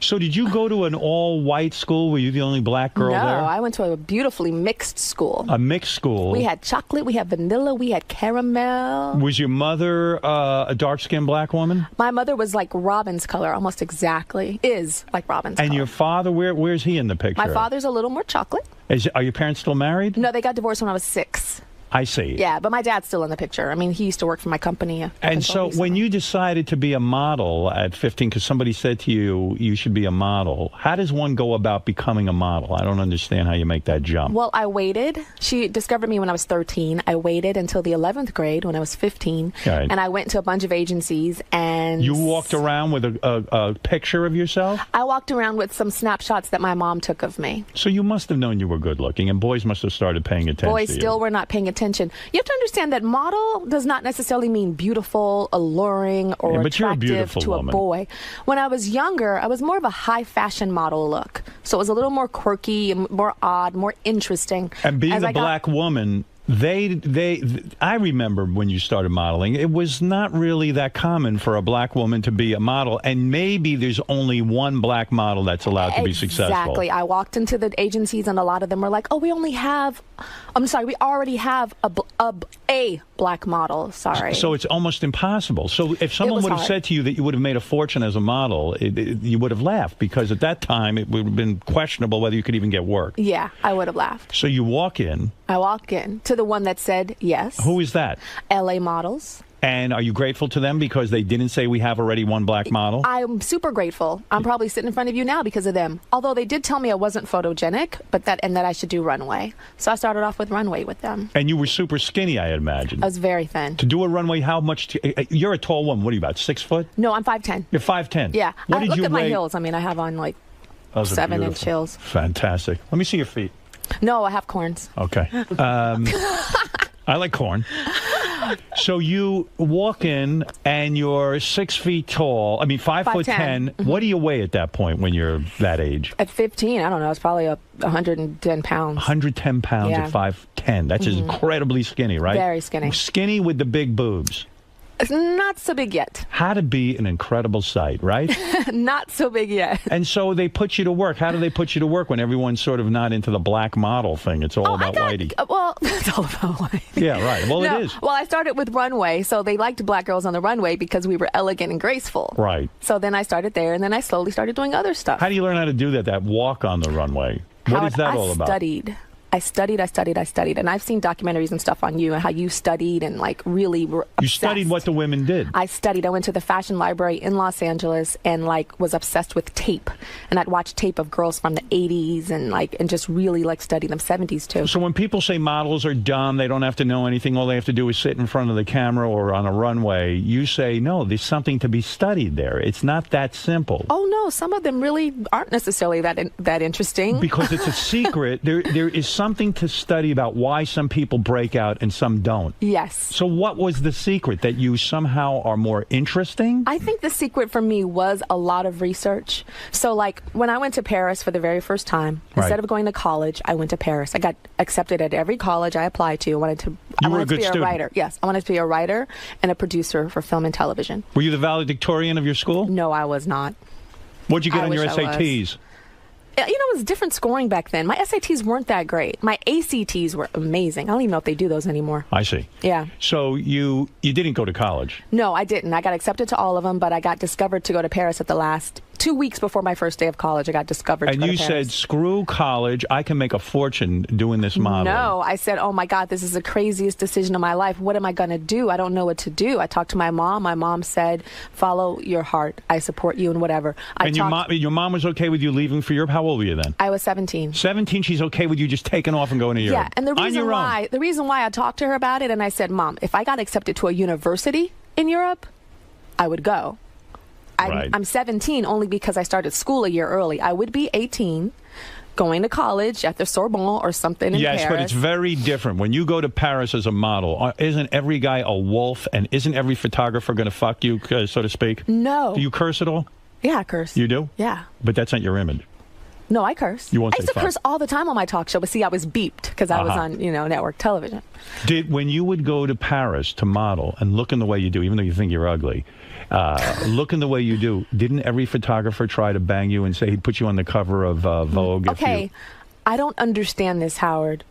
So did you go to an all-white school? Were you the only black girl there? No, I went to a beautifully mixed school. A mixed school? We had chocolate, we had vanilla, we had caramel. Was your mother a dark-skinned black woman? My mother was like Robin's color, almost exactly. Is like Robin's color. And your father, where's he in the picture? My father's a little more chocolate. Are your parents still married? No, they got divorced when I was 6. I see. Yeah, but my dad's still in the picture. I mean, he used to work for my company. And so when you decided to be a model at 15, because somebody said to you, you should be a model, how does one go about becoming a model? I don't understand how you make that jump. Well, I waited. She discovered me when I was 13. I waited until the 11th grade when I was 15. Right. And I went to a bunch of agencies and... You walked around with a picture of yourself? I walked around with some snapshots that my mom took of me. So you must have known you were good looking, and boys must have started paying attention Boys still were not paying attention. You have to understand that model does not necessarily mean beautiful, alluring, or attractive to a boy. When I was younger, I was more of a high fashion model look. So it was a little more quirky, more odd, more interesting. And being a black woman I remember when you started modeling, it was not really that common for a black woman to be a model, and maybe there's only one black model that's allowed to be successful. Exactly. I walked into the agencies, and a lot of them were like, "Oh, we already have a black model." Sorry. So it's almost impossible. So if someone would have said to you that you would have made a fortune as a model, you would have laughed, because at that time it would have been questionable whether you could even get work. Yeah, I would have laughed. So you walk in. I walk in to the one that said yes. Who is that? LA Models. And are you grateful to them because they didn't say we have already one black model? I'm super grateful. I'm probably sitting in front of you now because of them. Although they did tell me I wasn't photogenic, that I should do runway. So I started off with runway with them. And you were super skinny, I imagine. I was very thin. To do a runway, how much? You're a tall woman. What are you, about 6 foot? No, I'm 5'10". You're 5'10". Yeah. What did look you at my weigh? heels. I mean, I have on like Those are 7-inch heels. Fantastic. Let me see your feet. No, I have corns. Okay. I like corn. So you walk in and you're 6 feet tall. I mean, 5'10". Mm-hmm. What do you weigh at that point when you're that age? At 15, I don't know. It's probably 110 pounds. 110 pounds Yeah. at 5'10". That's incredibly skinny, right? Very skinny. Skinny with the big boobs. It's not so big yet. How to be an incredible sight, right? Not so big yet. And so they put you to work. How do they put you to work when everyone's sort of not into the black model thing? It's all about whitey. Well, it's all about whitey. Yeah, right. Well, No, it is. Well, I started with runway, so they liked black girls on the runway because we were elegant and graceful. Right. So then I started there, and then I slowly started doing other stuff. How do you learn how to do that walk on the runway? What is that all about? I studied, and I've seen documentaries and stuff on you and how you studied and like really were obsessed. You studied what the women did. I studied. I went to the fashion library in Los Angeles and like was obsessed with tape, and I'd watch tape of girls from the 80s and just really like study them, 70s too. So when people say models are dumb, they don't have to know anything, all they have to do is sit in front of the camera or on a runway, you say no, there's something to be studied there. It's not that simple. Oh no, some of them really aren't necessarily that interesting. Because it's a secret. There is something to study about why some people break out and some don't. Yes. So what was the secret? That you somehow are more interesting? I think the secret for me was a lot of research. So like when I went to Paris for the very first time, instead of going to college, I went to Paris. I got accepted at every college I applied to. I wanted to be a writer. Yes, I wanted to be a writer and a producer for film and television. Were you the valedictorian of your school? No, I was not. What'd you get on your SATs? You know, it was different scoring back then. My SATs weren't that great. My ACTs were amazing. I don't even know if they do those anymore. I see. Yeah. So you didn't go to college? No, I didn't. I got accepted to all of them, but I got discovered to go to Paris at the last 2 weeks before my first day of college. I got discovered to go to Paris. And you said, screw college. I can make a fortune doing this modeling. No, I said, oh my God, this is the craziest decision of my life. What am I going to do? I don't know what to do. I talked to my mom. My mom said, follow your heart. I support you and whatever. Your mom was okay with you leaving for Europe? How old were you then? I was 17. 17, she's okay with you just taking off and going to Europe? Yeah, and the reason why I talked to her about it, and I said, Mom, if I got accepted to a university in Europe, I would go. I'm 17 only because I started school a year early. I would be 18, going to college at the Sorbonne or something in Paris. Yes, but it's very different. When you go to Paris as a model, isn't every guy a wolf, and isn't every photographer going to fuck you, so to speak? No. Do you curse at all? Yeah, I curse. You do? Yeah. But that's not your image. No, I curse. You won't I used to curse all the time on my talk show, but see, I was beeped because I was on, network television. When you would go to Paris to model and looking the way you do, even though you think you're ugly, looking the way you do, didn't every photographer try to bang you and say he'd put you on the cover of Vogue? Okay, I don't understand this, Howard,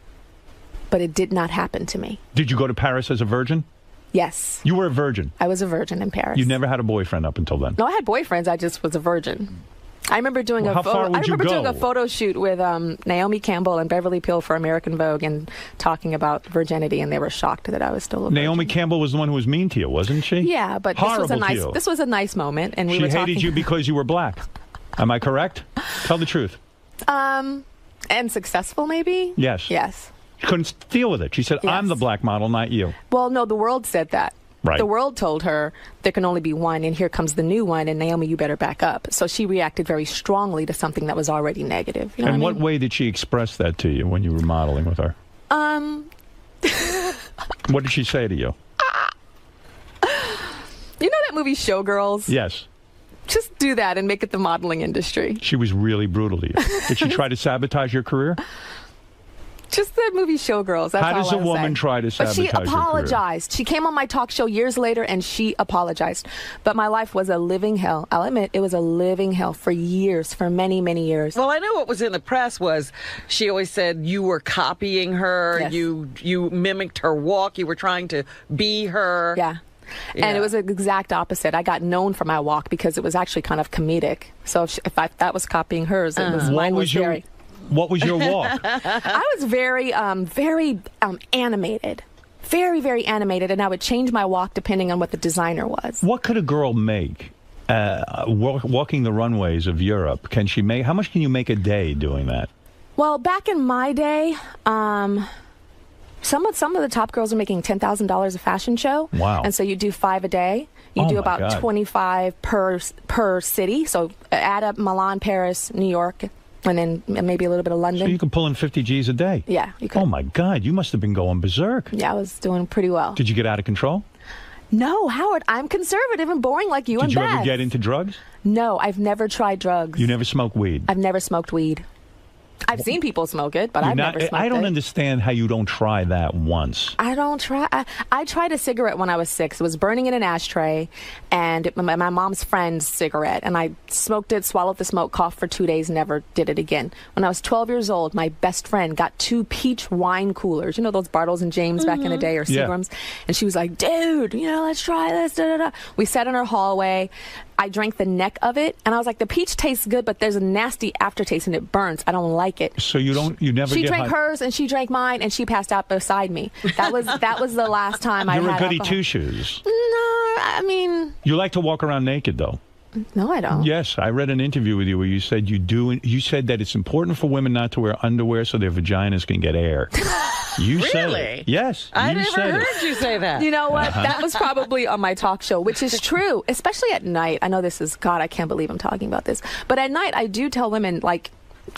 but it did not happen to me. Did you go to Paris as a virgin? Yes. You were a virgin? I was a virgin in Paris. You never had a boyfriend up until then? No, I had boyfriends. I just was a virgin. I remember doing doing a photo shoot with Naomi Campbell and Beverly Peele for American Vogue and talking about virginity, and they were shocked that I was still a virgin. Naomi Campbell was the one who was mean to you, wasn't she? Yeah, but this was a nice moment, and she hated you because you were black. Am I correct? Tell the truth. And successful, maybe? Yes. Yes. She couldn't deal with it. She said, I'm the black model, not you. Well, no, the world said that. Right. The world told her there can only be one, and here comes the new one, and Naomi, you better back up. So she reacted very strongly to something that was already negative. You know and what way did she express that to you when you were modeling with her? What did she say to you? You know that movie Showgirls? Yes. Just do that and make it the modeling industry. She was really brutal to you. Did she try to sabotage your career? Just the movie Showgirls. That's How does a woman try to sabotage But she your career? apologized. She came on my talk show years later, and she apologized. But my life was a living hell. I'll admit, it was a living hell for years, for many, many years. Well, I know what was in the press was she always said you were copying her, Yes. you mimicked her walk, you were trying to be her. Yeah. And it was the exact opposite. I got known for my walk because it was actually kind of comedic. So if that was copying hers, it was mine was very... What was your walk? I was very animated. Very, very animated, and I would change my walk depending on what the designer was. What could a girl make walking the runways of Europe? Can she make? How much can you make a day doing that? Well, back in my day, some of the top girls are making $10,000 a fashion show. Wow! And so you do 5 a day. You do about 25 per city. So add up Milan, Paris, New York, and then maybe a little bit of London. So you can pull in 50 G's a day. Yeah, you could. Oh my God! You must have been going berserk. Yeah, I was doing pretty well. Did you get out of control? No, Howard. I'm conservative and boring like you and Beth. Did you ever get into drugs? No, I've never tried drugs. You never smoked weed? I've never smoked weed. I've seen people smoke it, but I've never smoked it. I don't understand how you don't try that once. I don't try. I tried a cigarette when I was 6. It was burning in an ashtray, and my mom's friend's cigarette. And I smoked it, swallowed the smoke, coughed for 2 days, never did it again. When I was 12 years old, my best friend got 2 peach wine coolers. You know those Bartles and James back in the day, or Seagrams? Yeah. And she was like, dude, let's try this. Da, da, da. We sat in her hallway. I drank the neck of it, and I was like, the peach tastes good, but there's a nasty aftertaste, and it burns. I don't like it. So you never She get drank hers, and she drank mine, and she passed out beside me. That was the last time I had alcohol. You're a goody two-shoes. No, I mean... You like to walk around naked, though. No, I don't. Yes, I read an interview with you where you said you do. You said that it's important for women not to wear underwear so their vaginas can get air. You said it. Yes, I never heard you say that. You know what? That was probably on my talk show, which is true, especially at night. I know this is, God, I can't believe I'm talking about this. But at night, I do tell women, like,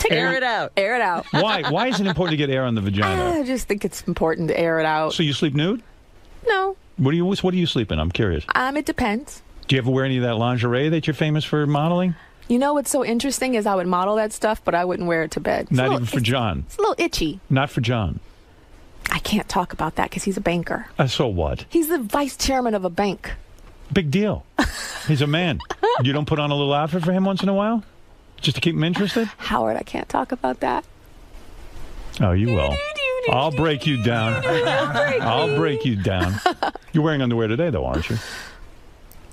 air it out. Air it out. Why? Why is it important to get air on the vagina? I just think it's important to air it out. So you sleep nude? No. What do you sleep in? I'm curious. It depends. Do you ever wear any of that lingerie that you're famous for modeling? You know what's so interesting is I would model that stuff, but I wouldn't wear it to bed. Not even for John? It's a little itchy. Not for John? I can't talk about that because he's a banker. So what? He's the vice chairman of a bank. Big deal. He's a man. You don't put on a little outfit for him once in a while? Just to keep him interested? Howard, I can't talk about that. Oh, you will. I'll break you down. I'll break you down. You're wearing underwear today, though, aren't you?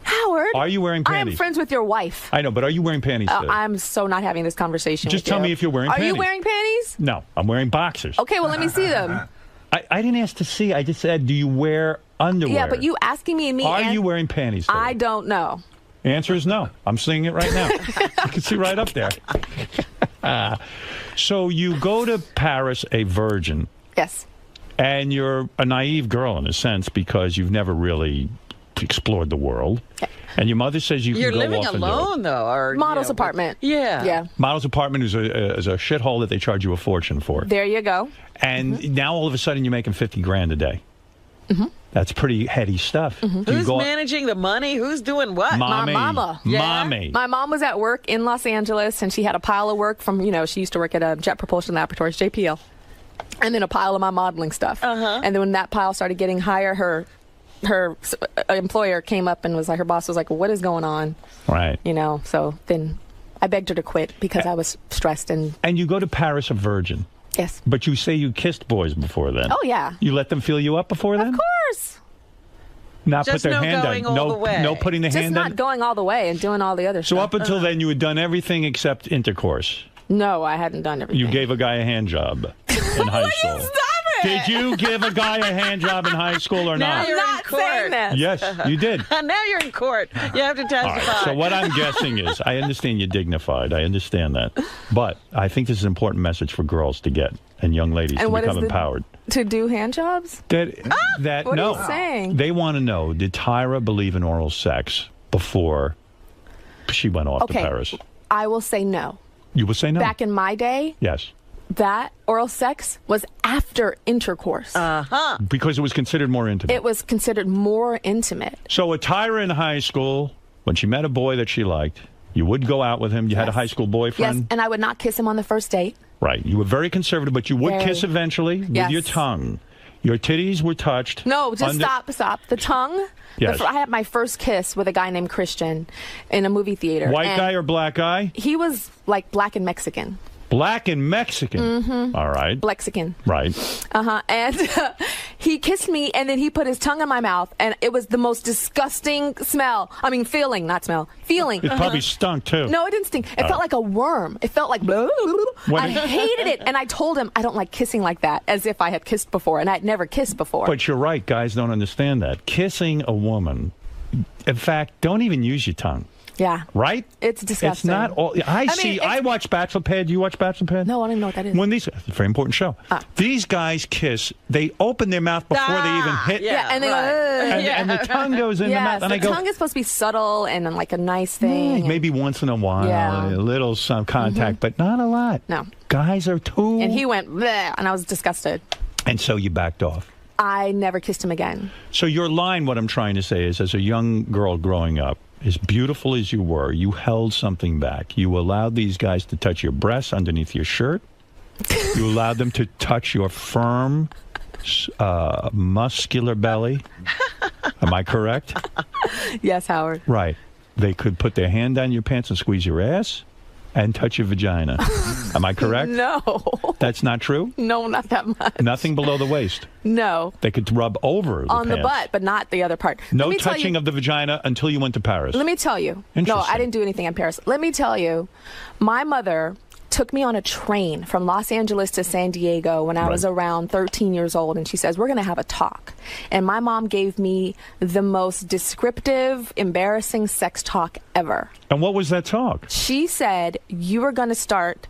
Howard. Are you wearing panties? I am friends with your wife. I know, but are you wearing panties today? I'm so not having this conversation Just tell me if you're wearing panties. Are you wearing panties? No, I'm wearing boxers. Okay, well, let me see them. I didn't ask to see. I just said, do you wear underwear? Yeah, but you asking me and me... Are you wearing panties today? I don't know. The answer is no. I'm seeing it right now. You can see right up there. So you go to Paris a virgin. Yes. And you're a naive girl in a sense because you've never really explored the world. And your mother says you You're can go living off alone, and though. Or, Model's apartment. Yeah. Yeah. Model's apartment is a shithole that they charge you a fortune for. There you go. And now all of a sudden you're making $50,000 a day. Mm-hmm. That's pretty heady stuff. Mm-hmm. Who's managing the money? Who's doing what? Mommy. My mama. Yeah. Mommy. My mom was at work in Los Angeles, and she had a pile of work from, she used to work at Jet Propulsion Laboratories, JPL, and then a pile of my modeling stuff. And then when that pile started getting higher, her employer came up and was like, her boss was like, well, what is going on? Right. So then I begged her to quit because I was stressed. And you go to Paris a virgin. Yes. But you say you kissed boys before then. Oh, yeah. You let them feel you up before then? Of course. Not Just put their no hand going down. all the way. No putting the Just hand not down. going all the way and doing all the other stuff. So up until then, you had done everything except intercourse. No, I hadn't done everything. You gave a guy a hand job in high school. Stop it! Did you give a guy a hand job in high school or Now not? you're in court. Yes, you did. Now you're in court. You have to testify. All right, so what I'm guessing is, I understand you're dignified. I understand that. But I think this is an important message for girls to get and young ladies to become empowered. To do hand jobs? That what no. are you saying? They want to know, did Tyra believe in oral sex before she went off to Paris? I will say no. You will say no? Back in my day, yes. That oral sex was after intercourse. Because it was considered more intimate. It was considered more intimate. So a Tyra in high school, when she met a boy that she liked, you would go out with him. You had a high school boyfriend. Yes, and I would not kiss him on the first date. Right. You were very conservative, but you would kiss eventually with your tongue. Your titties were touched. No, just stop. The tongue. Yes. I had my first kiss with a guy named Christian in a movie theater. White guy or black guy? He was like black and Mexican. Black and Mexican. Mm-hmm. All right. Blexican. Right. And he kissed me, and then he put his tongue in my mouth, and it was the most disgusting smell. I mean, feeling, not smell. Feeling. It probably stunk, too. No, it didn't stink. It felt like a worm. It felt like... I hated it, and I told him I don't like kissing like that, as if I had kissed before, and I'd never kissed before. But you're right. Guys don't understand that. Kissing a woman... In fact, don't even use your tongue. Yeah. Right? It's disgusting. It's not all... I watch Bachelor Pad. Do you watch Bachelor Pad? No, I don't even know what that is. It's a very important show. These guys kiss. They open their mouth before they even hit. Yeah, and they go... And the tongue goes in the mouth. And the tongue is supposed to be subtle and like a nice thing. Maybe once in a while, a little some contact, but not a lot. No. Guys are too... And he went, bleh, and I was disgusted. And so you backed off. I never kissed him again. So your line, what I'm trying to say is, as a young girl growing up, as beautiful as you were, you held something back. You allowed these guys to touch your breasts underneath your shirt. You allowed them to touch your firm, muscular belly. Am I correct? Yes, Howard. Right. They could put their hand down your pants and squeeze your ass and touch your vagina. Am I correct? No. That's not true? No, not that much. Nothing below the waist? No. They could rub over the on pants. the butt, but not the other part. No touching of the vagina until you went to Paris? Let me tell you. No, I didn't do anything in Paris. Let me tell you, my mother took me on a train from Los Angeles to San Diego when I was around 13 years old, and she says, we're going to have a talk. And my mom gave me the most descriptive, embarrassing sex talk ever. And what was that talk? She said, you are going to start,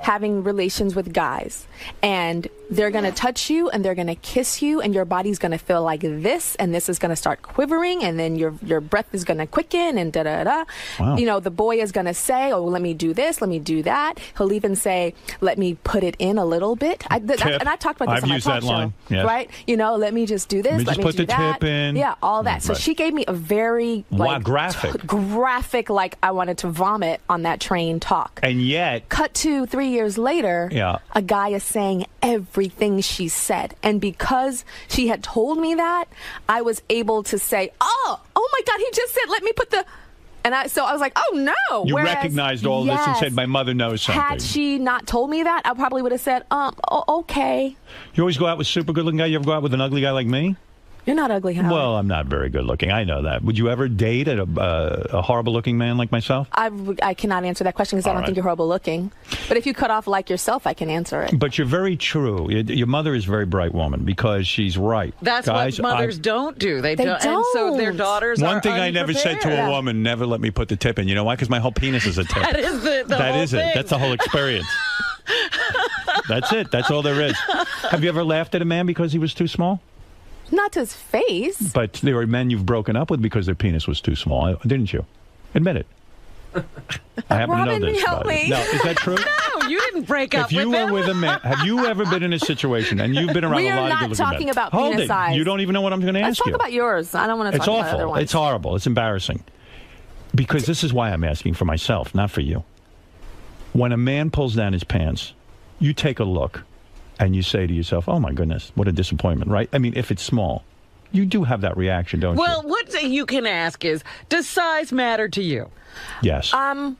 having relations with guys, and they're going to touch you and they're going to kiss you, and your body's going to feel like this, and this is going to start quivering, and then your breath is going to quicken, and da-da-da. Wow. The boy is going to say, oh, let me do this, let me do that. He'll even say, let me put it in a little bit. And I talked about this on my talk show. Yes. Right? Let me just do this, let me put do the that. Tip in. Yeah, all that. So she gave me a very graphic, like I wanted to vomit on that train talk. And yet... Cut to 3 years later, a guy is saying everything she said. And because she had told me that, I was able to say, oh my God, he just said, let me put the... So I was like, oh, no. You recognized all this and said, my mother knows something. Had she not told me that, I probably would have said, okay. You always go out with super good-looking guy? You ever go out with an ugly guy like me? You're not ugly, Howard. Well, I'm not very good-looking. I know that. Would you ever date a horrible-looking man like myself? I cannot answer that question because I don't think you're horrible-looking. But if you cut off like yourself, I can answer it. But you're very true. Your mother is a very bright woman because she's right. That's Guys, what mothers don't do. They don't. And so their daughters One thing I never said to a woman, never let me put the tip in. You know why? Because my whole penis is a tip. That is the whole is thing. it. That's the whole experience. That's it. That's all there is. Have you ever laughed at a man because he was too small? Not to his face. But there were men you've broken up with because their penis was too small, didn't you? Admit it. I happen to know this. Help me. No, is that true? No, you didn't break up with him. If you were with a man, have you ever been in a situation, and you've been around a lot of good-looking men. We are not talking about Hold penis it. size. You don't even know what I'm going to ask you. Let's talk about yours. I don't want to talk about other ones. It's horrible. It's embarrassing. Because this is why I'm asking for myself, not for you. When a man pulls down his pants, you take a look, and you say to yourself, oh, my goodness, what a disappointment, right? I mean, if it's small. You do have that reaction, don't you? Well, what you can ask is, does size matter to you? Yes. A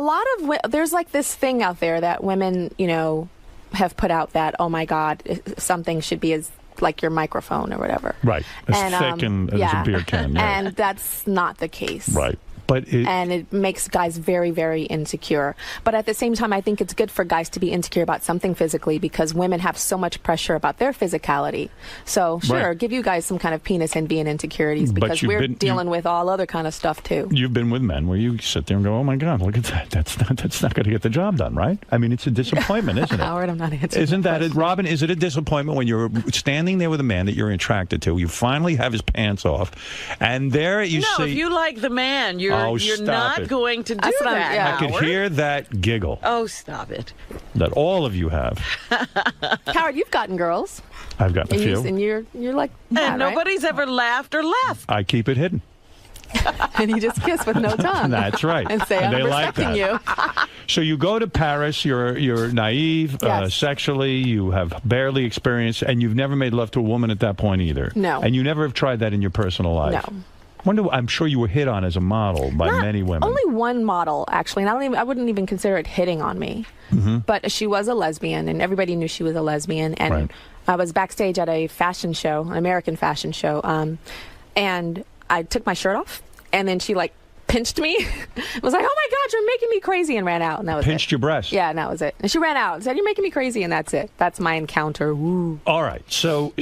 lot of there's like this thing out there that women, have put out that, oh my God, something should be as like your microphone or whatever. Right. As thick and as a beer can. Yeah. And that's not the case. Right. And it makes guys very, very insecure. But at the same time, I think it's good for guys to be insecure about something physically because women have so much pressure about their physicality. So, sure, give you guys some kind of penis envy and insecurities because we're dealing with all other kind of stuff, too. You've been with men where you sit there and go, oh, my God, look at that. That's not going to get the job done, right? I mean, it's a disappointment, isn't it? Howard, I'm not answering Isn't that it, Robin? Is it a disappointment when you're standing there with a man that you're attracted to, you finally have his pants off, and there you see... No, if you like the man, you're not going to do that. I could hear that giggle. Oh, stop it. That all of you have. Howard, you've gotten girls. I've gotten a few. And you're like... And nobody's ever laughed or left. I keep it hidden. And you just kiss with no tongue. That's right. And say, I'm respecting you. So you go to Paris, you're naive, Yes. sexually, you have barely experienced, and you've never made love to a woman at that point either. No. And you never have tried that in your personal life. No. I'm sure you were hit on as a model by many women. Only one model, actually, and I wouldn't even consider it hitting on me. But she was a lesbian, and everybody knew she was a lesbian. And I was backstage at a fashion show, an American fashion show, and I took my shirt off, and then she, like, pinched me. Was like, oh, my God, you're making me crazy, and ran out, and that was Pinched your breast? Yeah, and that was it. And she ran out and said, you're making me crazy, and that's it. That's my encounter. Woo. All right. So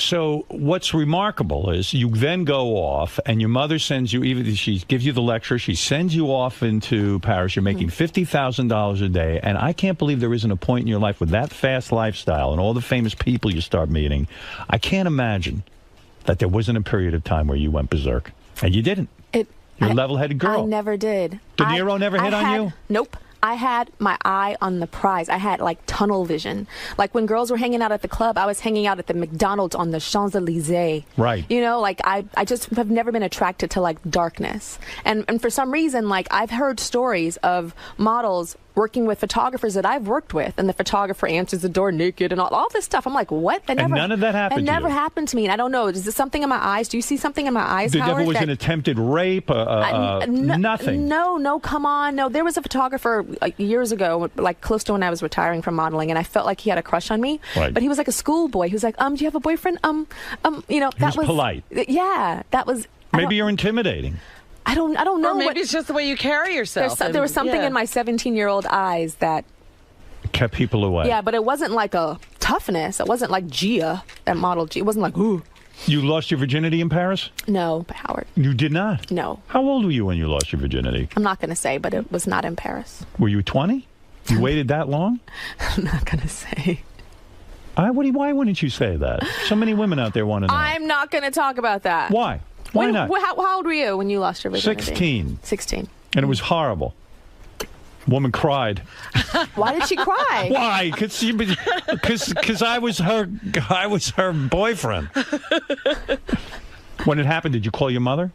what's remarkable is you then go off, and your mother sends you, even she gives you the lecture, she sends you off into Paris. You're making $50,000 a day, and I can't believe there isn't a point in your life with that fast lifestyle and all the famous people you start meeting. I can't imagine that there wasn't a period of time where you went berserk, and you didn't. You're a level-headed girl. I never did. De Niro never hit on you? Nope. I had my eye on the prize. I had, like, tunnel vision. Like, when girls were hanging out at the club, I was hanging out at the McDonald's on the Champs-Élysées. Right. You know, like, I just have never been attracted to, like, darkness. And for some reason, like, I've heard stories of models working with photographers that I've worked with, and the photographer answers the door naked and all this stuff. I'm like, what? And none of that happened to you? That never happened to me, and I don't know. Is this something in my eyes? Do you see something in my eyes, There Howard? was an attempted rape? Nothing? No, come on. No, there was a photographer like, years ago, like close to when I was retiring from modeling, and I felt like he had a crush on me. Right. But he was like a schoolboy. He was like, do you have a boyfriend? You know, that He was polite. Yeah, that was... Maybe you're intimidating. I don't know. Or maybe it's just the way you carry yourself. There was something in my 17-year-old eyes that kept people away. Yeah, but it wasn't like a toughness. It wasn't like Gia, that model Gia. It wasn't like, ooh. You lost your virginity in Paris? No, Howard. You did not? No. How old were you when you lost your virginity? I'm not going to say, but it was not in Paris. Were you 20? You waited that long? I'm not going to say. Why wouldn't you say that? So many women out there want to know. I'm not going to talk about that. Why? Why not? How old were you when you lost your virginity? 16. 16. And it was horrible. Woman cried. Why did she cry? Why? Because I was her boyfriend. When it happened, did you call your mother?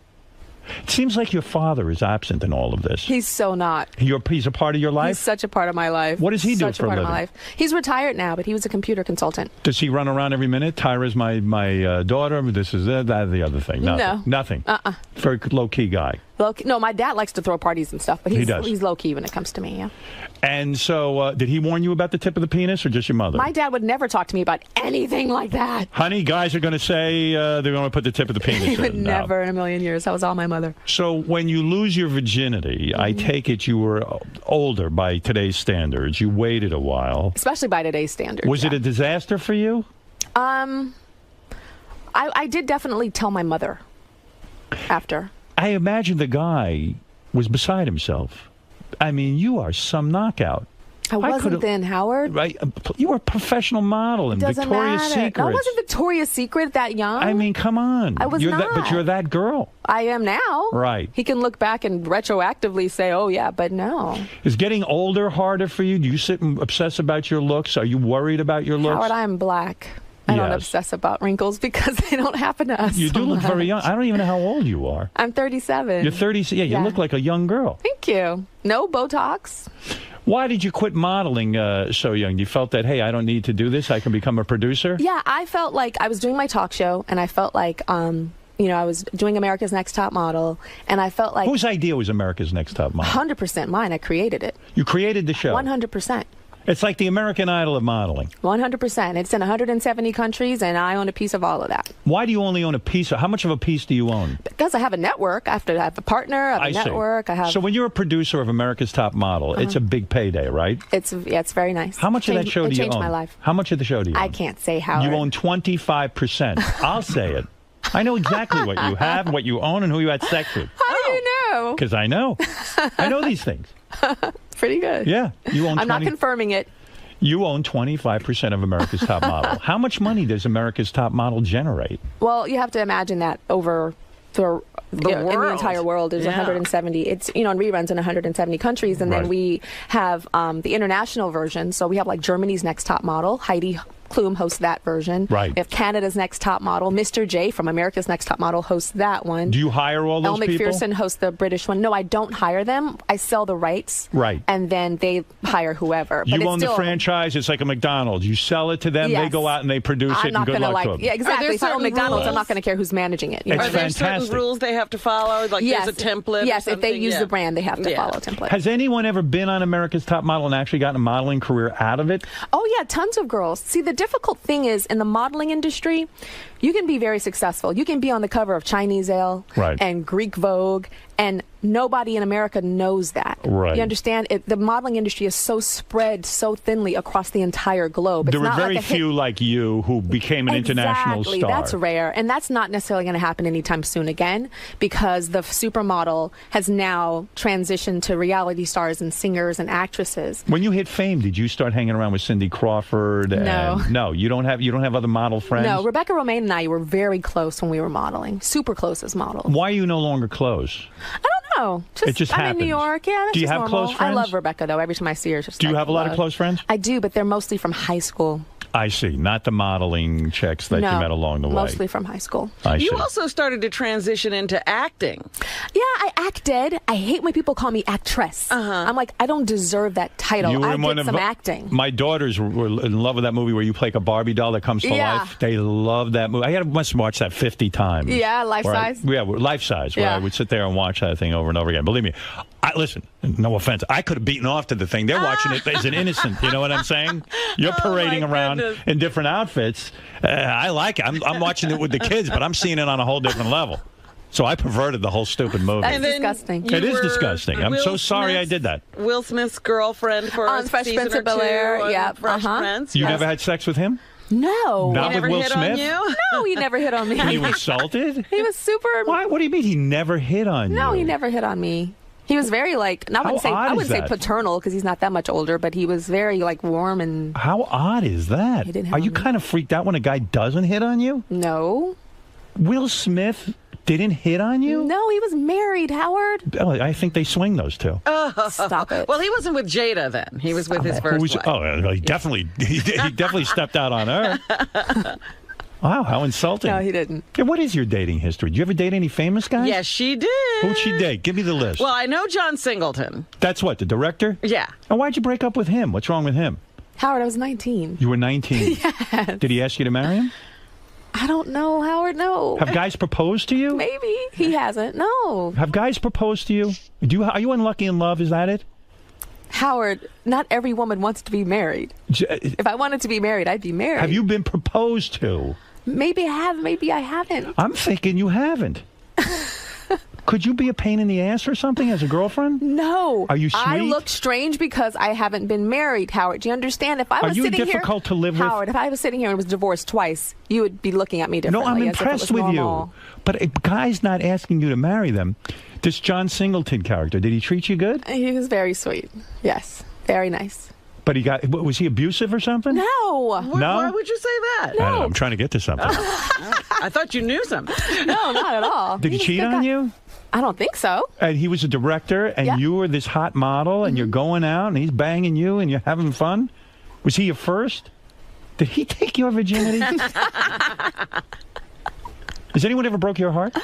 It seems like your father is absent in all of this. He's so not. He's a part of your life? He's such a part of my life. What does he do for a living? Such a part of my life. He's retired now, but he was a computer consultant. Does he run around every minute? Tyra's my daughter. This is that, the other thing. Nothing. No. Nothing. Very low-key guy. No, my dad likes to throw parties and stuff, but he's low-key when it comes to me, yeah. And so, did he warn you about the tip of the penis, or just your mother? My dad would never talk to me about anything like that. Honey, guys are going to say they're going to put the tip of the penis in. He would never in a million years. That was all my mother. So when you lose your virginity, I take it you were older by today's standards. You waited a while. Especially by today's standards. Was it a disaster for you? I did definitely tell my mother after. I imagine the guy was beside himself. I mean, you are some knockout. I wasn't then, Howard. Right, you were a professional model in Victoria's Secret. I wasn't Victoria's Secret that young. I mean, come on. I was not. But you're that girl. I am now. Right. He can look back and retroactively say, oh, yeah, but no. Is getting older harder for you? Do you sit and obsess about your looks? Are you worried about your looks? Howard, I am black. I don't obsess about wrinkles because they don't happen to us. You do look very young. I don't even know how old you are. I'm 37. You're 30. Yeah, you look like a young girl. Thank you. No Botox. Why did you quit modeling so young? You felt that, hey, I don't need to do this. I can become a producer? Yeah, I felt like I was doing my talk show, and I felt like, I was doing America's Next Top Model, and I felt like... Whose idea was America's Next Top Model? 100% mine. I created it. You created the show? 100%. It's like the American Idol of modeling. 100%. It's in 170 countries, and I own a piece of all of that. Why do you only own a piece? How much of a piece do you own? Because I have a network. I have to have a partner. I have a network. See. So when you're a producer of America's Top Model, it's a big payday, right? It's very nice. How much of that show do you own? It changed my life. How much of the show do you own? I can't say how. You own 25%. I'll say it. I know exactly what you have, what you own, and who you had sex with. How do you know? Because I know. I know these things. Pretty good. Yeah. You own. I'm not confirming it. You own 25% of America's Top Model. How much money does America's Top Model generate? Well, you have to imagine that over in the entire world is 170. It's in reruns in 170 countries, and then we have the international version. So we have like Germany's Next Top Model, Heidi Klum hosts that version. Right. We have Canada's Next Top Model. Mr. J from America's Next Top Model hosts that one. Do you hire all those people? Elle McPherson hosts the British one. No, I don't hire them. I sell the rights. Right. And then they hire whoever. You but own the franchise. It's like a McDonald's. You sell it to them. Yes. They go out and they produce it. And good luck to them. Yeah, exactly. If I own McDonald's, rules? I'm not going to care who's managing it. It's Are there fantastic. certain rules they have to follow? Like Yes. there's a template? Yes, or if they something? use the brand, they have to follow a template. Has anyone ever been on America's Top Model and actually gotten a modeling career out of it? Oh, yeah, tons of girls. See, the difficult thing is in the modeling industry, you can be very successful. You can be on the cover of Chinese Elle and Greek Vogue, and nobody in America knows that. Right. You understand? The modeling industry is so spread so thinly across the entire globe. It's There were not very like few like you who became an international star. That's rare. And that's not necessarily going to happen anytime soon again, because the supermodel has now transitioned to reality stars and singers and actresses. When you hit fame, did you start hanging around with Cindy Crawford? No. No, you don't have other model friends? No, Rebecca Romaine and I were very close when we were modeling. Super close as models. Why are you no longer close? I don't know. It just I'm happens. in New York. Yeah, that's Do you just have normal. close friends? I love Rebecca, though. Every time I see her, it's just Do you like have a lot of love. close friends? I do, but they're mostly from high school. I see. Not the modeling chicks that No, you met along the way. mostly from high school. I see. You also started to transition into acting. Yeah, I acted. I hate when people call me actress. I'm like, I don't deserve that title. You were I in one did of some acting. My daughters were in love with that movie where you play like a Barbie doll that comes to life. They love that movie. must watch that 50 times. Yeah, life size. Life size. Where I would sit there and watch that thing over and over again. Believe me, listen. No offense. I could have beaten off to the thing. They're watching it as an innocent. You know what I'm saying? You're parading around in different outfits. I like it. I'm watching it with the kids, but I'm seeing it on a whole different level. So I perverted the whole stupid movie. It's disgusting. It is disgusting. I'm so sorry I did that. Will Smith's girlfriend for on Fresh Prince of Bel-Air. Yeah, Fresh Prince. You never had sex with him? No. Not with Will hit Smith? On you? No, he never hit on me. Were you insulted? He was super. Why? What do you mean he never hit on you? No, he never hit on me. He was very like, I wouldn't say paternal because he's not that much older, but he was very like warm and. How odd is that? He didn't hit Are on you me. kind of freaked out when a guy doesn't hit on you? No. Will Smith didn't hit on you? No, he was married, Howard. Oh, I think they swing those two. Stop it. Well, he wasn't with Jada then. He was with his first wife. He definitely stepped out on her. Wow, how insulting. No, he didn't. Yeah, what is your dating history? Did you ever date any famous guys? Yes, she did. Who'd she date? Give me the list. Well, I know John Singleton. That's what, the director? Yeah. And why'd you break up with him? What's wrong with him? Howard, I was 19. You were 19. Yes. Did he ask you to marry him? I don't know, Howard. No. Have guys proposed to you? Maybe. He hasn't. No. Have guys proposed to you? Are you unlucky in love? Is that it? Howard, not every woman wants to be married. If I wanted to be married, I'd be married. Have you been proposed to? Maybe I have. Maybe I haven't. I'm thinking you haven't. Could you be a pain in the ass or something as a girlfriend? No. Are you sweet? I look strange because I haven't been married, Howard. Do you understand? If I was sitting here, difficult to live with? Howard, if I was sitting here and was divorced twice, you would be looking at me differently. No, I'm as if it impressed was with normal. you. But a guy's not asking you to marry them. This John Singleton character, did he treat you good? He was very sweet. Yes. Very nice. But was he abusive or something? No. Why would you say that? I don't know, I'm trying to get to something. I thought you knew something. No, not at all. Did he cheat on you? I don't think so. And he was a director, and you were this hot model, and you're going out, and he's banging you, and you're having fun? Was he your first? Did he take your virginity? Has anyone ever broke your heart?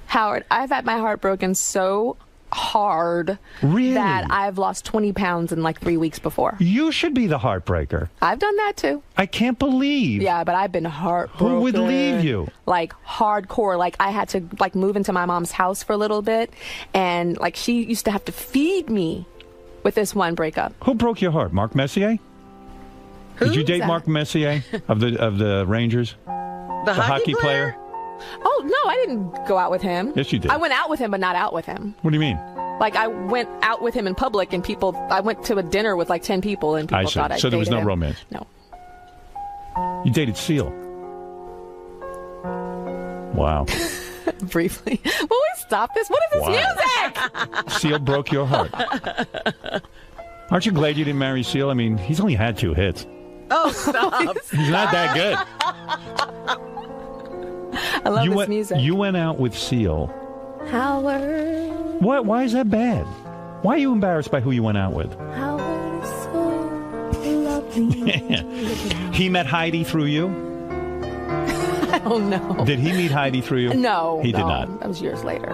Howard, I've had my heart broken so hard that I've lost 20 pounds in like 3 weeks before. You should be the heartbreaker. I've done that too. I can't believe. Yeah, but I've been heartbroken. Who would leave you? Like hardcore. Like I had to like move into my mom's house for a little bit, and like she used to have to feed me with this one breakup. Who broke your heart? Mark Messier? Did you date Mark Messier of the Rangers? The hockey player? Oh, no, I didn't go out with him. Yes, you did. I went out with him, but not out with him. What do you mean? Like, I went out with him in public, and I went to a dinner with like 10 people, and people thought I dated him. So there was no romance? No. You dated Seal? Wow. Briefly. Will we stop this? What is this music? Seal broke your heart. Aren't you glad you didn't marry Seal? I mean, he's only had 2 hits. Oh, stop. He's not that good. I love this music. You went out with Seal. Howard. What? Why is that bad? Why are you embarrassed by who you went out with? Howard is so He met Heidi through you? I don't know. Did he meet Heidi through you? No. He did not. That was years later.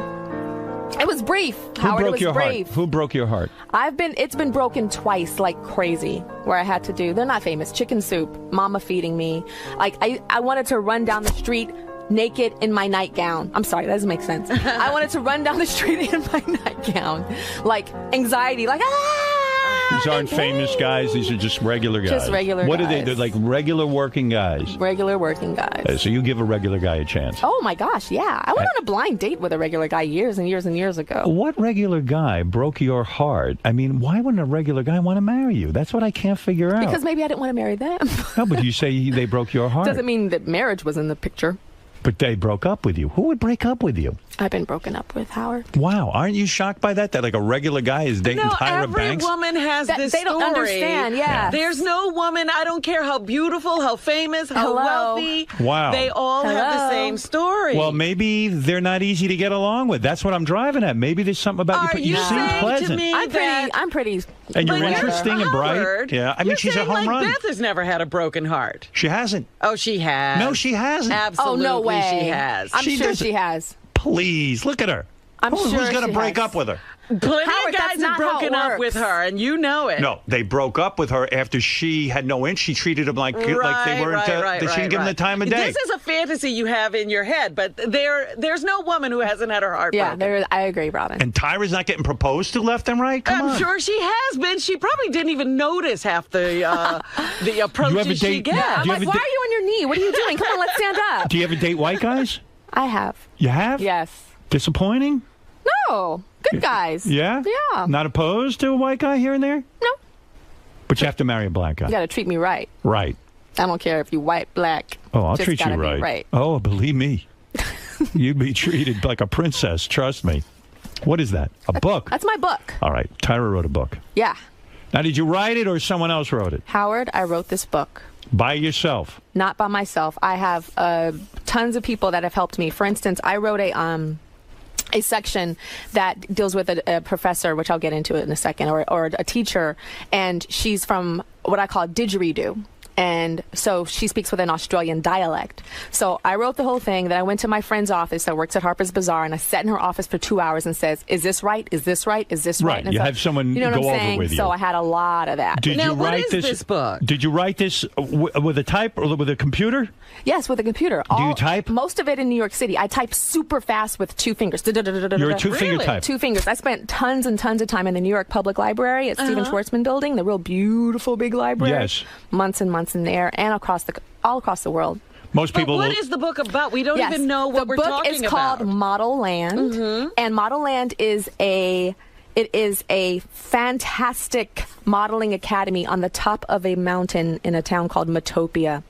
It was brief. Who Howard, broke it was your brief. heart? Who broke your heart? It's been broken twice like crazy, where I had to do, they're not famous, chicken soup, mama feeding me. Like, I wanted to run down the street naked in my nightgown. I'm sorry, that doesn't make sense. I wanted to run down the street in my nightgown. Like, anxiety, like, These aren't famous guys. These are just regular guys. Just regular What guys. are they? They're like regular working guys. Regular working guys. So you give a regular guy a chance. Oh my gosh, yeah. I went on a blind date with a regular guy years and years and years ago. What regular guy broke your heart? I mean, why wouldn't a regular guy want to marry you? That's what I can't figure out. Because maybe I didn't want to marry them. No, but you say they broke your heart. Doesn't mean that marriage was in the picture. But they broke up with you. Who would break up with you? I've been broken up with, Howard. Wow. Aren't you shocked by that? That like a regular guy is dating Tyra Banks? Every woman has this They don't story. understand, yeah. There's no woman, I don't care how beautiful, how famous, how wealthy. Wow. They all have the same story. Well, maybe they're not easy to get along with. That's what I'm driving at. Maybe there's something about you, but you seem pleasant. To me I'm pretty. And you're But interesting and bright. Howard, Yeah, I mean, she's a saying home like run. Beth has never had a broken heart. She hasn't. Oh, she has. No, she hasn't. Absolutely, Oh, no way. she has. I'm sure she has. Please, look at her. I'm sure Who's going to she break has. up with her? Plenty Howard, of that's guys not have how it broken up works. with her, and you know it. No, they broke up with her after she had no inch. She treated them like they weren't. She didn't give them the time of day. This is a fantasy you have in your head, but there's no woman who hasn't had her heart broken. I agree, Robin. And Tyra's not getting proposed to left and right? Come I'm on. sure she has been. She probably didn't even notice half the approaches she gets. I'm like, why are you on your knee? What are you doing? Come on, let's stand up. Do you ever date white guys? I have. You have? Yes. Disappointing? No. Good guys. Yeah? Yeah. Not opposed to a white guy here and there? No. But you have to marry a black guy. You got to treat me right. Right. I don't care if you white, black. Oh, I'll Just treat you gotta be right. right. Oh, believe me. You'd be treated like a princess. Trust me. What is that? A book? That's my book. All right. Tyra wrote a book. Yeah. Now, did you write it or someone else wrote it? Howard, I wrote this book. By yourself? Not by myself. I have tons of people that have helped me. For instance, I wrote a section that deals with a professor, which I'll get into it in a second, or a teacher, and she's from what I call didgeridoo. And so she speaks with an Australian dialect. So I wrote the whole thing. Then I went to my friend's office that works at Harper's Bazaar, and I sat in her office for 2 hours and says, "Is this right? Is this right? Is this right?" Right. And You so, have someone you know go what I'm over saying? with you. So I had a lot of that. Did you write this book? Did you write this with a type or with a computer? Yes, with a computer. Do you type? Most of it in New York City. I type super fast with 2 fingers. You're a two-finger type. 2 fingers. I spent tons and tons of time in the New York Public Library at Stephen Schwarzman Building, the real beautiful big library. Yes. Months and months in there, and all across the world. Most people. But what is the book about? We don't even know what we're talking about. The book is called Model Land, and Model Land is a fantastic modeling academy on the top of a mountain in a town called Metopia,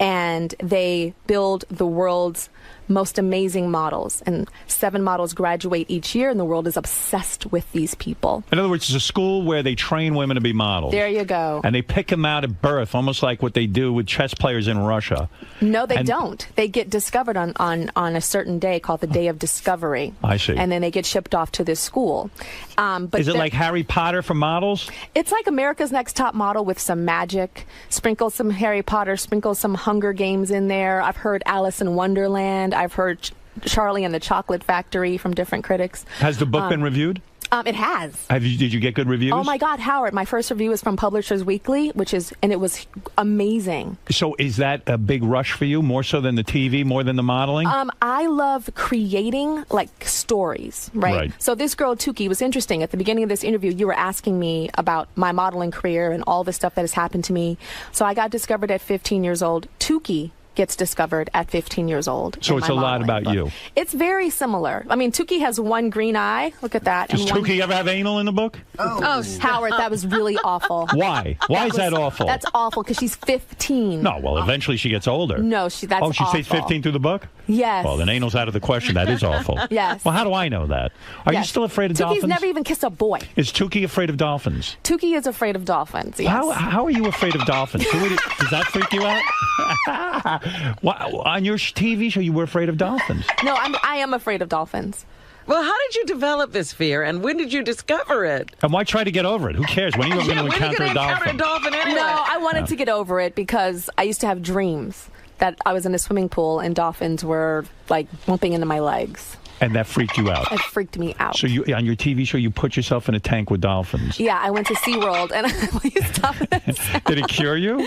and they build the world's most amazing models, and 7 models graduate each year, and the world is obsessed with these people. In other words, it's a school where they train women to be models. There you go. And they pick them out at birth, almost like what they do with chess players in Russia. No, they don't. They get discovered on a certain day called the Day of Discovery. I see. And then they get shipped off to this school. But is it like Harry Potter for models? It's like America's Next Top Model with some magic. Sprinkle some Harry Potter, sprinkle some Hunger Games in there. I've heard Alice in Wonderland. I've heard Charlie and the Chocolate Factory from different critics. Has the book been reviewed? It has. Did you get good reviews? Oh my God, Howard! My first review was from Publishers Weekly, and it was amazing. So is that a big rush for you, more so than the TV, more than the modeling? I love creating like stories, right? So this girl Tuki was interesting. At the beginning of this interview, you were asking me about my modeling career and all the stuff that has happened to me. So I got discovered at 15 years old. Tuki gets discovered at 15 years old. So it's a lot about you. It's very similar. I mean, Tuki has one green eye. Look at that. Does Tuki ever have anal in the book? Oh, Howard, that was really awful. Why? Why is that awful? That's awful because she's 15. No, well, eventually she gets older. No, that's Oh, she awful. stays 15 through the book? Yes. Well, then anal's out of the question. That is awful. Yes. Well, how do I know that? Are you still afraid of dolphins? Tuki's never even kissed a boy. Is Tuki afraid of dolphins? Tuki is afraid of dolphins, yes. How are you afraid of dolphins? Does that freak you out? On your TV show, you were afraid of dolphins. No, I am afraid of dolphins. Well, how did you develop this fear, and when did you discover it? And why try to get over it? Who cares? When are you going to encounter a dolphin? Anyway? No, I wanted to get over it because I used to have dreams that I was in a swimming pool and dolphins were, like, bumping into my legs. And that freaked you out? It freaked me out. So you, on your TV show, you put yourself in a tank with dolphins? Yeah, I went to SeaWorld, and please stop it. Did it cure you?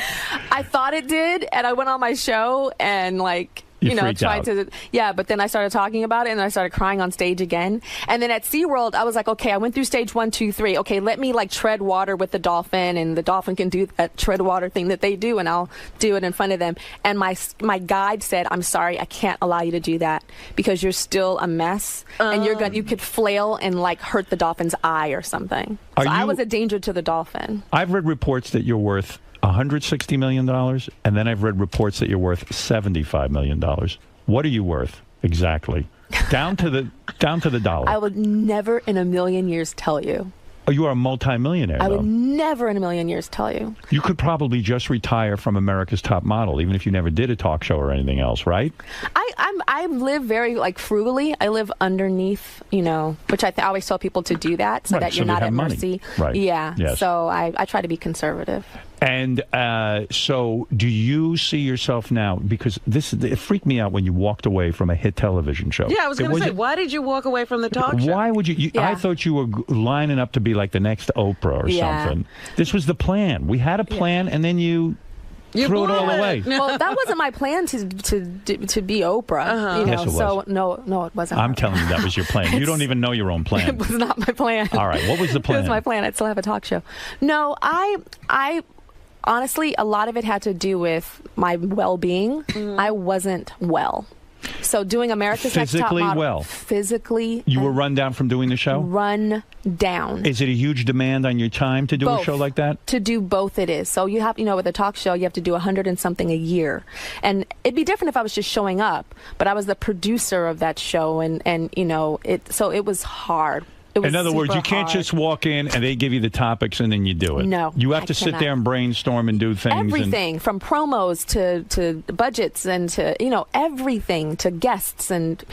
I thought it did, and I went on my show and, like... You know, tried to, but then I started talking about it and I started crying on stage again. And then at SeaWorld, I was like, okay, I went through stage 1, 2, 3. Okay, let me like tread water with the dolphin, and the dolphin can do that tread water thing that they do, and I'll do it in front of them. And my guide said, I'm sorry, I can't allow you to do that because you're still a mess, and you could flail and like hurt the dolphin's eye or something. So I was a danger to the dolphin. I've read reports that you're worth $160 million, and then I've read reports that you're worth $75 million. What are you worth exactly? Down to the dollar. I would never in a million years tell you. Oh, you are a multimillionaire, I though. would never in a million years tell you. You could probably just retire from America's Top Model, even if you never did a talk show or anything else, right? I live very, like, frugally. I live underneath, you know, which I always tell people to do that so that you're not at mercy. Right. Yeah. Yes. So I try to be conservative. And so do you see yourself now, because it freaked me out when you walked away from a hit television show. Yeah, I was going to say, why did you walk away from the talk show? Why would you? I thought you were lining up to be like the next Oprah or something. This was the plan. We had a plan, and then you threw it all away. Well, that wasn't my plan to be Oprah. You know, yes, it was. So no, it wasn't. I'm telling you, that was your plan. You don't even know your own plan. It was not my plan. All right, what was the plan? It was my plan. I'd still have a talk show. No, I honestly, a lot of it had to do with my well-being. I wasn't well. So doing America's Next Top Model. Physically You were run down from doing the show? Run down. Is it a huge demand on your time to do a show like that? To do both it is. So you have, you know, with a talk show, you have to do 100 and something a year. And it'd be different if I was just showing up, but I was the producer of that show, and you know, so it was hard. In other words, you can't just walk in and they give you the topics and then you do it. No, you have to sit there and brainstorm and do things. Everything from promos to budgets and to, you know, everything, to guests and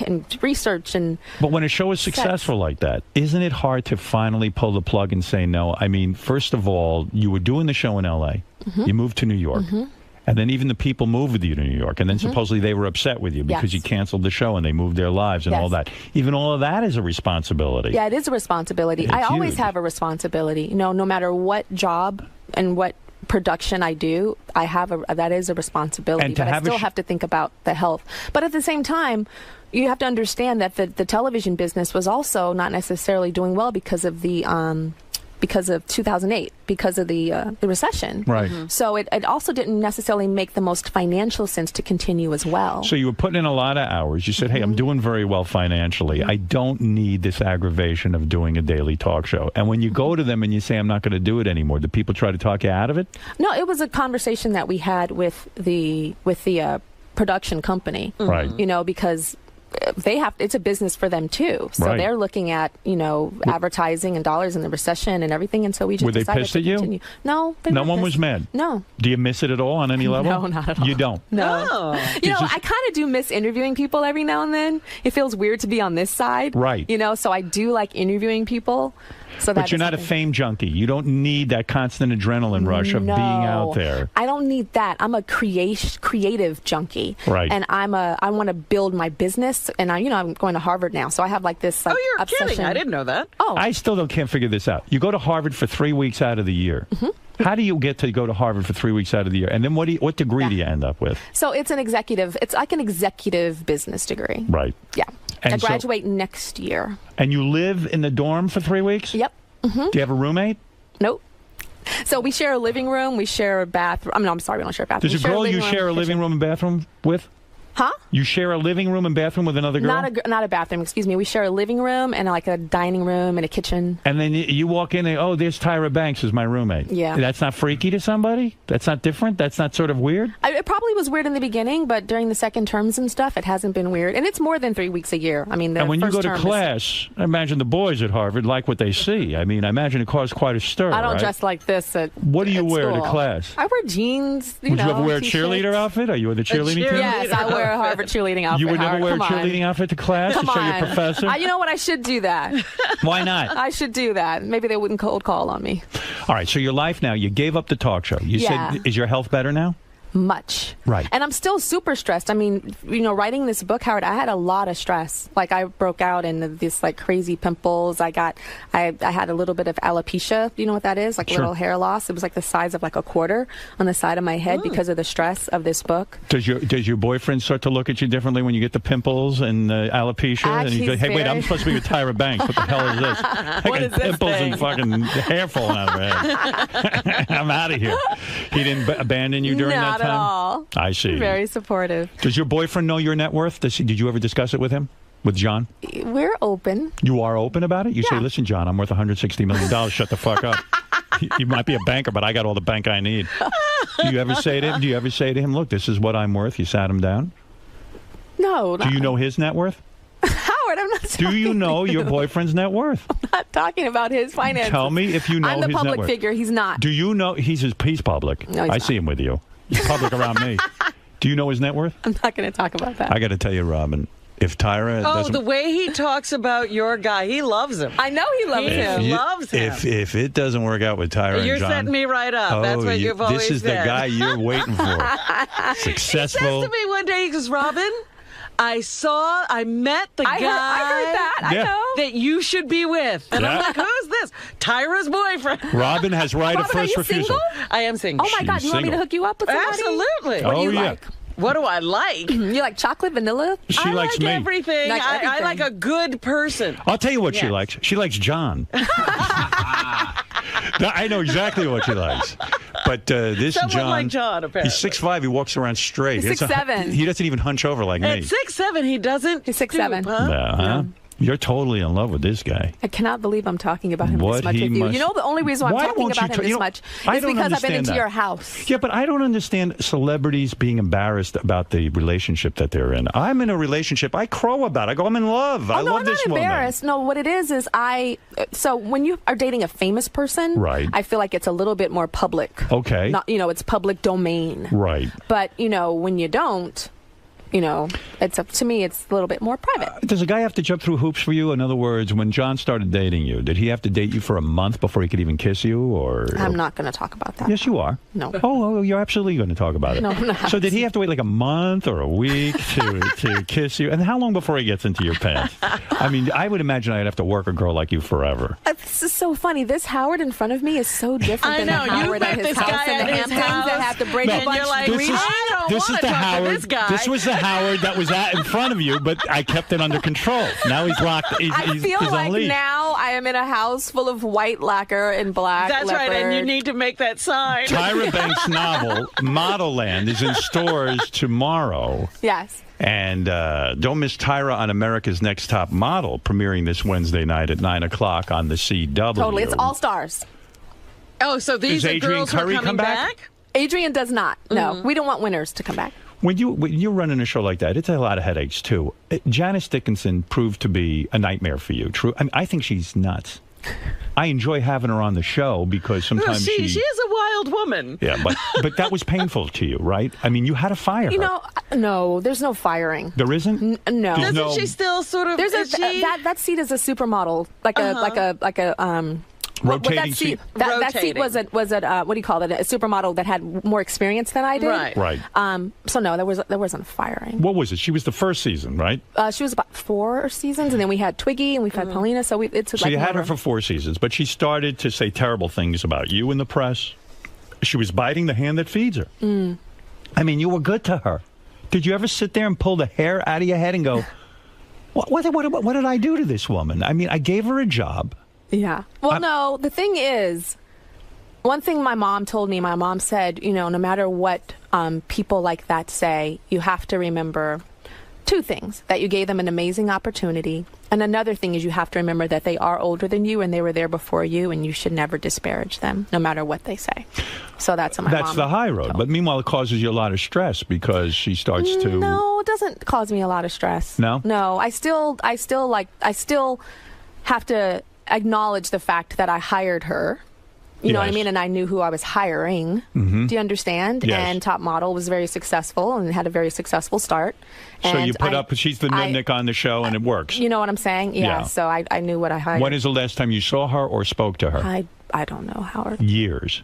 research and. But when a show is successful like that, isn't it hard to finally pull the plug and say no? I mean, first of all, you were doing the show in L.A. You moved to New York. And then even the people moved with you to New York. And then supposedly they were upset with you because you canceled the show and they moved their lives and all that. Even all of that is a responsibility. Yeah, it is a responsibility. I always have a responsibility. You know, no matter what job and what production I do, that is a responsibility. But I still have to think about the health. But at the same time, you have to understand that the television business was also not necessarily doing well because of the because of 2008, because of the recession. Right. So it also didn't necessarily make the most financial sense to continue as well. So you were putting in a lot of hours. You said, hey, I'm doing very well financially. I don't need this aggravation of doing a daily talk show. And when you go to them and you say, I'm not going to do it anymore, do people try to talk you out of it? No, it was a conversation that we had with the production company. Right. You know, because it's a business for them too. So they're looking at, you know, advertising and dollars and the recession and everything, and so we just decided Were they pissed to at you? continue. No, no one was mad. No. Do you miss it at all on any level? No, not at all. You don't. No. You know, I kind of do miss interviewing people every now and then. It feels weird to be on this side. Right. You know, so I do like interviewing people. So but you're not a fame junkie. You don't need that constant adrenaline rush of being out there. I don't need that. I'm a creative junkie. Right. And I want to build my business. And I'm going to Harvard now, so I have like this. Like, you're obsession. kidding! I didn't know that. Oh. I still can't figure this out. You go to Harvard for 3 weeks out of the year. How do you get to go to Harvard for 3 weeks out of the year? And then what degree do you end up with? So it's like an executive business degree. Right. Yeah. And I graduate next year. And you live in the dorm for 3 weeks? Yep. Do you have a roommate? Nope. So we share a living room. We share a bathroom. I'm sorry, we don't share a bathroom. There's a girl you share a living room and bathroom with? Huh? You share a living room and bathroom with another girl? Not a bathroom, excuse me. We share a living room and like a dining room and a kitchen. And then you walk in and, oh, there's Tyra Banks as my roommate. Yeah. That's not freaky to somebody? That's not different? That's not sort of weird? It probably was weird in the beginning, but during the second terms and stuff, it hasn't been weird. And it's more than 3 weeks a year. I mean, and when you go to class, I imagine the boys at Harvard like what they see. I mean, I imagine it caused quite a stir, I don't dress like this at What do you wear school. to class? I wear jeans, Would you ever wear a cheerleader outfit? Are you in the cheerleading team? Yes, I wear wear a Harvard cheerleading outfit. You would never Howard. wear a Come cheerleading on. outfit to class Come to show on. your professor? You know what? I should do that. Why not? I should do that. Maybe they wouldn't cold call on me. All right, so your life now, you gave up the talk show. You said, is your health better now? Much. Right. And I'm still super stressed. I mean, writing this book, Howard, I had a lot of stress. Like, I broke out in these, like, crazy pimples. I had a little bit of alopecia. Do you know what that is? Like, Sure. little hair loss. It was like the size of, like, a quarter on the side of my head because of the stress of this book. Does your boyfriend start to look at you differently when you get the pimples and the alopecia? And you go, hey, wait, I'm supposed to be with Tyra Banks. What the hell is this? I got pimples and fucking hair falling out of my head. I'm out of here. He didn't abandon you during that time? Not at all. I see. Very supportive. Does your boyfriend know your net worth? Did you ever discuss it with him? With John? We're open. You are open about it? You say, listen, John, I'm worth $160 million. Shut the fuck up. You might be a banker, but I got all the bank I need. Do you ever say to him, look, this is what I'm worth? You sat him down? No. Do you know his net worth? Howard, I'm not talking. Do you know your boyfriend's net worth? I'm not talking about his finances. Tell me if you know his net worth. I'm the public figure. He's not. Do you know? He's public. No, he's I not. see him with you. He's public around me. Do you know his net worth? I'm not going to talk about that. I got to tell you, Robin, if Tyra doesn't... the way he talks about your guy, he loves him. I know he loves him. He loves him. If it doesn't work out with Tyra You're and John... setting me right up. That's what you've always This is said. the guy you're waiting for. Successful. He says to me one day, he goes, Robin, I met the guy I heard that. I know. that you should be with. And I'm like, who's this? Tyra's boyfriend. Robin has right of Robin, first are you refusal. single? I am single. Oh, my God. You want me to hook you up with somebody? Absolutely. What do you like? What do I like? You like chocolate, vanilla? She likes me. Everything. Like I everything. like a good person. I'll tell you what she likes. She likes John. I know exactly what she likes. But this Someone John, like John, apparently. he's 6'5". He walks around straight. He's 6'7". He doesn't even hunch over like At me. 6'7", he doesn't. He's 6'7". Huh? You're totally in love with this guy. I cannot believe I'm talking about him What this much he with you. must- You know, the only reason why I'm Why talking won't you about him you this know, much I is don't because I've been understand into that. your house. Yeah, but I don't understand celebrities being embarrassed about the relationship that they're in. I'm in a relationship. I crow about it. I go, I'm in love. I love this I'm not woman. embarrassed. No, what it is so when you are dating a famous person, Right. I feel like it's a little bit more public. Okay. Not, it's public domain. Right. But, when you don't, it's up to me, it's a little bit more private. Does a guy have to jump through hoops for you? In other words, when John started dating you, did he have to date you for a month before he could even kiss you? Or I'm not going to talk about that. Yes, you are. No. Oh, you're absolutely going to talk about it. No, I'm not. So did he have to wait like a month or a week to kiss you? And how long before he gets into your pants? I mean, I would imagine I'd have to work a girl like you forever. This is so funny. This Howard in front of me is so different I than know. the Howard You at met his this house guy in the at his Hamptons that house, have to break and a bunch you're like, of I don't this want is to the talk Howard. to this guy. This was the Howard that was in front of you, but I kept it under control. Now he's locked. I feel he's like unleashed. now I am in a house full of white lacquer and black That's right, and you leopard. need to make that sign. Tyra Banks' novel, Model Land, is in stores tomorrow. Yes. And don't miss Tyra on America's Next Top Model, premiering this Wednesday night at 9 o'clock on the CW. Totally. It's all stars. Oh, so these Does are Adrian girls who are Curry coming come back? Adrian does not. No. We don't want winners to come back. When you're running a show like that, it's a lot of headaches, too. Janice Dickinson proved to be a nightmare for you. True. I mean, I think she's nuts. I enjoy having her on the show because sometimes she is a wild woman. Yeah, but that was painful to you, right? I mean, you had to fire her. No, there's no firing. There isn't? No. Doesn't she still sort of? There's that seat is a supermodel, like a rotating seat. That seat was a what do you call it? A supermodel that had more experience than I did. Right. So no, there wasn't a firing. What was it? She was the first season, right? She was about 4 seasons, and then we had Twiggy and we've had Paulina. So So you had her for 4 seasons, but she started to say terrible things about you in the press. She was biting the hand that feeds her. I mean, you were good to her. Did you ever sit there and pull the hair out of your head and go, what did I do to this woman? I mean, I gave her a job. Yeah. Well, no, the thing is, one thing my mom told me, my mom said, no matter what people like that say, you have to remember 2 things: that you gave them an amazing opportunity, and another thing is you have to remember that they are older than you and they were there before you, and you should never disparage them, no matter what they say. So that's what my mom That's the high road. But meanwhile, it causes you a lot of stress because she starts to... No, it doesn't cause me a lot of stress. No? No, I still have to acknowledge the fact that I hired her You know what I mean? And I knew who I was hiring. Do you understand? Yes. And Top Model was very successful and had a very successful start. So and you put up, she's the nudnik on the show, and it works. You know what I'm saying? Yeah. So I knew what I hired. When is the last time you saw her or spoke to her? I don't know, Howard. Years.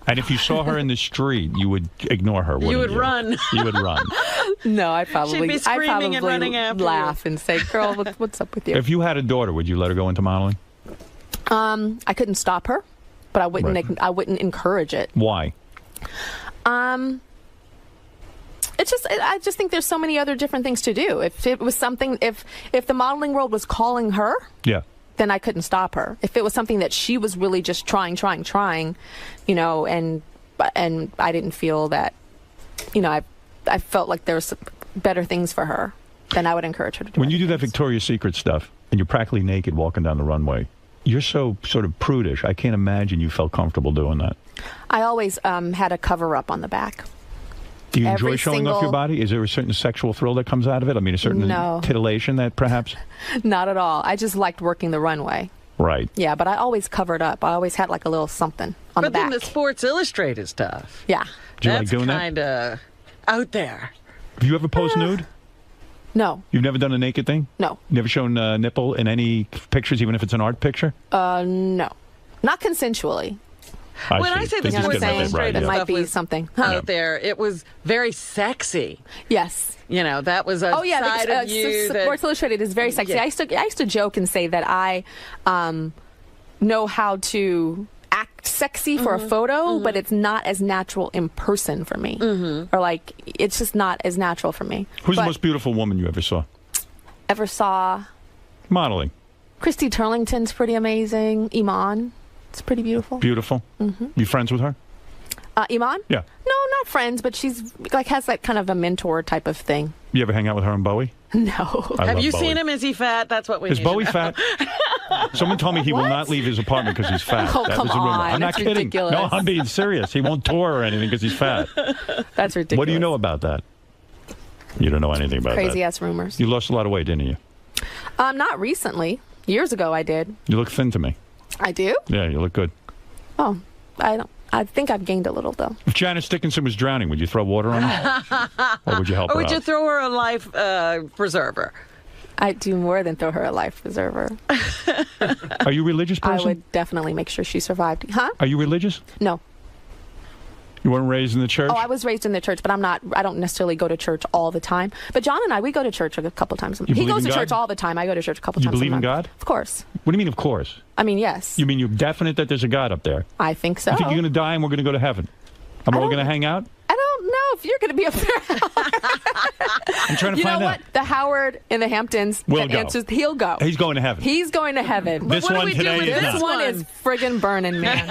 And if you saw her in the street, you would ignore her, wouldn't you? You would run. You would run. No, I'd probably, She'd be screaming and running after laugh and say, girl, what's up with you? If you had a daughter, would you let her go into modeling? I couldn't stop her, but I wouldn't. I wouldn't encourage it. Why? It's just. I just think there's so many other different things to do. If it was something, if the modeling world was calling her, then I couldn't stop her. If it was something that she was really just trying, you know, and I didn't feel that, you know, I felt like there was better things for her, then I would encourage her to do it. When you do that Victoria's Secret stuff and you're practically naked walking down the runway, you're so sort of prudish. I can't imagine you felt comfortable doing that. I always had a cover-up on the back. Do you enjoy showing off your body? Is there a certain sexual thrill that comes out of it? I mean, a certain titillation that perhaps? Not at all. I just liked working the runway. Right. Yeah, but I always covered up. I always had like a little something on the back. But then the Sports Illustrated stuff. Yeah. Do you like doing that? That's kind of out there. Have you ever posed nude? No. You've never done a naked thing? No. Never shown a nipple in any pictures, even if it's an art picture? No. Not consensually. When I say the Sports Illustrated it might be something out there, it was very sexy. Yes. You know, that was a side of you Sports Illustrated is very sexy. Yeah. I used to joke and say that I know how to act sexy for a photo, but it's not as natural in person for me. Or like, it's just not as natural for me. Who's the most beautiful woman you ever saw? Ever saw? Modeling. Christy Turlington's pretty amazing. Iman. It's pretty beautiful. Beautiful. You friends with her? Iman? Yeah. No, not friends, but she's like has that kind of a mentor type of thing. You ever hang out with her and Bowie? No. Have you seen him? Is he fat? That's what we need Is Bowie fat? Someone told me he will not leave his apartment because he's fat. Oh, that come was a rumor. on. I'm not That's kidding. ridiculous. No, I'm being serious. He won't tour or anything because he's fat. That's ridiculous. What do you know about that? You don't know anything about that. Crazy ass rumors. You lost a lot of weight, didn't you? Not recently. Years ago, I did. You look thin to me. I do? Yeah, you look good. Oh, I don't. I think I've gained a little, though. If Janice Dickinson was drowning, would you throw water on her? Or would you help her Or would out? you throw her a life preserver? I'd do more than throw her a life preserver. Are you a religious person? I would definitely make sure she survived. Huh? Are you religious? No. You weren't raised in the church? Oh, I was raised in the church, but I don't necessarily go to church all the time. But John and I, we go to church a couple times a month. He goes to church all the time. I go to church a couple times a month. You believe in God? Of course. What do you mean, of course? I mean, yes. You mean you're definite that there's a God up there? I think so. You think you're going to die and we're going to go to heaven? And we're all going to hang out? I don't know if you're going to be up there. I'm trying to you find know out. what? The Howard in the Hamptons Will go. answers, he'll go. He's going to heaven. He's going to heaven. This one today is not. This one is friggin' burning, man.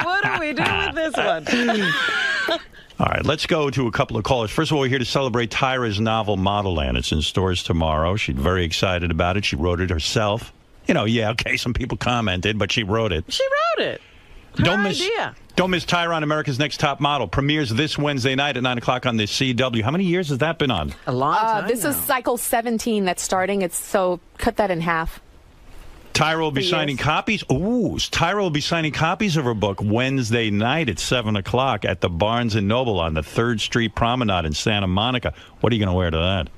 What do we do with this one? All right, let's go to a couple of callers. First of all, we're here to celebrate Tyra's novel, Model Land. It's in stores tomorrow. She's very excited about it. She wrote it herself. You know, yeah, okay, some people commented, but she wrote it. She wrote it. Don't miss Tyra on America's Next Top Model. Premieres this Wednesday night at 9 o'clock on the CW. How many years has that been on? A long time This is cycle 17 that's starting. So cut that in half. Tyra will be signing copies. Ooh, Tyra will be signing copies of her book Wednesday night at 7 o'clock at the Barnes & Noble on the 3rd Street Promenade in Santa Monica. What are you going to wear to that?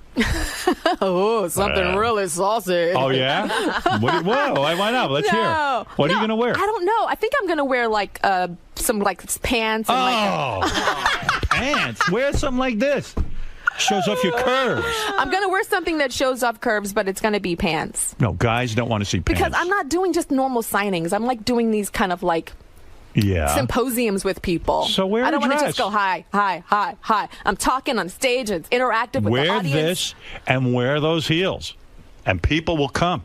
Oh, something really saucy. Oh, yeah? Whoa, why not? Let's hear. What are you going to wear? I don't know. I think I'm going to wear, like, some, like, pants. And Pants? Wear something like this. Shows off your curves. I'm going to wear something that shows off curves, but it's going to be pants. No, guys don't want to see pants. Because I'm not doing just normal signings. I'm, like, doing these kind of, like... symposiums with people. So wear I don't a want to dress. just go hi. I'm talking on stage and it's interactive with the audience. Wear this and wear those heels, and people will come.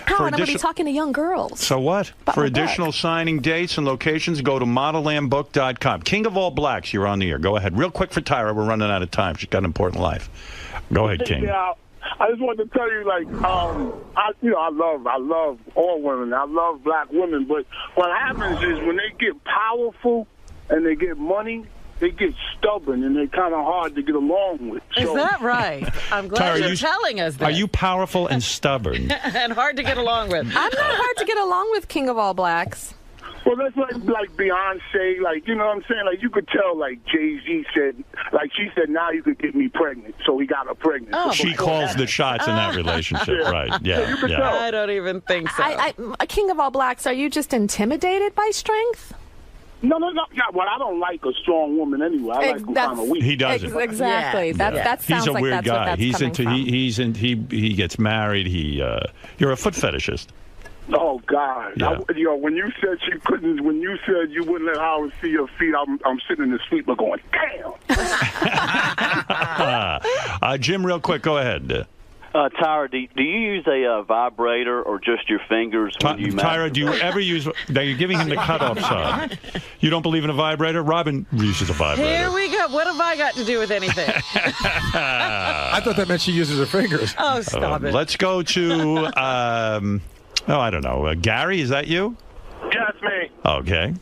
How? I'm going to be talking to young girls. So what? For additional signing dates and locations, go to modellandbook.com. King of all blacks, you're on the air. Go ahead. Real quick for Tyra. We're running out of time. She's got an important life. Go ahead, King. Yeah, I just wanted to tell you, like, I love all women. I love black women. But what happens is when they get powerful and they get money, they get stubborn and they're kind of hard to get along with. Is that right? I'm glad you're telling us that. Are you powerful and stubborn? And hard to get along with. I'm not hard to get along with, King of all blacks. Well, that's like Beyonce, like, you know what I'm saying? Like, you could tell, like, Jay-Z said, like, she said, now you could get me pregnant, so he got her pregnant. Oh. She calls the shots in that relationship, right? Yeah, you could tell. I don't even think so. King of all blacks, are you just intimidated by strength? No. Well, I don't like a strong woman anyway. I like who kind of weak. He doesn't. Exactly. That sounds He's a like weird that's guy. what that's He's coming into from. he gets married. You're a foot fetishist. Oh God! Yeah. When you said she couldn't, when you said you wouldn't let Howard see your feet, I'm sitting in the sleeper going, damn. Jim, real quick, go ahead. Tyra, do you use a vibrator or just your fingers when you Tyra, do you ever use... Now, you're giving him the cut-off side. You don't believe in a vibrator? Robin uses a vibrator. Here we go. What have I got to do with anything? I thought that meant she uses her fingers. Oh, stop it. Let's go to... I don't know. Gary, is that you? Yeah, it's me. Okay.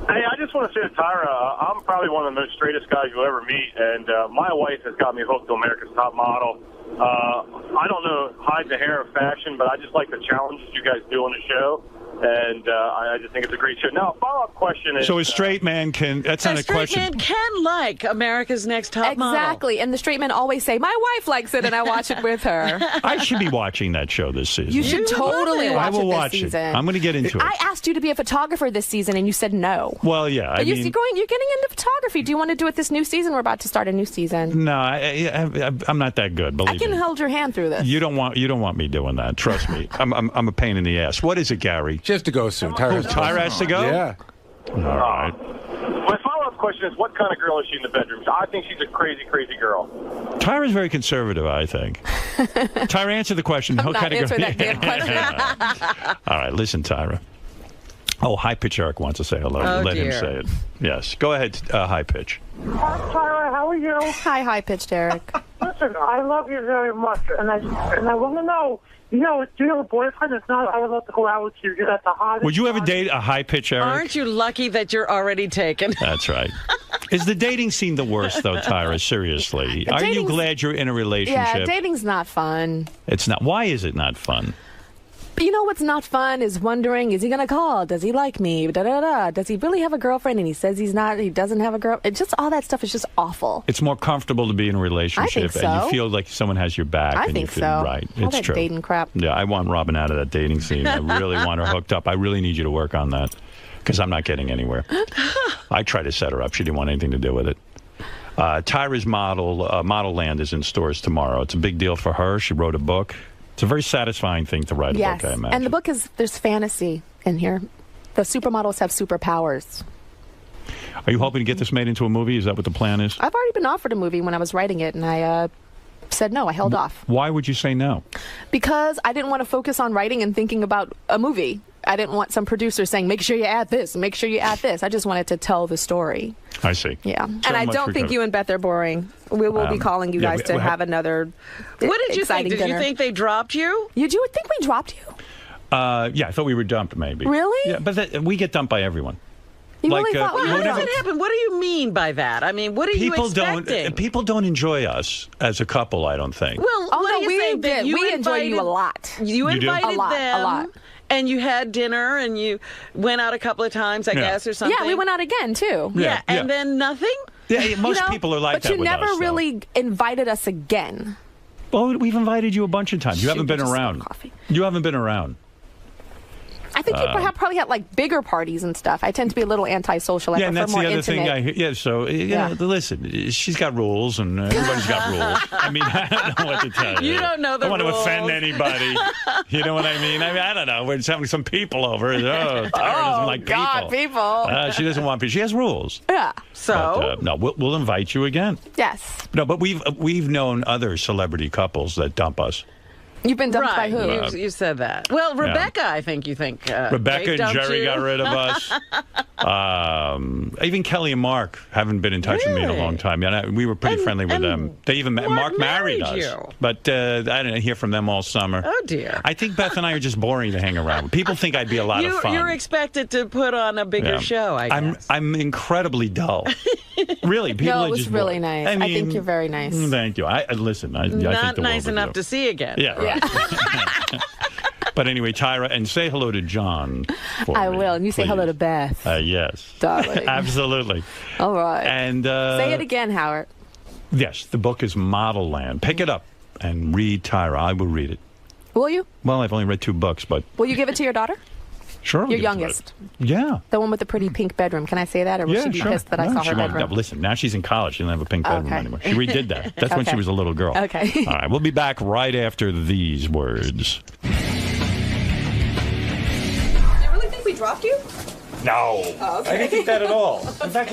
Hey, I just want to say to Tyra, I'm probably one of the most straightest guys you'll ever meet, and my wife has got me hooked to America's Top Model. I don't know hide the hair of fashion, but I just like the challenges you guys do on the show, and I just think it's a great show. Now, follow-up question is... So a straight man can... That's not a question. A straight man can like America's Next Top Model. Exactly, and the straight men always say, my wife likes it, and I watch it with her. I should be watching that show this season. You should totally watch I will it this watch season. it. I'm going to get into it. I asked you to be a photographer this season, and you said no. Well, yeah. You're getting into photography. Do you want to do it this new season? We're about to start a new season. No, I'm not that good. Believe me. I can hold your hand through this. You don't want me doing that. Trust me. I'm a pain in the ass. What is it, Gary? She has to go soon. Tyra has to go? Yeah. All right. My follow-up question is, what kind of girl is she in the bedroom? I think she's a crazy, crazy girl. Tyra's very conservative, I think. Tyra, answer the question. I'm not answering that damn question. All right, listen, Tyra. Oh, High Pitch Eric wants to say hello. Oh, Let him dear. say it. Yes. Go ahead, High Pitch. Hi, Tyra, how are you? Hi, High Pitched Eric. Listen, I love you very much, and I want to know, do you have a boyfriend? If not, I would love to go out with you. You're at the hottest. Would you ever date a High Pitch Eric? Aren't you lucky that you're already taken? That's right. Is the dating scene the worst, though, Tyra? Seriously. Are you glad you're in a relationship? Yeah, dating's not fun. It's not. Why is it not fun? But you know what's not fun is wondering, is he going to call? Does he like me? Da-da-da. Does he really have a girlfriend? And he says he doesn't have a girl. It's just all that stuff is just awful. It's more comfortable to be in a relationship. I think so. And you feel like someone has your back. I and think you feel, so. Right. All It's that true. dating crap. Yeah, I want Robin out of that dating scene. I really want her hooked up. I really need you to work on that because I'm not getting anywhere. I tried to set her up. She didn't want anything to do with it. Tyra's Model Land is in stores tomorrow. It's a big deal for her. She wrote a book. It's a very satisfying thing to write a book, I imagine. And the book there's fantasy in here. The supermodels have superpowers. Are you hoping to get this made into a movie? Is that what the plan is? I've already been offered a movie when I was writing it, and I said no. I held off. Why would you say no? Because I didn't want to focus on writing and thinking about a movie. I didn't want some producer saying, make sure you add this, make sure you add this. I just wanted to tell the story. I see. Yeah. So and I don't think you and Beth are boring. We will be calling you guys to have another What did you think? exciting Did dinner. you think they dropped you? You do think we dropped you? Yeah, I thought we were dumped, maybe. Really? Yeah, but we get dumped by everyone. You really thought Well, how does it happen? What do you mean by that? I mean, what are you expecting? People don't enjoy us as a couple, I don't think. Well, what do you think? That you we enjoy you a lot. You invited them. A lot. And you had dinner, and you went out a couple of times, I guess, or something. Yeah, we went out again, too. Yeah, and then nothing? Yeah, most people are like that with us. But you never though. really invited us again. Well, we've invited you a bunch of times. You haven't been around. You haven't been around. I think you probably had like bigger parties and stuff. I tend to be a little antisocial. I Yeah, and prefer that's more the other intimate. thing I hear. Yeah, so, listen, she's got rules, and everybody's got rules. I mean, I don't know what to tell you. You don't know the I don't want rules. to offend anybody. You know what I mean? I don't know. We're just having some people over. Tyra doesn't like God, people. She doesn't want people. She has rules. Yeah. So? But, no, we'll invite you again. Yes. No, but we've known other celebrity couples that dump us. You've been dumped by Right, who? you said that. Well, Rebecca, I think you think. Rebecca they and dumped Jerry you. got rid of us. Even Kelly and Mark haven't been in touch with me in a long time. Yeah, we were pretty friendly with them. They even Mark married us, you. but I didn't hear from them all summer. Oh dear. I think Beth and I are just boring to hang around with. People think I'd be a lot of fun. You're expected to put on a bigger show, I guess. I'm incredibly dull. Really, people No, are it was just really boring. nice. I think you're very nice. Thank you. Listen. I think Not the nice world of enough you. to see again. Yeah. Right. But anyway, Tyra, and say hello to John. I will. And you say hello to Beth. Yes. Darling. Absolutely. All right. And say it again, Howard. Yes, the book is Model Land. Pick it up and read Tyra. I will read it. Will you? Well, I've only read 2 books, but... Will you give it to your daughter? Sure. Your youngest. Yeah. The one with the pretty pink bedroom. Can I say that? Or will she be pissed that I saw her bedroom? No, listen, now she's in college. She doesn't have a pink bedroom anymore. She redid that. That's when she was a little girl. Okay. All right, we'll be back right after these words. You really think we dropped you? No. Oh, okay. I didn't think that at all. In fact,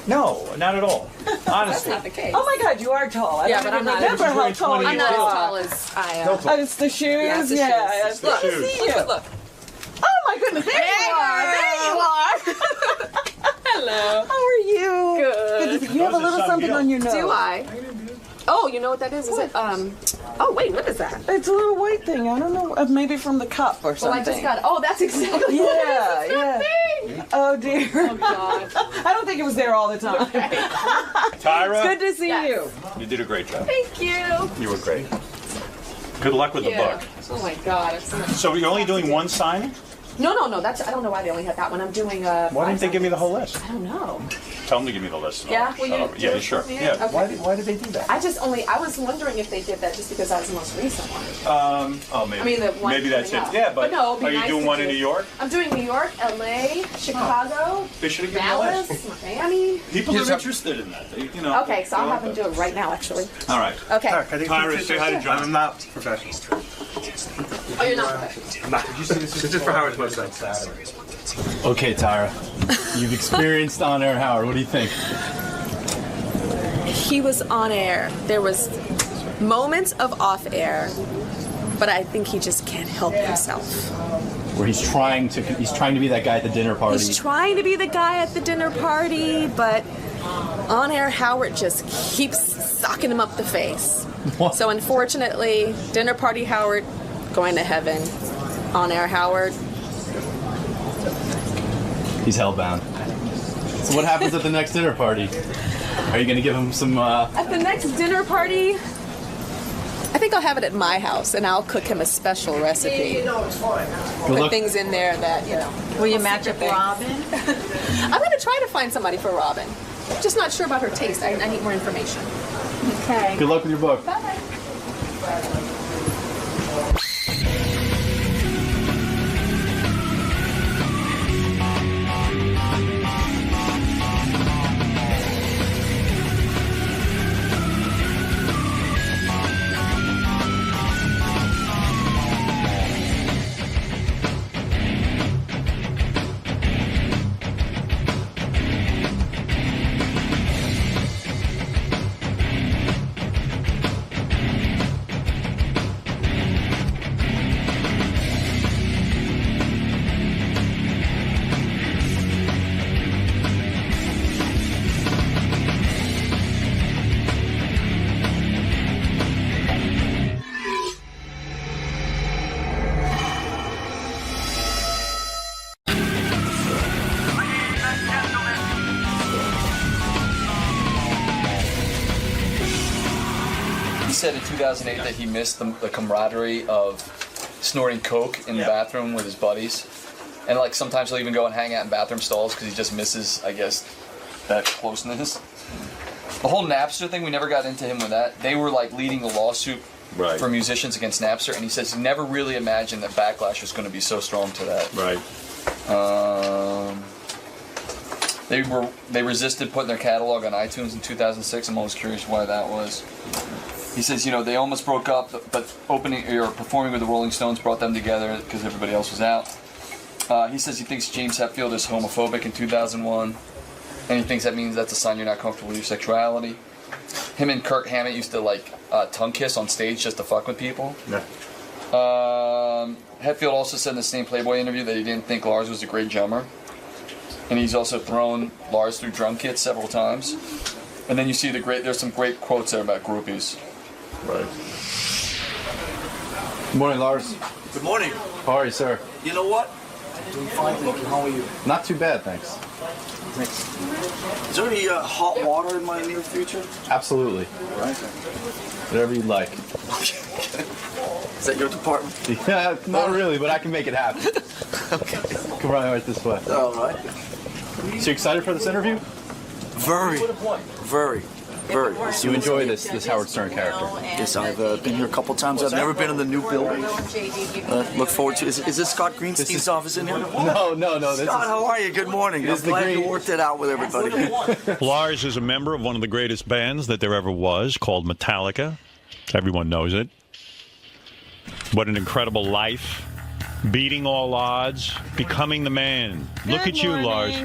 no, not at all. Honestly. That's not the case. Oh my God, you are tall. I Yeah, don't but I'm even not. remember how tall you I'm not as are. tall as I am. Oh, it's the shoes? Yeah, it's the shoes. Look, see you. Look. Oh my goodness, there you are. Hello. How are you? Good. You have a little something on your nose. Do I? Oh, you know what that is? Is it, oh, wait, what is that? It's a little white thing. I don't know. Maybe from the cup or something. Well, I just got, oh, that's exactly what it is. It's not me. Oh, dear. Oh, God. I don't think it was there all the time. Tyra. It's good to see you. You did a great job. Thank you. You were great. Good luck with the book. Oh, my God. It's so much So you're only doing one signing? No. That's, I don't know why they only had that one. I'm doing Why didn't they give me the whole list? I don't know. Tell them to give me the list. Yeah? Will you? Yeah, sure. Yeah. Okay. Why did they do that? I was wondering if they did that just because that was the most recent one. Maybe. I mean, the one Maybe that's it. coming up. Yeah, but no, it'd be are you nice doing to one do. in New York? I'm doing New York, LA, Chicago, They should have given me the list. Dallas, Miami. People are interested in that. Okay, so I'll have them do it right now, actually. All right. Okay. Tyra, say hi to John. I'm not professional. Oh, you're not professional. I'm not. Did you see this? This is for Howard's website. Okay, Tyra. You've experienced on-air Howard. What do you think? He was on air. There was moments of off air, but I think he just can't help himself. Where he's trying to be that guy at the dinner party. He's trying to be the guy at the dinner party, but on air Howard just keeps socking him up the face. What? So unfortunately, dinner party Howard going to heaven. On air Howard. He's hellbound. So what happens at the next dinner party? Are you going to give him some... At the next dinner party, I think I'll have it at my house, and I'll cook him a special recipe. Put things in there that, Will you match up Robin? I'm going to try to find somebody for Robin. Just not sure about her taste. I need more information. Okay. Good luck with your book. Bye-bye. Said in 2008 that he missed the camaraderie of snorting coke in the bathroom with his buddies, and like sometimes he'll even go and hang out in bathroom stalls because he just misses, I guess, that closeness. The whole Napster thing, we never got into him with that. They were like leading the lawsuit for musicians against Napster, and he says he never really imagined that backlash was going to be so strong to that. They resisted putting their catalog on iTunes in 2006. I'm always curious why that was. He says, they almost broke up, but performing with the Rolling Stones brought them together because everybody else was out. He says he thinks James Hetfield is homophobic in 2001, and he thinks that means that's a sign you're not comfortable with your sexuality. Him and Kirk Hammett used to tongue kiss on stage just to fuck with people. Yeah. Hetfield also said in the same Playboy interview that he didn't think Lars was a great drummer, and he's also thrown Lars through drum kits several times. And then you see there's some great quotes there about groupies. Right. Good morning, Lars. Good morning. How are you, sir? You know what? Doing fine, thank you. How are you? Not too bad, thanks. Thanks. Is there any hot water in my near future? Absolutely. All right. Whatever you'd like. Is that your department? Yeah, not really, but I can make it happen. Okay. Come right this way. All right. So you excited for this interview? Very. You enjoy this Howard Stern character? Yes, I've been here a couple times. I've never been in the new building. Look forward to. Is this Scott Greenstein's office in here? No. Scott, how are you? Good morning. I'm glad you worked it out with everybody. Lars is a member of one of the greatest bands that there ever was, called Metallica. Everyone knows it. What an incredible life. Beating all odds. Becoming the man. Look at you, Lars.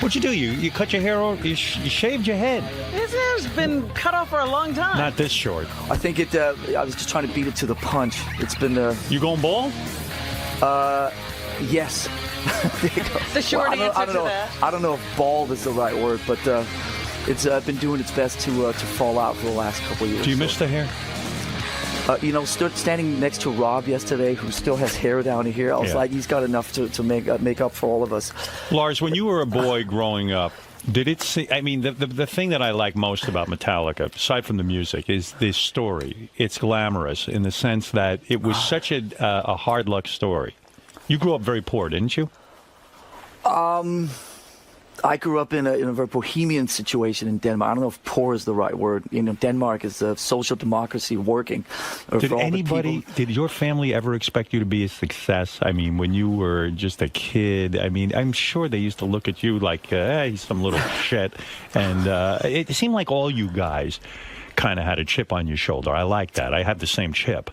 What'd you do? You cut your hair off? You shaved your head? His hair's been cut off for a long time. Not this short. I think it. I was just trying to beat it to the punch. It's been. You going bald? Yes. There you go. The short answer to that. I don't know if bald is the right word, but it's been doing its best to fall out for the last couple of years. Do you miss the hair? Standing next to Rob yesterday, who still has hair down here, I was like, he's got enough to make up for all of us. Lars, when you were a boy growing up, did it see? I mean, the thing that I like most about Metallica, aside from the music, is this story. It's glamorous in the sense that it was such a hard luck story. You grew up very poor, didn't you? I grew up in a very bohemian situation in Denmark. I don't know if poor is the right word. Denmark is a social democracy working. Did your family ever expect you to be a success? I mean, when you were just a kid, I mean, I'm sure they used to look at you like, he's some little shit. And it seemed like all you guys kind of had a chip on your shoulder. I like that. I have the same chip.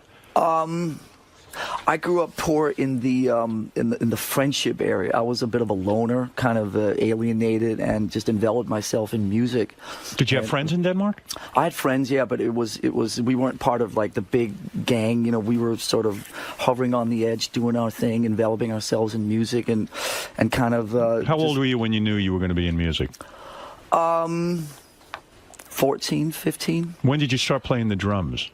I grew up poor in the friendship area. I was a bit of a loner, kind of alienated, and just enveloped myself in music. Did you have friends in Denmark? I had friends, yeah, but it was we weren't part of like the big gang. We were sort of hovering on the edge, doing our thing, enveloping ourselves in music, and kind of. How old were you when you knew you were going to be in music? 14, 15. When did you start playing the drums?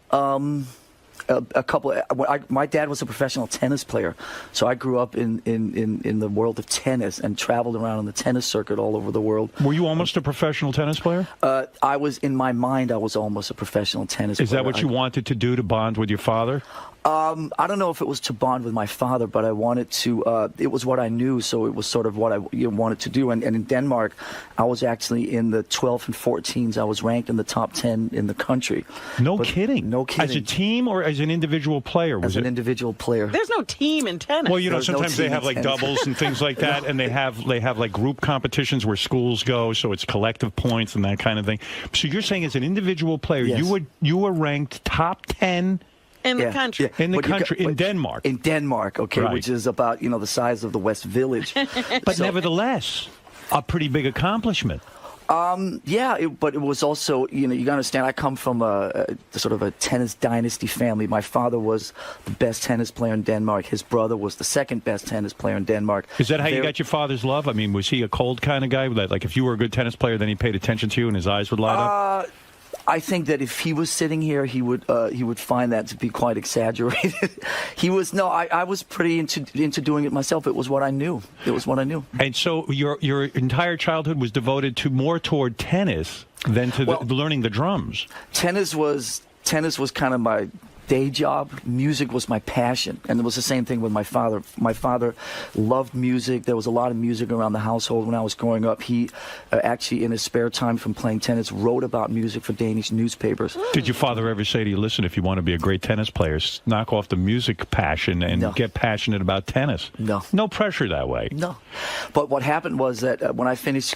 My dad was a professional tennis player, so I grew up in the world of tennis and traveled around on the tennis circuit all over the world. Were you almost a professional tennis player? I was, in my mind, I was almost a professional tennis player. Is that what you wanted to do, to bond with your father? I don't know if it was to bond with my father, but I wanted to. It was what I knew, so it was sort of what I wanted to do. And in Denmark, I was actually in the 12 and 14s. I was ranked in the top 10 in the country. No kidding. As a team or as an individual player? As an individual player. There's no team in tennis. Well, sometimes they have like doubles and things like that, and they have like group competitions where schools go, so it's collective points and that kind of thing. So you're saying as an individual player, you were ranked top 10. In the country. In the country, in Denmark. In Denmark, okay, right. Which is about, the size of the West Village. But nevertheless, a pretty big accomplishment. But it was also, you got to understand, I come from a sort of a tennis dynasty family. My father was the best tennis player in Denmark. His brother was the second best tennis player in Denmark. Is that how you got your father's love? I mean, was he a cold kind of guy? That, like, if you were a good tennis player, then he paid attention to you and his eyes would light up? I think that if he was sitting here, he would find that to be quite exaggerated. I was pretty into doing it myself. It was what I knew. And so your entire childhood was devoted toward tennis than to learning the drums. Tennis was kind of my day job. Music was my passion, and it was the same thing with my father. My father loved music. There was a lot of music around the household when I was growing up. He actually, in his spare time from playing tennis, wrote about music for Danish newspapers. Did your father ever say to you, listen, if you want to be a great tennis player, knock off the music passion and get passionate about tennis? No. No pressure that way? No. But what happened was that when I finished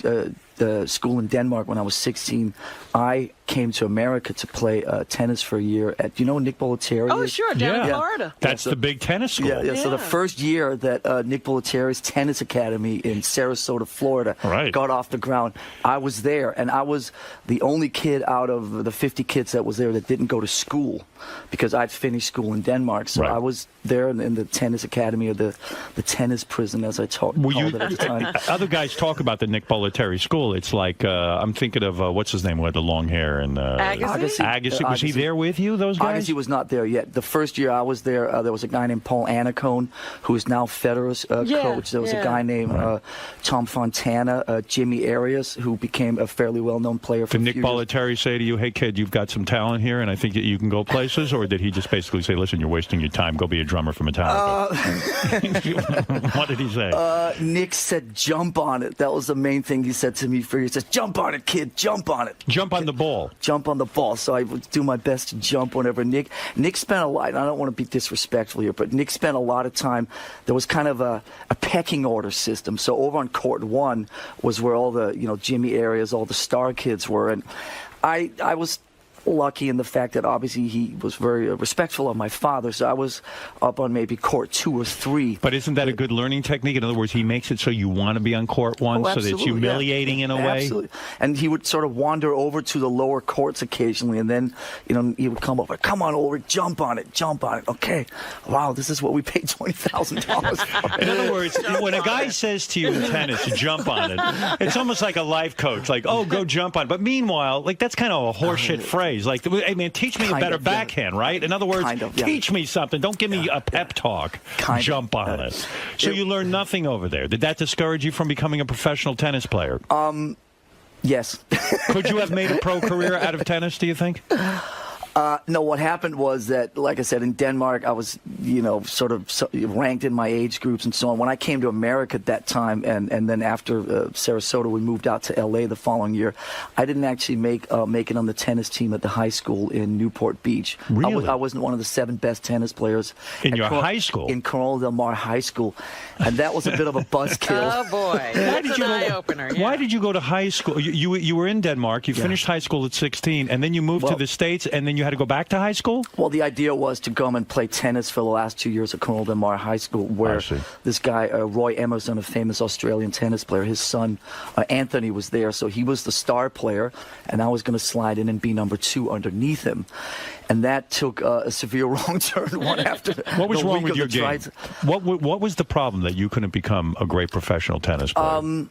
school in Denmark when I was 16, I came to America to play tennis for a year at, Nick Bollettieri? Oh, sure, down in Florida. That's the big tennis school. Yeah, so the first year that Nick Bollettieri's tennis academy in Sarasota, Florida got off the ground, I was there, and I was the only kid out of the 50 kids that was there that didn't go to school because I'd finished school in Denmark. So I was there in the tennis academy, or the tennis prison, as I called it at the time. Other guys talk about the Nick Bollettieri school. school, it's like, I'm thinking of, what's his name, who had the long hair? And Agassi. Was he there with you, those guys? Agassi was not there yet. The first year I was there, there was a guy named Paul Anacone, who is now Federer's coach. There was a guy named Tom Fontana, Jimmy Arias, who became a fairly well-known player. Did Nick Bollettieri say to you, hey, kid, you've got some talent here, and I think that you can go places? Or did he just basically say, listen, you're wasting your time, go be a drummer for Metallica? What did he say? Nick said, jump on it. That was the main thing he said to me. He says, jump on it, kid, jump on it. Jump on the ball. Jump on the ball. So I would do my best to jump whenever Nick spent a lot, and I don't want to be disrespectful here, but Nick spent a lot of time. There was kind of a pecking order system. So over on court 1 was where all the, Jimmy Arias, all the star kids were. And I was lucky in the fact that obviously he was very respectful of my father, so I was up on maybe court 2 or 3. But isn't that a good learning technique? In other words, he makes it so you want to be on court 1, so that it's humiliating in a way? Absolutely. And he would sort of wander over to the lower courts occasionally, and then, he would come over, come on over, jump on it. Okay. Wow, this is what we paid $20,000 for. In other words, when a guy says to you in tennis, jump on it, it's almost like a life coach, like, oh, go jump on it. But meanwhile, like, that's kind of a horseshit phrase. Like, hey, man, teach me a better backhand, right? In other words, teach me something. Don't give me a pep talk. Jump on it. So you learned nothing over there. Did that discourage you from becoming a professional tennis player? Yes. Could you have made a pro career out of tennis, do you think? No, what happened was that, like I said, in Denmark, I was, sort of ranked in my age groups and so on. When I came to America at that time, and then after Sarasota, we moved out to L.A. the following year, I didn't actually make it on the tennis team at the high school in Newport Beach. Really? I wasn't one of the 7 best tennis players. In your high school? In Corona Del Mar High School. And that was a bit of a buzzkill. Oh, boy. That's an eye-opener. Yeah. Why did you go to high school? You were in Denmark. You finished high school at 16, and then you moved to the States, and then you had to go back to high school? Well, the idea was to come and play tennis for the last 2 years at Corona Del Mar High School, where this guy, Roy Emerson, a famous Australian tennis player, his son, Anthony, was there. So he was the star player, and I was going to slide in and be number 2 underneath him. And that took a severe wrong turn one after What was wrong with your game? What was the problem that you couldn't become a great professional tennis player?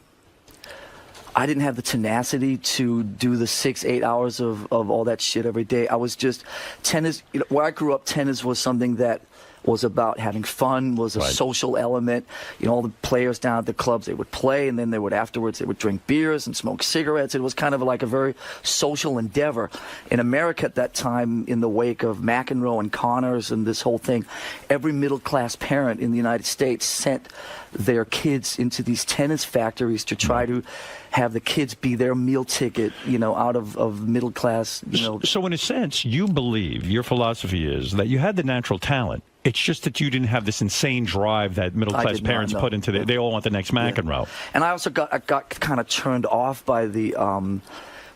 I didn't have the tenacity to do the 6-8 hours of all that shit every day. I was just tennis. Where I grew up, tennis was something that was about having fun, was a social element. All the players down at the clubs, they would play, and then they would afterwards, they would drink beers and smoke cigarettes. It was kind of like a very social endeavor. In America at that time, in the wake of McEnroe and Connors and this whole thing, every middle-class parent in the United States sent their kids into these tennis factories to try to have the kids be their meal ticket, out of middle class, So in a sense, you believe, your philosophy is that you had the natural talent. It's just that you didn't have this insane drive that middle-class parents put into they all want the next McEnroe. And I also got kind of turned off by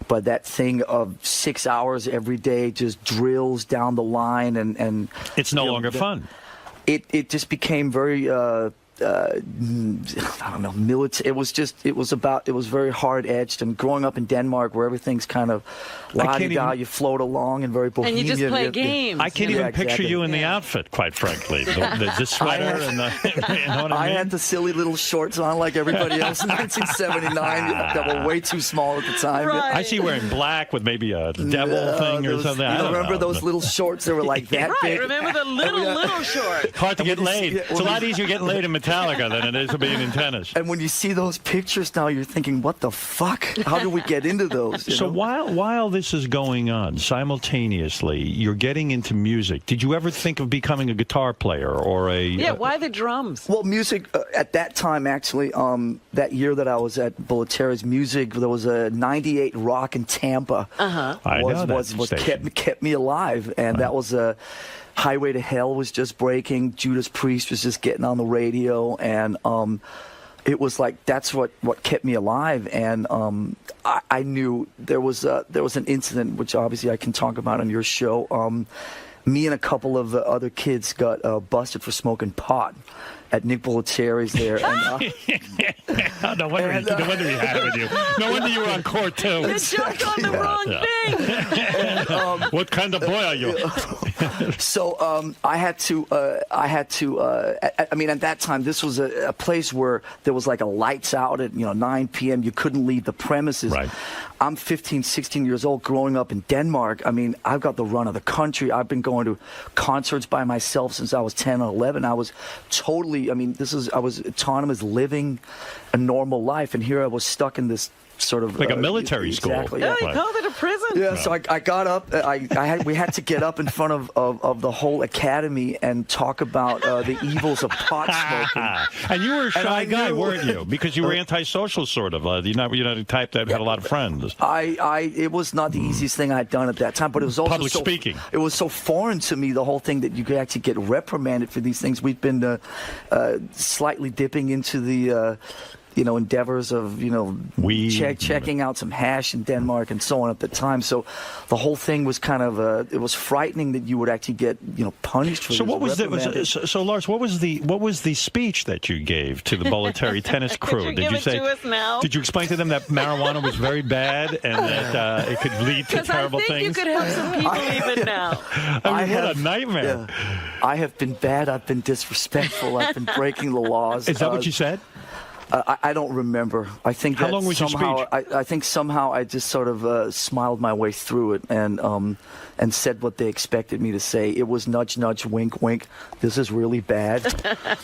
by that thing of 6 hours every day, just drills down the line, and it's no longer fun. It just became very I don't know, military. It was very hard edged. And growing up in Denmark, where everything's kind of la-di-da, you float along and very bohemian. And you just play games. I can't even picture you in the outfit, quite frankly. The sweater and the. You know what I mean? had the silly little shorts on like everybody else in 1979 that were way too small at the time. Right. I see you wearing black with maybe a devil thing or something. I don't remember those little shorts that were like that big? Remember the little shorts? Hard to get laid. It's a lot easier getting laid in Metallica than it is to being in tennis. And when you see those pictures now, you're thinking, what the fuck? How do we get into those? So while this is going on, simultaneously, you're getting into music. Did you ever think of becoming a guitar player or a... Yeah, why the drums? Well, music, at that time, actually, that year that I was at Bollettieri's music, there was a 98 Rock in Tampa. Was kept me alive. And that was a... Highway to Hell was just breaking. Judas Priest was just getting on the radio, and it was like that's what kept me alive. And I knew there was an incident which obviously I can talk about on your show. Me and a couple of other kids got busted for smoking pot at Nick Bollettieri's there. And, no wonder he had it with you. No wonder you were on court too. You jumped on the wrong thing. And, what kind of boy are you? So I had to. I mean, at that time, this was a place where there was like a lights out at 9 p.m. You couldn't leave the premises. Right. I'm 15, 16 years old, growing up in Denmark. I mean, I've got the run of the country. I've been going to concerts by myself since I was 10 or 11. I was totally. I mean, I was autonomous, living a normal life, and here I was stuck in this sort of like a military school. Exactly. Yeah, you called it a prison. Yeah, so I got up. We had to get up in front of the whole academy and talk about the evils of pot smoking. And you were a shy guy, weren't you? Because you were antisocial, sort of. You're not the type that had a lot of friends. It was not the easiest thing I had done at that time, but it was also public speaking. It was so foreign to me, the whole thing, that you could actually get reprimanded for these things. We've been slightly dipping into the endeavors of, checking out some hash in Denmark and so on at the time. So the whole thing was kind of, it was frightening that you would actually get, punished for so this. What was so Lars, what was the speech that you gave to the Bolletary tennis crew? Did you say, to us now? Did you explain to them that marijuana was very bad and that it could lead to terrible things? I think you could help some people even now. I mean, what a nightmare. Yeah. I have been bad. I've been disrespectful. I've been breaking the laws. Is that what you said? I don't remember. I think how long was your speech? I think somehow I just sort of smiled my way through it and said what they expected me to say. It was nudge, nudge, wink, wink. This is really bad.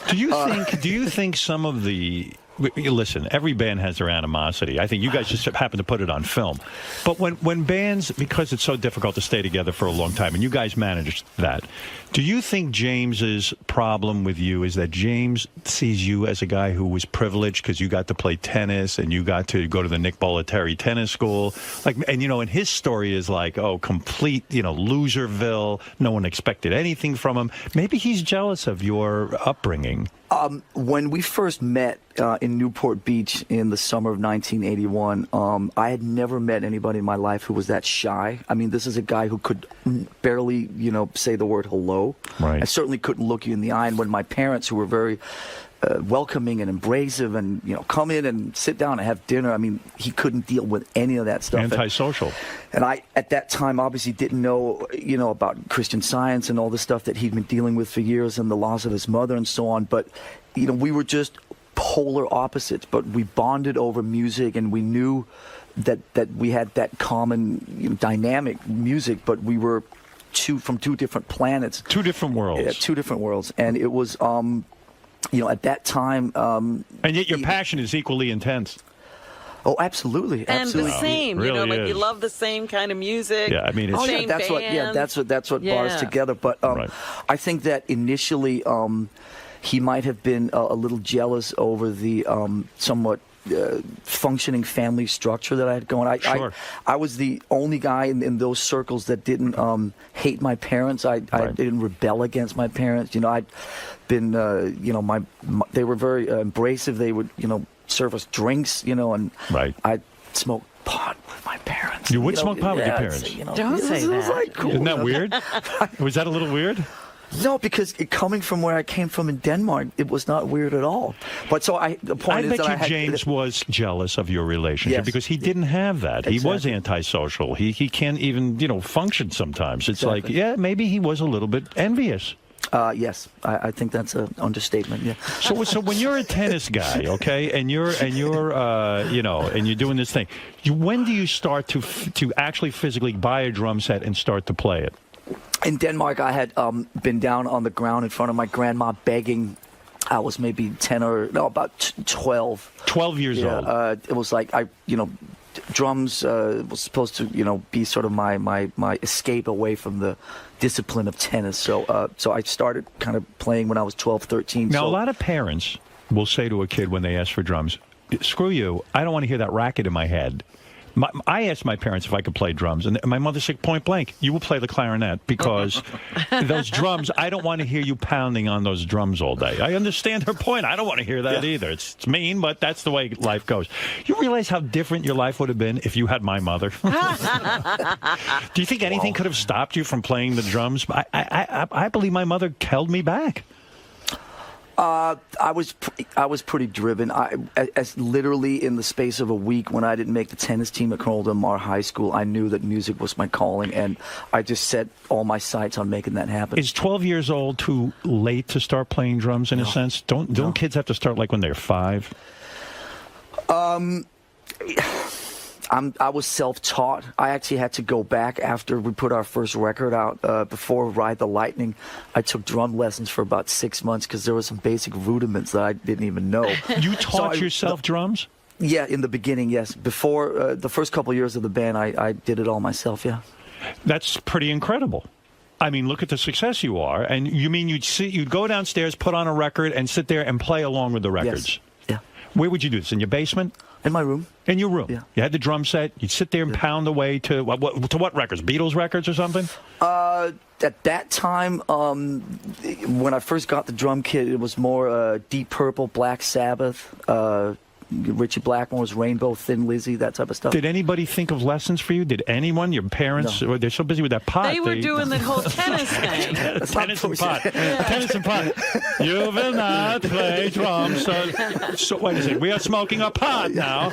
Do you think some of the listen, every band has their animosity. I think you guys just happen to put it on film. But when bands, because it's so difficult to stay together for a long time, and you guys managed that, do you think James's problem with you is that James sees you as a guy who was privileged because you got to play tennis and you got to go to the Nick Bolletary tennis school? And his story is like, complete, loserville. No one expected anything from him. Maybe he's jealous of your upbringing. When we first met in Newport Beach in the summer of 1981, I had never met anybody in my life who was that shy. I mean, this is a guy who could barely, say the word hello. Right. I certainly couldn't look you in the eye. And when my parents, who were very welcoming and embracive and, come in and sit down and have dinner, I mean, he couldn't deal with any of that stuff. Antisocial. And I, at that time, obviously didn't know, about Christian Science and all the stuff that he'd been dealing with for years and the loss of his mother and so on. But, we were just polar opposites, but we bonded over music, and we knew that we had that common dynamic music, but we were from two different planets. Two different worlds. Yeah, two different worlds. And it was, at that time... and yet your passion is equally intense. Oh, absolutely. And absolutely. the same, really you love the same kind of music. Yeah, I mean, it's same that's band. That's what brought us together. But right. I think that initially he might have been a little jealous over the somewhat functioning family structure that I had going. I was the only guy in those circles that didn't hate my parents. I didn't rebel against my parents. I'd been, they were very embracive. They would, serve us drinks, and right. I'd smoke pot with my parents. You would smoke pot with your parents? Don't say that. Like, cool. Isn't that weird? Was that a little weird? No, because coming from where I came from in Denmark, it was not weird at all. But the point is that James was jealous of your relationship because he didn't have that. Exactly. He was antisocial. He can't even function sometimes. It's like maybe he was a little bit envious. Yes, I think that's an understatement. Yeah. So when you're a tennis guy, okay, and you're and you're doing this thing, when do you start to actually physically buy a drum set and start to play it? In Denmark, I had been down on the ground in front of my grandma begging. I was maybe about 12. 12 years old. It was like drums was supposed to be sort of my escape away from the discipline of tennis. So I started kind of playing when I was 12, 13. Now, a lot of parents will say to a kid when they ask for drums, "Screw you! I don't want to hear that racket in my head." I asked my parents if I could play drums, and my mother said point blank, "You will play the clarinet because those drums, I don't want to hear you pounding on those drums all day." I understand her point. I don't want to hear that either. It's mean, but that's the way life goes. You realize how different your life would have been if you had my mother? Do you think anything could have stopped you from playing the drums? I believe my mother held me back. I was pretty driven. As literally in the space of a week, when I didn't make the tennis team at Cornell Del Mar High School, I knew that music was my calling, and I just set all my sights on making that happen. Is 12 years old too late to start playing drums in a sense? Don't kids have to start like when they're 5? I was self-taught. I actually had to go back after we put our first record out. Before Ride the Lightning, I took drum lessons for about 6 months because there were some basic rudiments that I didn't even know. You taught yourself drums? Yeah, in the beginning, yes. Before the first couple of years of the band, I did it all myself, yeah. That's pretty incredible. I mean, look at the success you are. And you mean you'd go downstairs, put on a record, and sit there and play along with the records? Yes. Yeah. Where would you do this? In your basement? In my room. In your room? Yeah. You had the drum set. You'd sit there and pound away to what records? Beatles records or something? At that time, when I first got the drum kit, it was more Deep Purple, Black Sabbath, Richie Blackmore's Rainbow, Thin Lizzy, that type of stuff. Did anybody think of lessons for you? Did anyone? Your parents? No. They're so busy with that pot. They were doing the whole tennis thing. Tennis and pot. Tennis and pot. You will not play drums. So wait a second. We are smoking a pot now.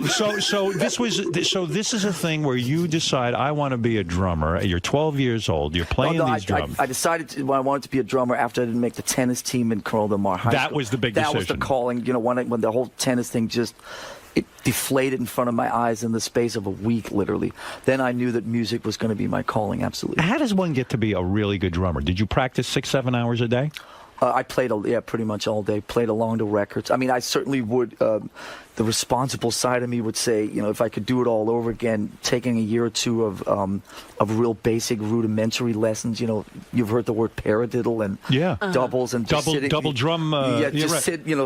So this is a thing where you decide, I want to be a drummer. You're 12 years old. You're playing these drums. I decided I wanted to be a drummer after I didn't make the tennis team in Cornell Del Mar High School. That was the big decision. That was the calling. You know, when the whole tennis thing it deflated in front of my eyes in the space of a week, literally. Then I knew that music was going to be my calling, absolutely. How does one get to be a really good drummer? Did you practice 6-7 hours a day? I played, pretty much all day. Played along to records. I mean, I certainly would. The responsible side of me would say, you know, if I could do it all over again, taking a year or two of real basic rudimentary lessons. You know, you've heard the word paradiddle and doubles and just double drum.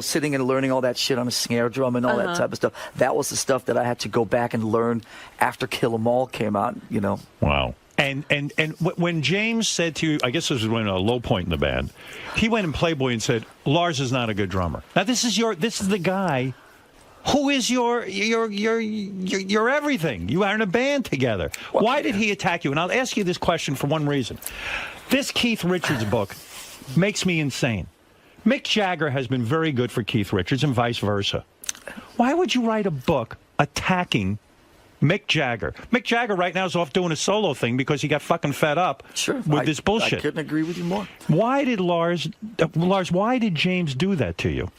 Sitting and learning all that shit on a snare drum and all that type of stuff. That was the stuff that I had to go back and learn after Kill 'Em All came out. You know. Wow. And when James said to you, I guess this was when a low point in the band, he went in Playboy and said, Lars is not a good drummer. Now this is the guy who is your everything. You are in a band together. Why did he attack you? And I'll ask you this question for one reason. This Keith Richards book makes me insane. Mick Jagger has been very good for Keith Richards and vice versa. Why would you write a book attacking Mick Jagger? Mick Jagger right now is off doing a solo thing because he got fucking fed up with this bullshit. I couldn't agree with you more. Why did why did James do that to you?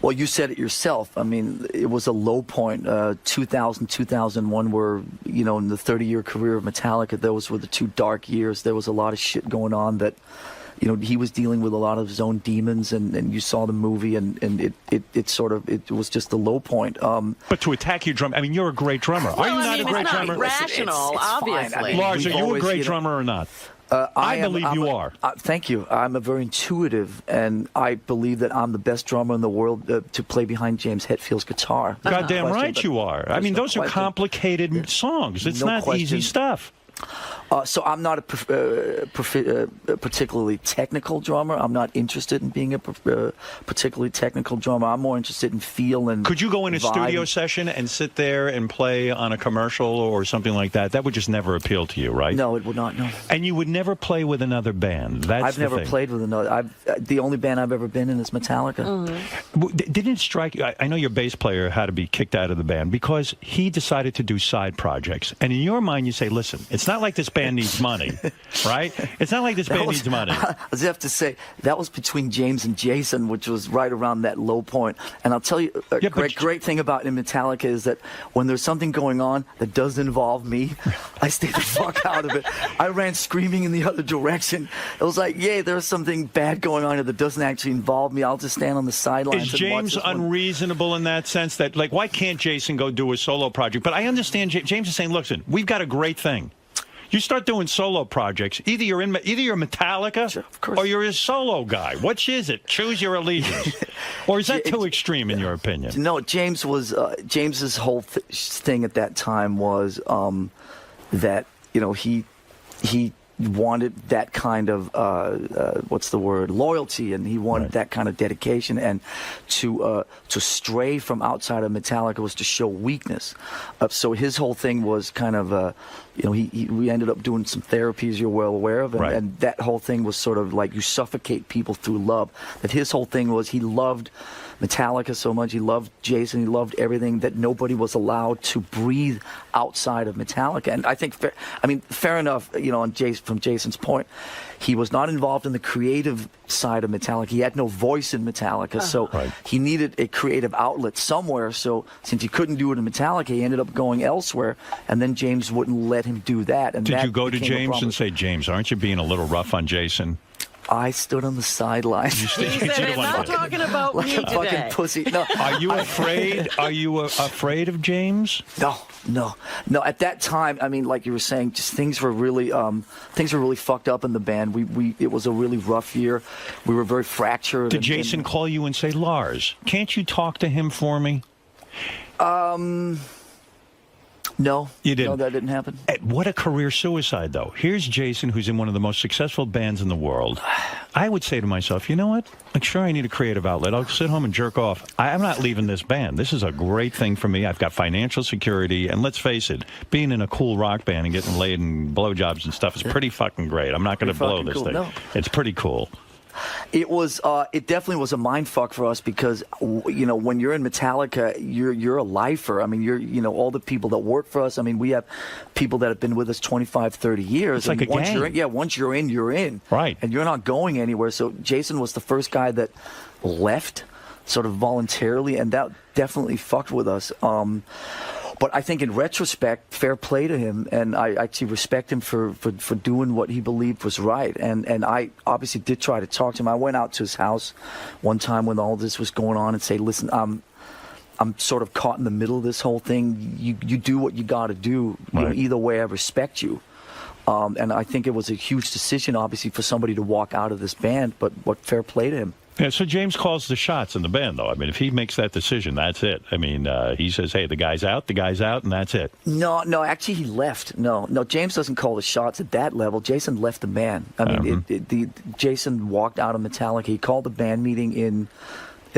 Well, you said it yourself. I mean, it was a low point. 2000, 2001 were, you know, in the 30-year career of Metallica, those were the two dark years. There was a lot of shit going on that, you know, he was dealing with a lot of his own demons, and you saw the movie, and it was just the low point. But to attack your drum, I mean, you're a great drummer. Are you not a great drummer? Rational, obviously. I mean, Lars, are you a great drummer or not? I believe you are. Thank you. I'm a very intuitive, and I believe that I'm the best drummer in the world to play behind James Hetfield's guitar. Goddamn right you are. I mean, those are complicated songs. It's not easy stuff. So I'm not a particularly technical drummer. I'm not interested in being a particularly technical drummer. I'm more interested in feel and Could you go in a studio session and sit there and play on a commercial or something like that? That would just never appeal to you, right? No, it would not, no. And you would never play with another band? I've never played with another. The only band I've ever been in is Metallica. Didn't it strike you? I know your bass player had to be kicked out of the band because he decided to do side projects. And in your mind, you say, listen, it's not like this band needs money, right? It's not like this band needs money. I just have to say, that was between James and Jason, which was right around that low point. And I'll tell you, a great thing about in Metallica is that when there's something going on that doesn't involve me, I stay the fuck out of it. I ran screaming in the other direction. It was like, yeah, there's something bad going on here that doesn't actually involve me. I'll just stand on the sidelines. Is James unreasonable in that sense that, like, why can't Jason go do a solo project? But I understand James is saying, listen, we've got a great thing. You start doing solo projects. Either you're Metallica or you're a solo guy. Which is it? Choose your allegiance. Or is that too extreme in your opinion? No, James was James's whole thing at that time was that, you know, he wanted that kind of loyalty, and he wanted that kind of dedication, and to stray from outside of Metallica was to show weakness. So his whole thing was kind of we ended up doing some therapy, as you're well aware of, and that whole thing was sort of like you suffocate people through love. That his whole thing was he loved Metallica so much, he loved Jason, he loved everything, that nobody was allowed to breathe outside of Metallica. And I think, fair enough, from Jason's point, he was not involved in the creative side of Metallica. He had no voice in Metallica, so he needed a creative outlet somewhere. So since he couldn't do it in Metallica, he ended up going elsewhere, and then James wouldn't let him do that. And did you go to James and say, James, aren't you being a little rough on Jason? I stood on the sidelines. He said, "I'm not talking about me today." Fucking pussy. No. Are you afraid? Are you afraid of James? No. At that time, I mean, like you were saying, just things were really fucked up in the band. It was a really rough year. We were very fractured. Did Jason call you and say, "Lars, can't you talk to him for me"? No. You didn't? No, that didn't happen. What a career suicide, though. Here's Jason, who's in one of the most successful bands in the world. I would say to myself, you know what? Like, sure, I need a creative outlet. I'll sit home and jerk off. I'm not leaving this band. This is a great thing for me. I've got financial security. And let's face it, being in a cool rock band and getting laid and blowjobs and stuff is pretty fucking great. I'm not going to blow this thing. No. It's pretty cool. It was. It definitely was a mind fuck for us because, when you're in Metallica, you're a lifer. I mean, you're all the people that work for us. I mean, we have people that have been with us 25, 30 years. It's like a gang. Once you're in, you're in. Right. And you're not going anywhere. So Jason was the first guy that left, sort of voluntarily, and that definitely fucked with us. But I think in retrospect, fair play to him, and I actually respect him for doing what he believed was right. And I obviously did try to talk to him. I went out to his house one time when all this was going on and say, listen, I'm sort of caught in the middle of this whole thing. You do what you got to do. Either way, I respect you. And I think it was a huge decision, obviously, for somebody to walk out of this band, but fair play to him. Yeah, so James calls the shots in the band, though. I mean, if he makes that decision, that's it. I mean, he says, hey, the guy's out, and that's it. No, actually, he left. No, James doesn't call the shots at that level. Jason left the band. I mean, Jason walked out of Metallica. He called the band meeting in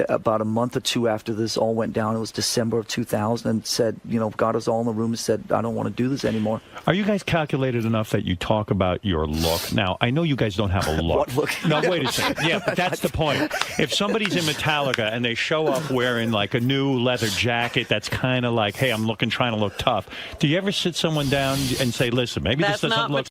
about a month or two after this all went down. It was December of 2000, and said, got us all in the room and said, I don't want to do this anymore. Are you guys calculated enough that you talk about your look? Now, I know you guys don't have a look. What look? No, wait a second. Yeah, but that's the point. If somebody's in Metallica and they show up wearing like a new leather jacket that's kind of like, hey, I'm trying to look tough, do you ever sit someone down and say, listen, maybe this doesn't look...